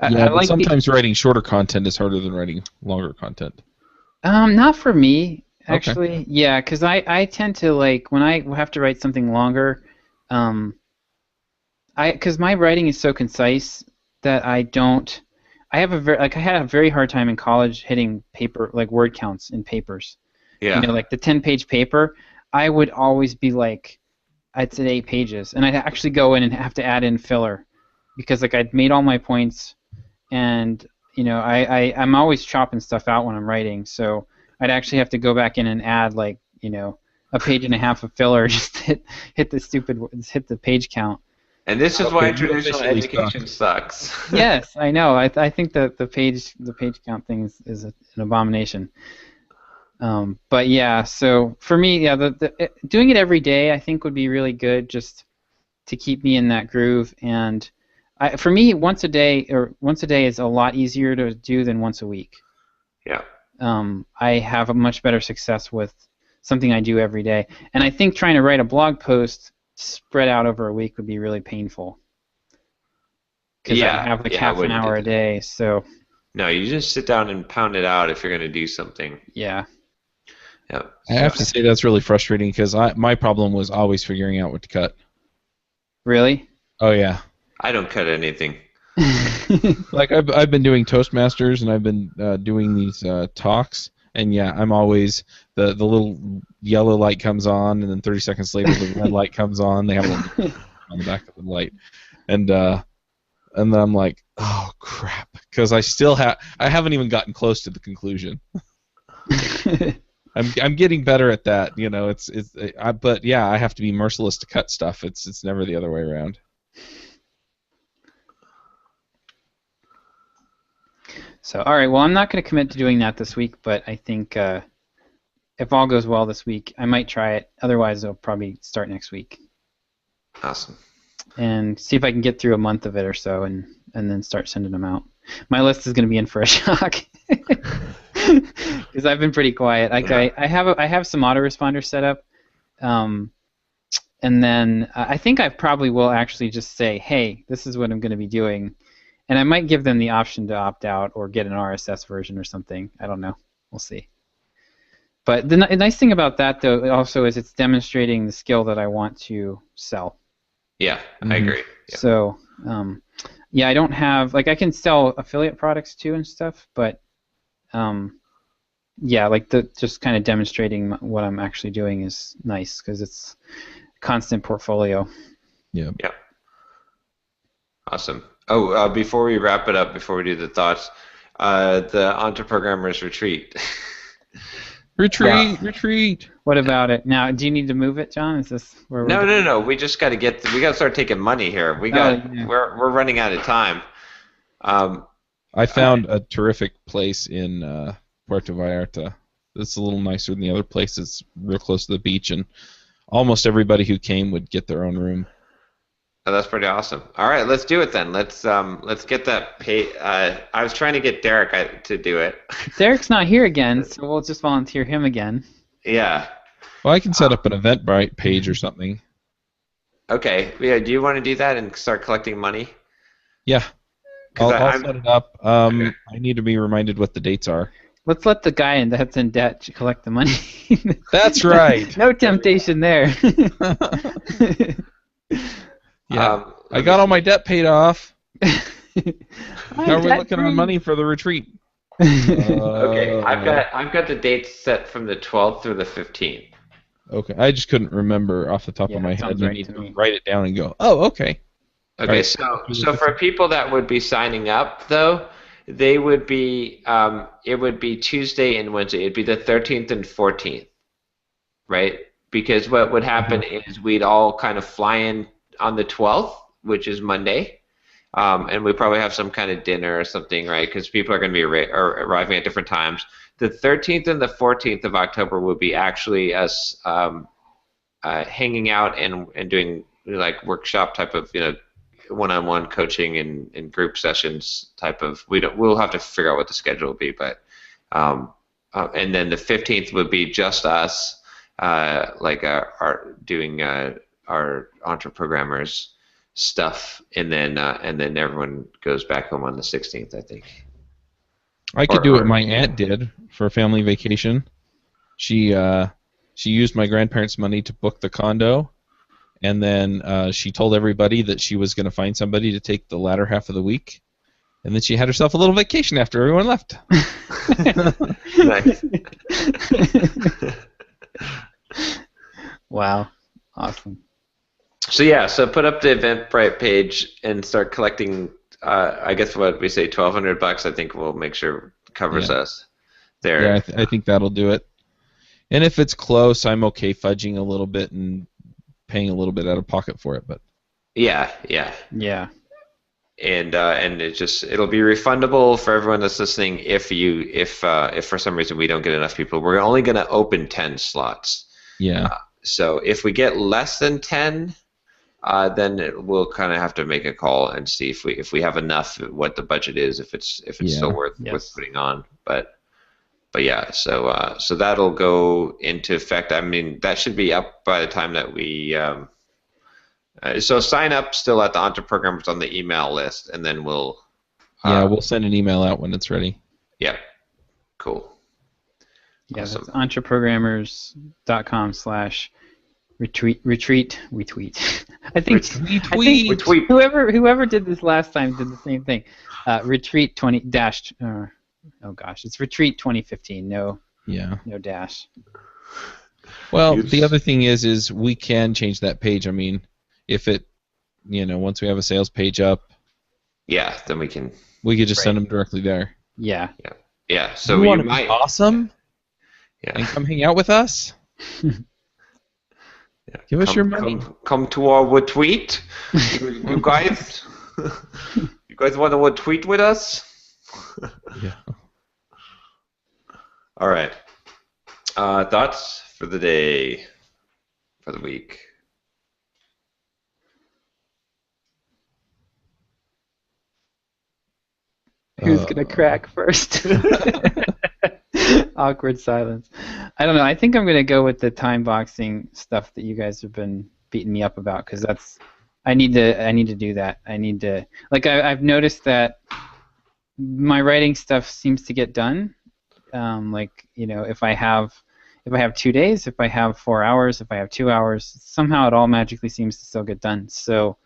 like sometimes writing shorter content is harder than writing longer content. Not for me, actually. Okay. Yeah, because I tend to, like, when I have to write something longer, because my writing is so concise that I had a very hard time in college hitting paper, like, word counts in papers. Yeah. Like the 10-page paper, I would always be like, I'd say 8 pages, and I'd actually go in and have to add in filler, because, like, I'd made all my points, and I'm always chopping stuff out when I'm writing, so I'd actually have to go back in and add, like, a page and a half of filler just to hit the page count. And this is why traditional education sucks. Yes, I know. I think that the page count thing is an abomination. But yeah, so for me, doing it every day I think would be really good, just to keep me in that groove. And for me, once a day is a lot easier to do than once a week. Yeah. I have a much better success with something I do every day. And I think trying to write a blog post spread out over a week would be really painful. Because I have like half an hour a day, so. No, you just sit down and pound it out if you're going to do something. Yeah. Yeah. I have to say that's really frustrating, because my problem was always figuring out what to cut. Really? Oh yeah. I don't cut anything. Like I've been doing Toastmasters, and I've been doing these talks, and yeah, I'm always the little yellow light comes on, and then 30 seconds later the red light comes on. They have a on the back of the light, and then I'm like, oh crap, because I haven't even gotten close to the conclusion. I'm getting better at that, but yeah, I have to be merciless to cut stuff. It's never the other way around. So, all right, well, I'm not going to commit to doing that this week, but I think if all goes well this week, I might try it. Otherwise, I'll probably start next week Awesome. and see if I can get through a month of it or so, and then start sending them out. My list is going to be in for a shock because I've been pretty quiet. I have some autoresponders set up, and then I think I probably will actually just say, hey, this is what I'm going to be doing, and I might give them the option to opt out or get an RSS version or something. I don't know. We'll see. But the nice thing about that, though, also is it's demonstrating the skill that I want to sell. Yeah, I agree. Yeah. So, yeah, I don't have, like, I can sell affiliate products too and stuff, but, yeah, like just kind of demonstrating what I'm actually doing is nice because it's a constant portfolio. Yeah. Yeah. Awesome. Oh, before we wrap it up, before we do the thoughts, the Entreprogrammers Retreat. Retreat. What about it? Now, do you need to move it, John? Is this where we're No. We just got to we got to start taking money here. We're running out of time. I found a terrific place in Puerto Vallarta. It's a little nicer than the other place. It's real close to the beach, and almost everybody who came would get their own room. Oh, that's pretty awesome. All right, let's do it then. Let's get that pay. I was trying to get Derek to do it. Derek's not here again, so we'll just volunteer him again. Yeah. Well, I can set up an Eventbrite page or something. Okay. Yeah. Do you want to do that and start collecting money? Yeah. I'll set it up. Okay. I need to be reminded what the dates are. Let's let the guy that's in debt collect the money. That's right. No temptation there. Yeah, I got all my debt paid off. Now we're looking on money for the retreat. Okay, I've got the dates set from the 12th through the 15th. Okay, I just couldn't remember off the top of my head. I need to write it down and go, oh, okay. Okay, right. So for people that would be signing up, though, they would be it would be Tuesday and Wednesday. It'd be the 13th and 14th, right? Because what would happen is we'd all kind of fly in on the 12th, which is Monday, and we probably have some kind of dinner or something, right? Because people are going to be arriving at different times. The 13th and the 14th of October would be actually us hanging out and doing like workshop type of one-on-one coaching and group sessions type of. We'll have to figure out what the schedule will be, but and then the 15th would be just us, doing our Entreprogrammers stuff, and then everyone goes back home on the 16th, I think. I could do what my aunt did for a family vacation. She used my grandparents' money to book the condo, and then she told everybody that she was going to find somebody to take the latter half of the week, and then she had herself a little vacation after everyone left. Nice. Wow, awesome. So put up the Eventbrite page and start collecting. I guess what we say, $1,200. I think we'll make sure covers us there. Yeah, I think that'll do it. And if it's close, I'm okay fudging a little bit and paying a little bit out of pocket for it. But yeah. And it'll be refundable for everyone that's listening. If for some reason we don't get enough people, we're only going to open 10 slots. Yeah. So if we get less than 10. Then we'll kind of have to make a call and see if we have enough, what the budget is, if it's still worth putting on. But yeah, so that'll go into effect. I mean, that should be up by the time that we. So sign up still at the Entreprogrammers on the email list, and then we'll. We'll send an email out when it's ready. Yeah. Cool. Yeah, Awesome. That's entreprogrammers.com/retweet. I think whoever did this last time did the same thing. Retreat 20 dash. Oh gosh, it's Retreat 2015. No dash. Well, the other thing is we can change that page. I mean, if it, once we have a sales page up. Yeah, then we could just send them directly there. Yeah. Yeah. So you might be awesome. Yeah. And come hang out with us. Yeah. Give us your money. Come to our tweet. You guys want to tweet with us? Yeah. All right. Thoughts for the day, for the week. Who's gonna crack first? Awkward silence. I don't know. I think I'm gonna go with the time boxing stuff that you guys have been beating me up about, because that's I need to do that. I need to I've noticed that my writing stuff seems to get done. If I have 2 days, if I have 4 hours, if I have 2 hours, somehow it all magically seems to still get done. So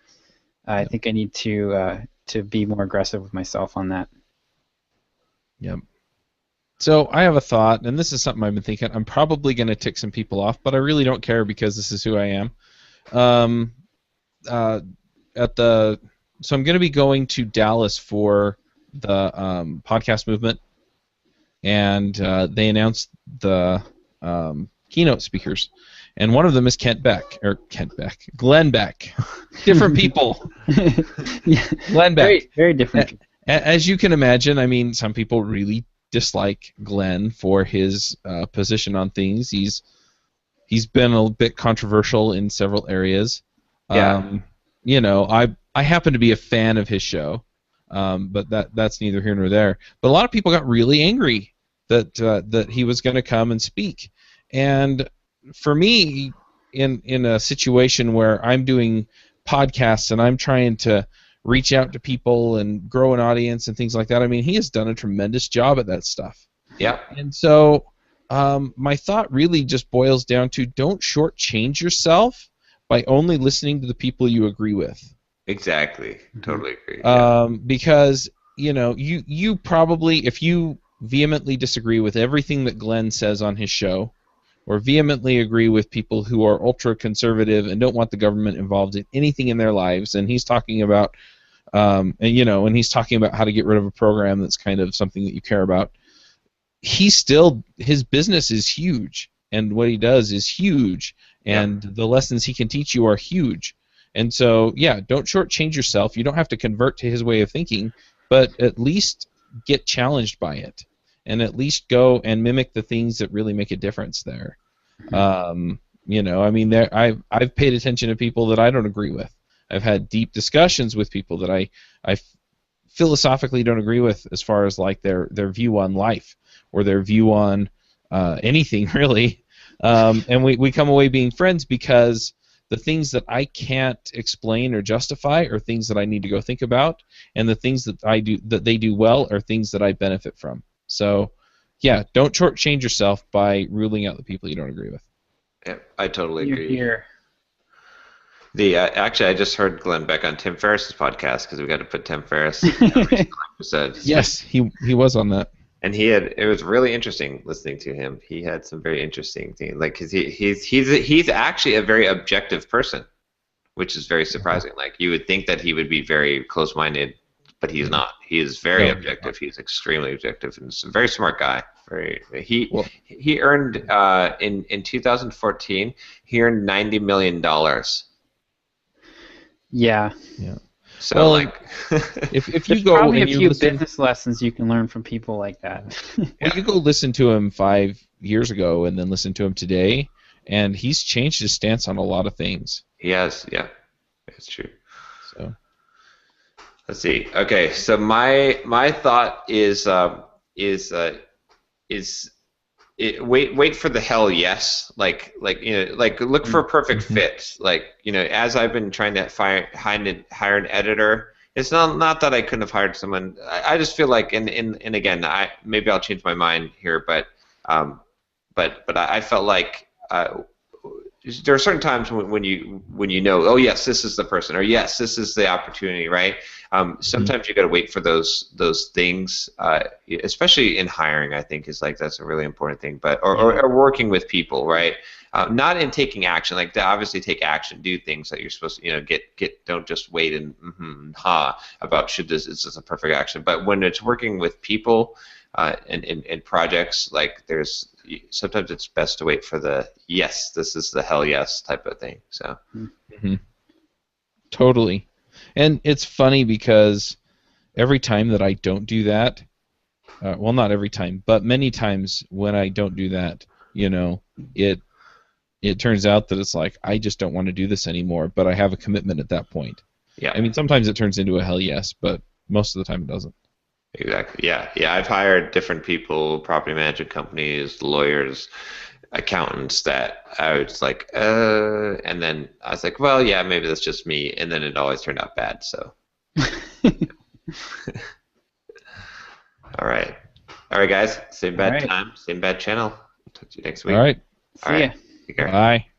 I think I need to be more aggressive with myself on that. Yep. So I have a thought, and this is something I've been thinking. I'm probably going to tick some people off, but I really don't care because this is who I am. So I'm going to be going to Dallas for the podcast movement, and they announced the keynote speakers, and one of them is Glenn Beck. Different people. Yeah. Glenn Beck. Very, very different. As you can imagine, I mean, some people really dislike Glenn for his position on things. He's been a bit controversial in several areas. Yeah. I happen to be a fan of his show, but that's neither here nor there. But a lot of people got really angry that he was going to come and speak. And for me, in a situation where I'm doing podcasts and I'm trying to reach out to people and grow an audience and things like that, I mean, he has done a tremendous job at that stuff. Yeah. And so my thought really just boils down to don't shortchange yourself by only listening to the people you agree with. Exactly. Totally agree. Yeah. Because, you probably, if you vehemently disagree with everything that Glenn says on his show, or vehemently agree with people who are ultra-conservative and don't want the government involved in anything in their lives, and he's talking about, and he's talking about how to get rid of a program that's kind of something that you care about, his business is huge, and what he does is huge, and the lessons he can teach you are huge. And so, yeah, don't shortchange yourself. You don't have to convert to his way of thinking, but at least get challenged by it, and at least go and mimic the things that really make a difference there. I've paid attention to people that I don't agree with. I've had deep discussions with people that I philosophically don't agree with as far as like their view on life or their view on anything really. And we come away being friends because the things that I can't explain or justify are things that I need to go think about, and the things that they do well are things that I benefit from. So, yeah, don't shortchange yourself by ruling out the people you don't agree with. Yeah, I totally agree. Here. Actually, I just heard Glenn Beck on Tim Ferriss's podcast because we got to put Tim Ferriss in every single episode. Yes, he was on that. And it was really interesting listening to him. He had some very interesting things, like cause he's actually a very objective person, which is very surprising. Like you would think that he would be very close-minded, but he's not. He is very objective. He's extremely objective, and he's a very smart guy. He earned in 2014 he earned $90 million. Yeah. Yeah. So if you There's go probably and a you few listen, business lessons you can learn from people like that. well, you go listen to him 5 years ago and then listen to him today, and he's changed his stance on a lot of things. he has, yeah, it's true. So Let's see. Okay, so my thought is wait for the hell yes, like look for a perfect fit. As I've been trying to hire an editor, it's not that I couldn't have hired someone. I just feel like and again maybe I'll change my mind here, but I felt like there are certain times when you know, oh yes, this is the person, or yes, this is the opportunity, right? Sometimes you got to wait for those things, especially in hiring. I think that's a really important thing. But or working with people, right? Not in taking action. Like to obviously take action, do things that you're supposed to, get. Don't just wait and about is this a perfect action. But when it's working with people in projects, like sometimes it's best to wait for the yes, this is the hell yes type of thing. So. Mm-hmm. Totally. And it's funny because every time that I don't do that, well, not every time, but many times when I don't do that, you know, it turns out that it's like, I just don't want to do this anymore, but I have a commitment at that point. Yeah. I mean, sometimes it turns into a hell yes, but most of the time it doesn't. Exactly. Yeah. Yeah. I've hired different people, property management companies, lawyers, accountants that I was like, and then I was like, well, yeah, maybe that's just me, and then it always turned out bad. So. All right. All right, guys. Same bad All right. time, same bad channel. Talk to you next week. All right. See ya. Take care. Bye.